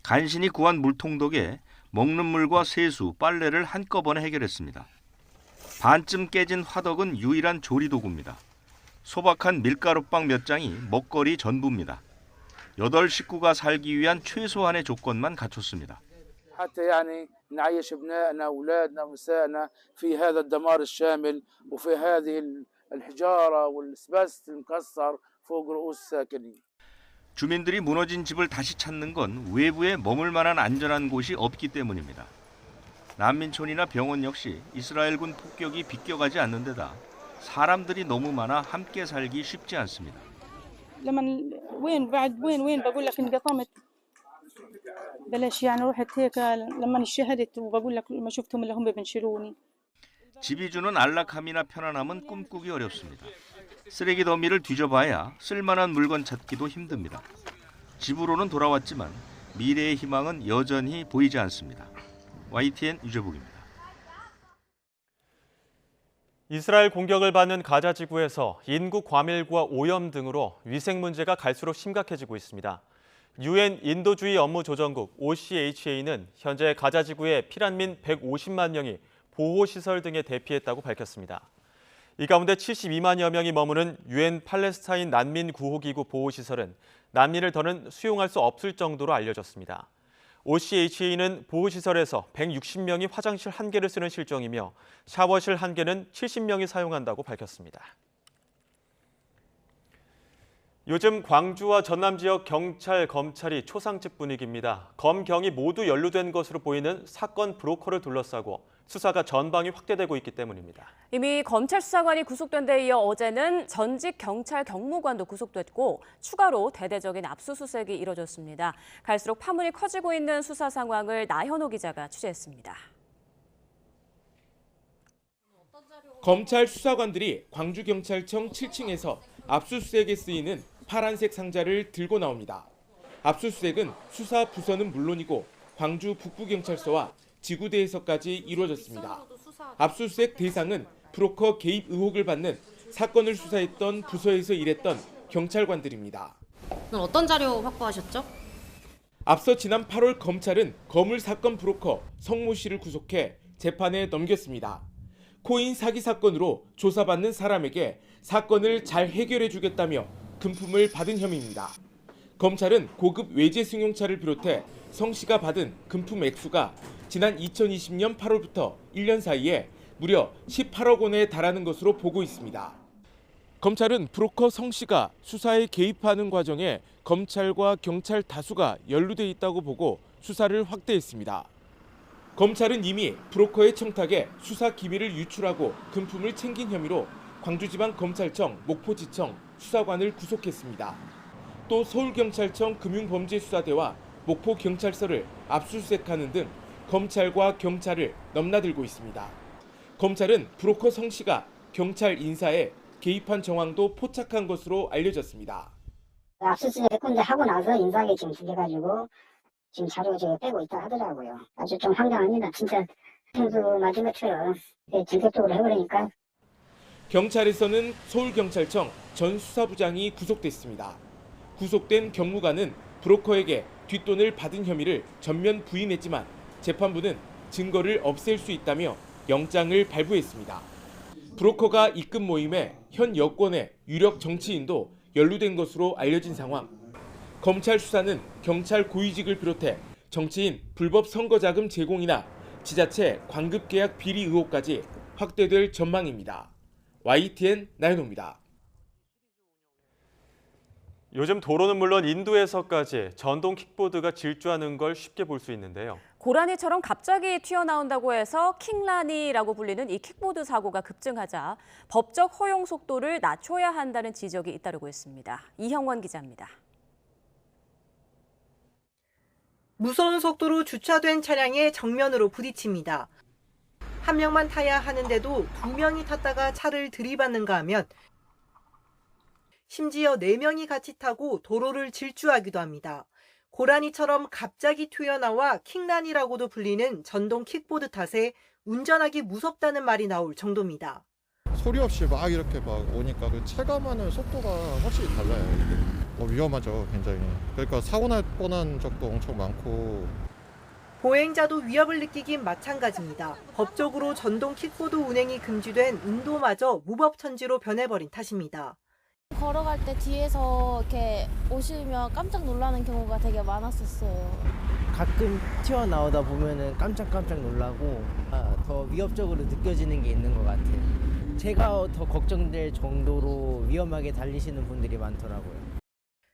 S20: 간신히 구한 물통 덕에 먹는 물과 세수, 빨래를 한꺼번에 해결했습니다. 반쯤 깨진 화덕은 유일한 조리도구입니다. 소박한 밀가루빵 몇 장이 먹거리 전부입니다. 8 식구가 살기 위한 최소한의 조건만 갖췄습니다.
S25: حتى يعني نعيش ابنائنا اولادنا ونسائنا في هذا الدمار الشامل وفي هذه الحجاره والاسبست المكسر فوق رؤوس الساكنين.
S20: 주민들이 무너진 집을 다시 찾는 건 외부에 머물 만한 안전한 곳이 없기 때문입니다. 난민촌이나 병원 역시 이스라엘군 폭격이 비껴가지 않는 데다 사람들이 너무 많아 함께 살기 쉽지 않습니다.
S26: لما وين بعد وين بقول لك انقطمت بلاش يعني رحت هيك لما شهدت وبقول لك ما شفتهم اللي هم بنشلوني.
S20: 집이 주는 안락함이나 편안함은 꿈꾸기 어렵습니다. 쓰레기 더미를 뒤져봐야 쓸만한 물건 찾기도 힘듭니다. 집으로는 돌아왔지만 미래의 희망은 여전히 보이지 않습니다. YTN 유재복입니다.
S1: 이스라엘 공격을 받는 가자 지구에서 인구 과밀과 오염 등으로 위생 문제가 갈수록 심각해지고 있습니다. UN 인도주의 업무조정국 OCHA는 현재 가자 지구의 피난민 150만 명이 보호시설 등에 대피했다고 밝혔습니다. 이 가운데 72만여 명이 머무는 UN 팔레스타인 난민 구호기구 보호시설은 난민을 더는 수용할 수 없을 정도로 알려졌습니다. OCHA는 보호시설에서 160명이 화장실 1개를 쓰는 실정이며 샤워실 1개는 70명이 사용한다고 밝혔습니다. 요즘 광주와 전남 지역 경찰, 검찰이 초상집 분위기입니다. 검경이 모두 연루된 것으로 보이는 사건 브로커를 둘러싸고 수사가 전방위 확대되고 있기 때문입니다.
S2: 이미 검찰 수사관이 구속된 데 이어 어제는 전직 경찰 경무관도 구속됐고 추가로 대대적인 압수수색이 이뤄졌습니다. 갈수록 파문이 커지고 있는 수사 상황을 나현호 기자가 취재했습니다.
S5: 검찰 수사관들이 광주경찰청 7층에서 압수수색에 쓰이는 파란색 상자를 들고 나옵니다. 압수수색은 수사 부서는 물론이고 광주 북부경찰서와 지구대에서까지 이루어졌습니다. 압수수색 대상은 브로커 개입 의혹을 받는 사건을 수사했던 부서에서 일했던 경찰관들입니다.
S7: 어떤 자료 확보하셨죠?
S5: 앞서 지난 8월 검찰은 거물 사건 브로커 성모 씨를 구속해 재판에 넘겼습니다. 코인 사기 사건으로 조사받는 사람에게 사건을 잘 해결해 주겠다며 금품을 받은 혐의입니다. 검찰은 고급 외제 승용차를 비롯해 성 씨가 받은 금품 액수가 지난 2020년 8월부터 1년 사이에 무려 18억 원에 달하는 것으로 보고 있습니다. 검찰은 브로커 성 씨가 수사에 개입하는 과정에 검찰과 경찰 다수가 연루돼 있다고 보고 수사를 확대했습니다. 검찰은 이미 브로커의 청탁에 수사 기밀을 유출하고 금품을 챙긴 혐의로 광주지방검찰청 목포지청 수사관을 구속했습니다. 또 서울경찰청 금융범죄수사대와 목포경찰서를 압수수색하는 등 검찰과 경찰을 넘나들고 있습니다. 검찰은 브로커 성 씨가 경찰 인사에 개입한 정황도 포착한 것으로 알려졌습니다.
S15: 압수수색 했건데 하고 나서 인사하게 지금 죽여가지고 지금 자료 빼고 있다 하더라고요. 아주 좀 황당합니다. 진짜 평소 맞은 것처럼 전격적으로 해버리니까.
S5: 경찰에서는 서울경찰청 전 수사부장이 구속됐습니다. 구속된 경무관은 브로커에게 뒷돈을 받은 혐의를 전면 부인했지만 재판부는 증거를 없앨 수 있다며 영장을 발부했습니다. 브로커가 이끈 모임에 현 여권의 유력 정치인도 연루된 것으로 알려진 상황. 검찰 수사는 경찰 고위직을 비롯해 정치인 불법 선거자금 제공이나 지자체 관급계약 비리 의혹까지 확대될 전망입니다. YTN 나현호입니다.
S1: 요즘 도로는 물론 인도에서까지 전동 킥보드가 질주하는 걸 쉽게 볼 수 있는데요.
S2: 고라니처럼 갑자기 튀어나온다고 해서 킹라니라고 불리는 이 킥보드 사고가 급증하자 법적 허용 속도를 낮춰야 한다는 지적이 잇따르고 있습니다. 이형원 기자입니다.
S21: 무서운 속도로 주차된 차량에 정면으로 부딪힙니다. 한 명만 타야 하는데도 두 명이 탔다가 차를 들이받는가 하면 심지어 4명이 같이 타고 도로를 질주하기도 합니다. 고라니처럼 갑자기 튀어나와 킹란이라고도 불리는 전동 킥보드 탓에 운전하기 무섭다는 말이 나올 정도입니다.
S22: 소리 없이 막 이렇게 막 오니까 그 체감하는 속도가 확실히 달라요. 위험하죠, 굉장히. 그러니까 사고 날 뻔한 적도 엄청 많고.
S21: 보행자도 위협을 느끼긴 마찬가지입니다. 법적으로 전동 킥보드 운행이 금지된 인도마저 무법천지로 변해버린 탓입니다.
S23: 걸어갈 때 뒤에서 이렇게 오시면 깜짝 놀라는 경우가 되게 많았었어요.
S27: 가끔 튀어나오다 보면은 깜짝 놀라고 더 위협적으로 느껴지는 게 있는 것 같아요. 제가 더 걱정될 정도로 위험하게 달리시는 분들이 많더라고요.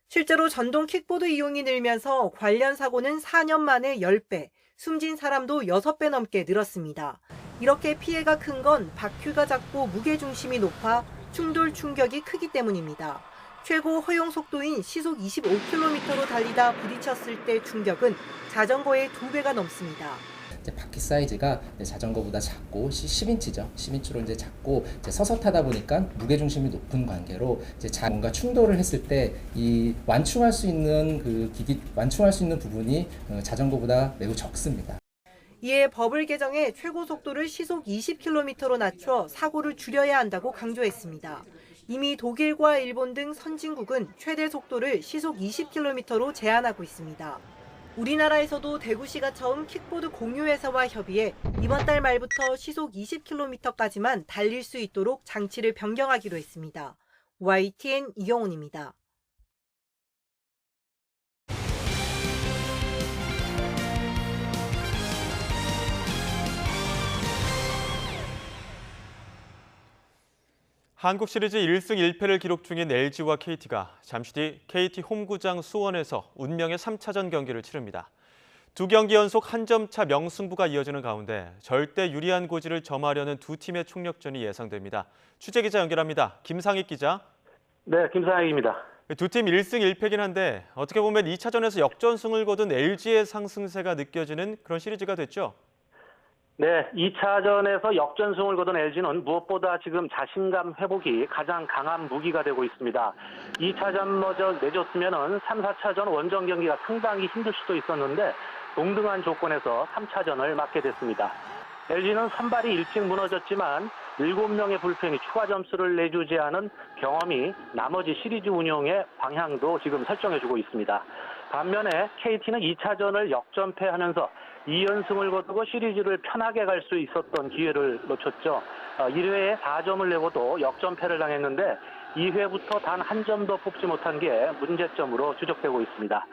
S21: 실제로 전동 킥보드 이용이 늘면서 관련 사고는 4년 만에 10배, 숨진 사람도 6배 넘게 늘었습니다. 이렇게 피해가 큰 건 바퀴가 작고 무게중심이 높아 충돌 충격이 크기 때문입니다. 최고 허용 속도인 시속 25km로 달리다 부딪혔을 때 충격은 자전거의 2배가 넘습니다.
S28: 바퀴 사이즈가 자전거보다 작고 10인치죠. 10인치로 이제 작고 서서 타다 보니까 무게 중심이 높은 관계로 뭔가 충돌을 했을 때 이 완충할 수 있는 부분이 자전거보다 매우 적습니다.
S21: 이에 법을 개정해 최고 속도를 시속 20km로 낮춰 사고를 줄여야 한다고 강조했습니다. 이미 독일과 일본 등 선진국은 최대 속도를 시속 20km로 제한하고 있습니다. 우리나라에서도 대구시가 처음 킥보드 공유회사와 협의해 이번 달 말부터 시속 20km까지만 달릴 수 있도록 장치를 변경하기로 했습니다. YTN 이경훈입니다.
S1: 한국 시리즈 1승 1패를 기록 중인 LG와 KT가 잠시 뒤 KT 홈구장 수원에서 운명의 3차전 경기를 치릅니다. 두 경기 연속 한 점 차 명승부가 이어지는 가운데 절대 유리한 고지를 점하려는 두 팀의 총력전이 예상됩니다. 취재기자 연결합니다. 김상익 기자.
S3: 네, 김상익입니다.
S1: 두 팀 1승 1패긴 한데 어떻게 보면 2차전에서 역전승을 거둔 LG의 상승세가 느껴지는 그런 시리즈가 됐죠?
S3: 네, 2차전에서 역전승을 거둔 LG는 무엇보다 지금 자신감 회복이 가장 강한 무기가 되고 있습니다. 2차전마저 내줬으면 3, 4차전 원정 경기가 상당히 힘들 수도 있었는데 동등한 조건에서 3차전을 맞게 됐습니다. LG는 선발이 일찍 무너졌지만 7명의 불펜이 추가 점수를 내주지 않은 경험이 나머지 시리즈 운영의 방향도 지금 설정해주고 있습니다. 반면에 KT는 2차전을 역전패하면서 2연승을 거두고 시리즈를 편하게 갈 수 있었던 기회를 놓쳤죠. 1회에 4점을 내고도 역전패를 당했는데 2회부터 단 한 점도 뽑지 못한 게 문제점으로 지적되고 있습니다.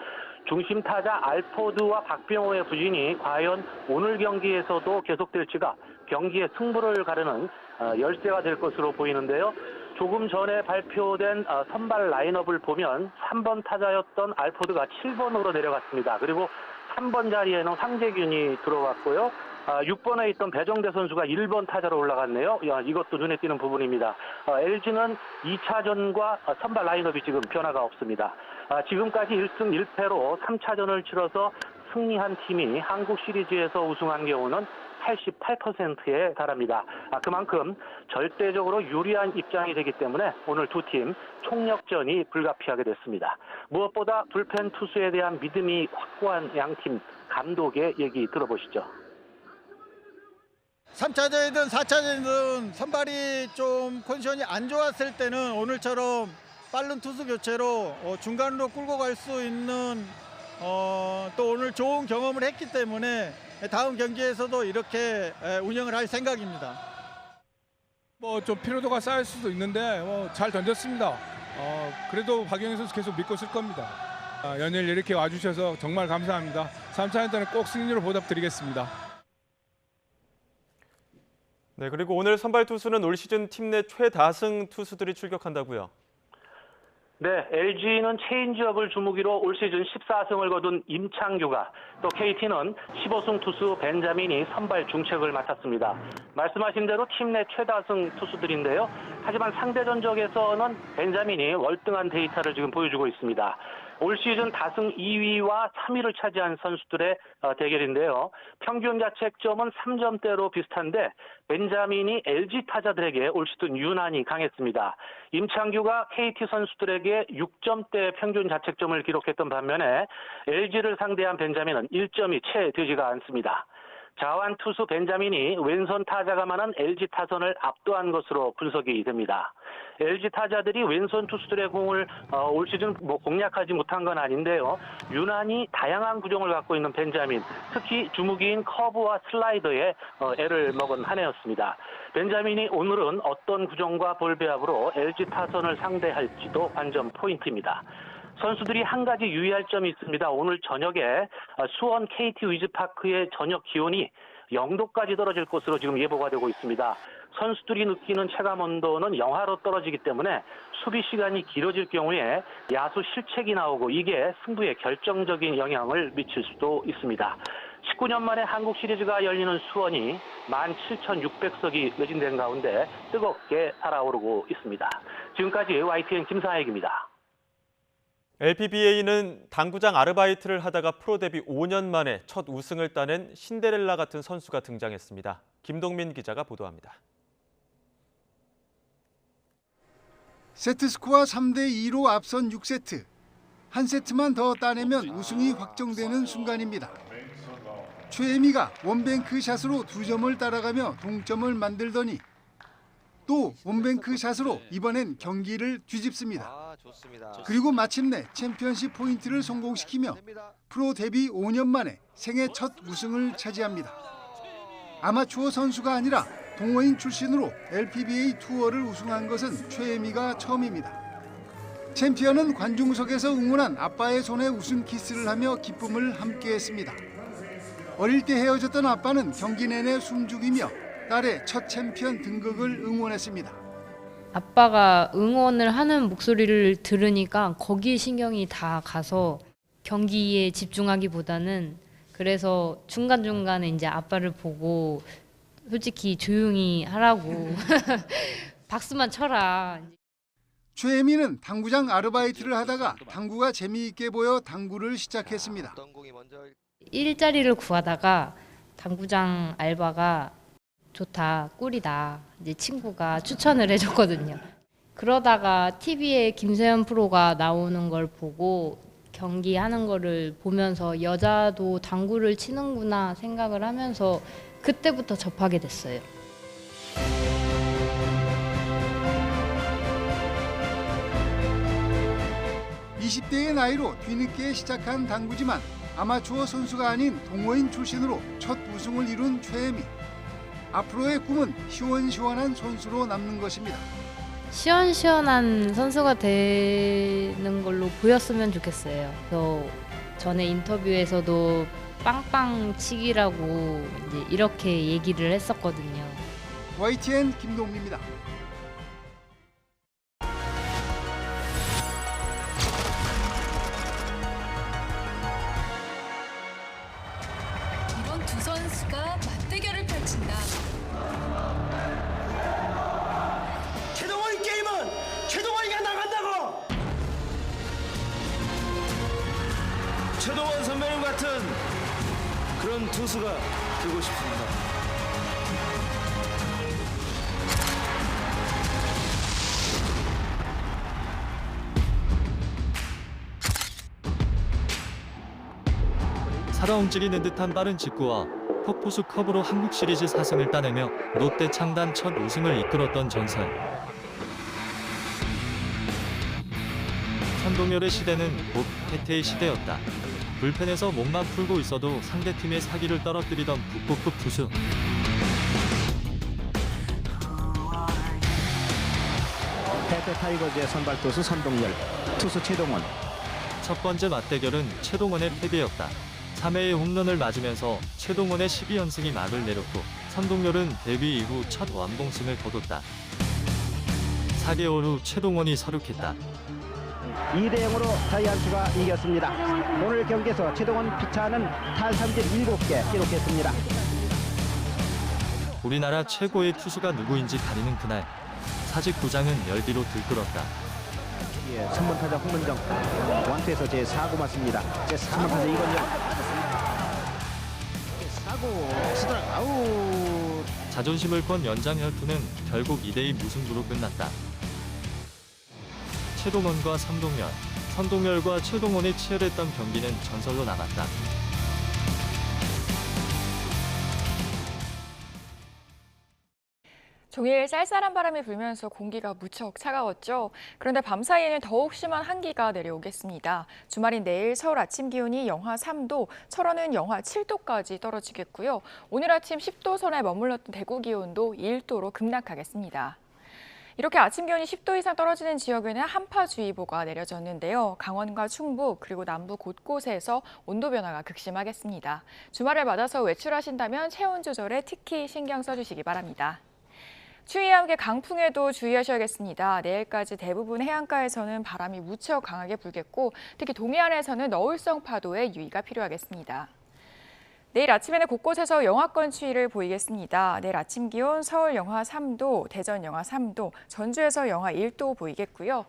S3: 중심 타자 알포드와 박병호의 부진이 과연 오늘 경기에서도 계속될지가 경기의 승부를 가르는 열쇠가 될 것으로 보이는데요. 조금 전에 발표된 선발 라인업을 보면 3번 타자였던 알포드가 7번으로 내려갔습니다. 그리고 3번 자리에는 황재균이 들어왔고요. 6번에 있던 배정대 선수가 1번 타자로 올라갔네요. 이것도 눈에 띄는 부분입니다. LG는 2차전과 선발 라인업이 지금 변화가 없습니다. 지금까지 1승 1패로 3차전을 치러서 승리한 팀이 한국 시리즈에서 우승한 경우는 88%에 달합니다. 그만큼 절대적으로 유리한 입장이 되기 때문에 오늘 두 팀 총력전이 불가피하게 됐습니다. 무엇보다 불펜 투수에 대한 믿음이 확고한 양팀 감독의 얘기 들어보시죠.
S4: 3차전이든 4차전이든 선발이 좀 컨디션이 안 좋았을 때는 오늘처럼 빠른 투수 교체로 중간으로 끌고 갈 수 있는 또 오늘 좋은 경험을 했기 때문에 다음 경기에서도 이렇게 운영을 할 생각입니다.
S6: 뭐 좀 피로도가 쌓일 수도 있는데 잘 던졌습니다. 그래도 박영희 선수 계속 믿고 있을 겁니다. 연일 이렇게 와주셔서 정말 감사합니다. 3차전 때는 꼭 승리로 보답드리겠습니다.
S1: 네, 그리고 오늘 선발 투수는 올 시즌 팀 내 최다승 투수들이 출격한다고요?
S3: 네, LG는 체인지업을 주무기로 올 시즌 14승을 거둔 임창규가, 또 KT는 15승 투수 벤자민이 선발 중책을 맡았습니다. 말씀하신 대로 팀 내 최다승 투수들인데요. 하지만 상대 전적에서는 벤자민이 월등한 데이터를 지금 보여주고 있습니다. 올 시즌 다승 2위와 3위를 차지한 선수들의 대결인데요. 평균 자책점은 3점대로 비슷한데 벤자민이 LG 타자들에게 올 시즌 유난히 강했습니다. 임창규가 KT 선수들에게 6점대 평균 자책점을 기록했던 반면에 LG를 상대한 벤자민은 1점이 채 되지가 않습니다. 자완 투수 벤자민이 왼손 타자가 많은 LG 타선을 압도한 것으로 분석이 됩니다. LG 타자들이 왼손 투수들의 공을 올 시즌 공략하지 못한 건 아닌데요. 유난히 다양한 구종을 갖고 있는 벤자민, 특히 주무기인 커브와 슬라이더에 애를 먹은 한 해였습니다. 벤자민이 오늘은 어떤 구종과 볼 배합으로 LG 타선을 상대할지도 관전 포인트입니다. 선수들이 한 가지 유의할 점이 있습니다. 오늘 저녁에 수원 KT 위즈파크의 저녁 기온이 0도까지 떨어질 것으로 지금 예보가 되고 있습니다. 선수들이 느끼는 체감 온도는 영하로 떨어지기 때문에 수비 시간이 길어질 경우에 야수 실책이 나오고 이게 승부에 결정적인 영향을 미칠 수도 있습니다. 19년 만에 한국 시리즈가 열리는 수원이 17,600석이 매진된 가운데 뜨겁게 달아오르고 있습니다. 지금까지 YTN 김상익입니다.
S1: LPBA는 당구장 아르바이트를 하다가 프로 데뷔 5년 만에 첫 우승을 따낸 신데렐라 같은 선수가 등장했습니다. 김동민 기자가 보도합니다.
S8: 세트스코어 3대2로 앞선 6세트. 한 세트만 더 따내면 우승이 확정되는 순간입니다. 최혜미가 원뱅크 샷으로 2점을 따라가며 동점을 만들더니 또 원뱅크 샷으로 이번엔 경기를 뒤집습니다. 그리고 마침내 챔피언십 포인트를 성공시키며 프로 데뷔 5년 만에 생애 첫 우승을 차지합니다. 아마추어 선수가 아니라 동호인 출신으로 LPBA 투어를 우승한 것은 최혜미가 처음입니다. 챔피언은 관중석에서 응원한 아빠의 손에 웃음 키스를 하며 기쁨을 함께했습니다. 어릴 때 헤어졌던 아빠는 경기 내내 숨죽이며 딸의 첫 챔피언 등극을 응원했습니다.
S9: 아빠가 응원을 하는 목소리를 들으니까 거기에 신경이 다 가서 경기에 집중하기보다는 그래서 중간중간에 이제 아빠를 보고 솔직히 조용히 하라고 박수만 쳐라.
S8: 최혜미는 당구장 아르바이트를 하다가 당구가 재미있게 보여 당구를 시작했습니다.
S9: 일자리를 구하다가 당구장 알바가 좋다, 꿀이다. 이제 친구가 추천을 해줬거든요. 그러다가 TV에 김세현 프로가 나오는 걸 보고 경기하는 거를 보면서 여자도 당구를 치는구나 생각을 하면서 그때부터 접하게 됐어요.
S8: 20대의 나이로 뒤늦게 시작한 당구지만 아마추어 선수가 아닌 동호인 출신으로 첫 우승을 이룬 최혜미. 앞으로의 꿈은 시원시원한 선수로 남는 것입니다.
S9: 시원시원한 선수가 되는 걸로 보였으면 좋겠어요. 그래서 전에 인터뷰에서도 빵빵치기라고 이제 이렇게 얘기를 했었거든요.
S8: YTN 김동민입니다.
S10: 이번 두 선수가 맞대결을 펼친다.
S11: 최동원 게임은 최동원이가 나간다고! 최동원 선배님 같은 그런 투수가 되고 싶습니다.
S12: 살아 움직이는 듯한 빠른 직구와 폭포수 컵으로 한국 시리즈 4승을 따내며 롯데 창단 첫 우승을 이끌었던 전설. 선동열의 시대는 곧 태태의 시대였다. 불펜에서 몸만 풀고 있어도 상대팀의 사기를 떨어뜨리던 북극급 투수.
S13: 태태 타이거즈의 선발 투수 선동열, 투수 최동원.
S12: 첫 번째 맞대결은 최동원의 패배였다. 3회의 홈런을 맞으면서 최동원의 12연승이 막을 내렸고 선동열은 데뷔 이후 첫 완봉승을 거뒀다. 4개월 후 최동원이 서륙했다.
S13: 2대0으로 자이언츠가 이겼습니다. 오늘 경기에서 최동원 피차는 탈삼진 7개 기록했습니다.
S12: 우리나라 최고의 투수가 누구인지 가리는 그날 사직구장은 열기로 들끓었다.
S13: 예, 3번 타자 홍문정 원투에서 제4구 맞습니다. 제3번 타자 이건영 4구 스트라이크 아웃.
S12: 자존심을 건 연장 혈투는 결국 2대2 무승부로 끝났다. 최동원과 선동열, 선동열과 최동원이 치열했던 경기는 전설로 남았다.
S14: 종일 쌀쌀한 바람이 불면서 공기가 무척 차가웠죠. 그런데 밤사이에는 더욱 심한 한기가 내려오겠습니다. 주말인 내일 서울 아침 기온이 영하 3도, 철원은 영하 7도까지 떨어지겠고요. 오늘 아침 10도 선에 머물렀던 대구 기온도 1도로 급락하겠습니다. 이렇게 아침 기온이 10도 이상 떨어지는 지역에는 한파주의보가 내려졌는데요. 강원과 충북 그리고 남부 곳곳에서 온도 변화가 극심하겠습니다. 주말을 맞아서 외출하신다면 체온 조절에 특히 신경 써주시기 바랍니다. 추위와 함께 강풍에도 주의하셔야겠습니다. 내일까지 대부분 해안가에서는 바람이 무척 강하게 불겠고 특히 동해안에서는 너울성 파도에 유의가 필요하겠습니다. 내일 아침에는 곳곳에서 영하권 추위를 보이겠습니다. 내일 아침 기온 서울 영하 3도, 대전 영하 3도, 전주에서 영하 1도 보이겠고요.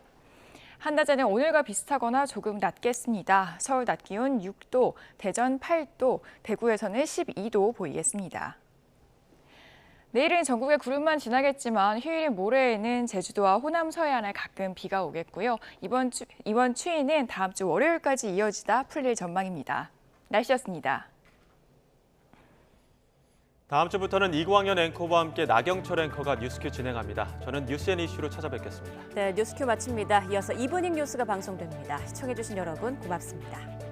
S14: 한낮에는 오늘과 비슷하거나 조금 낮겠습니다. 서울 낮 기온 6도, 대전 8도, 대구에서는 12도 보이겠습니다. 내일은 전국에 구름만 지나겠지만 휴일인 모레에는 제주도와 호남 서해안에 가끔 비가 오겠고요. 이번 추위는 다음 주 월요일까지 이어지다 풀릴 전망입니다. 날씨였습니다.
S1: 다음 주부터는 이광현 앵커와 함께 나경철 앵커가 뉴스큐 진행합니다. 저는 뉴스앤 이슈로 찾아뵙겠습니다.
S2: 네, 뉴스큐 마칩니다. 이어서 이브닝 뉴스가 방송됩니다. 시청해주신 여러분 고맙습니다.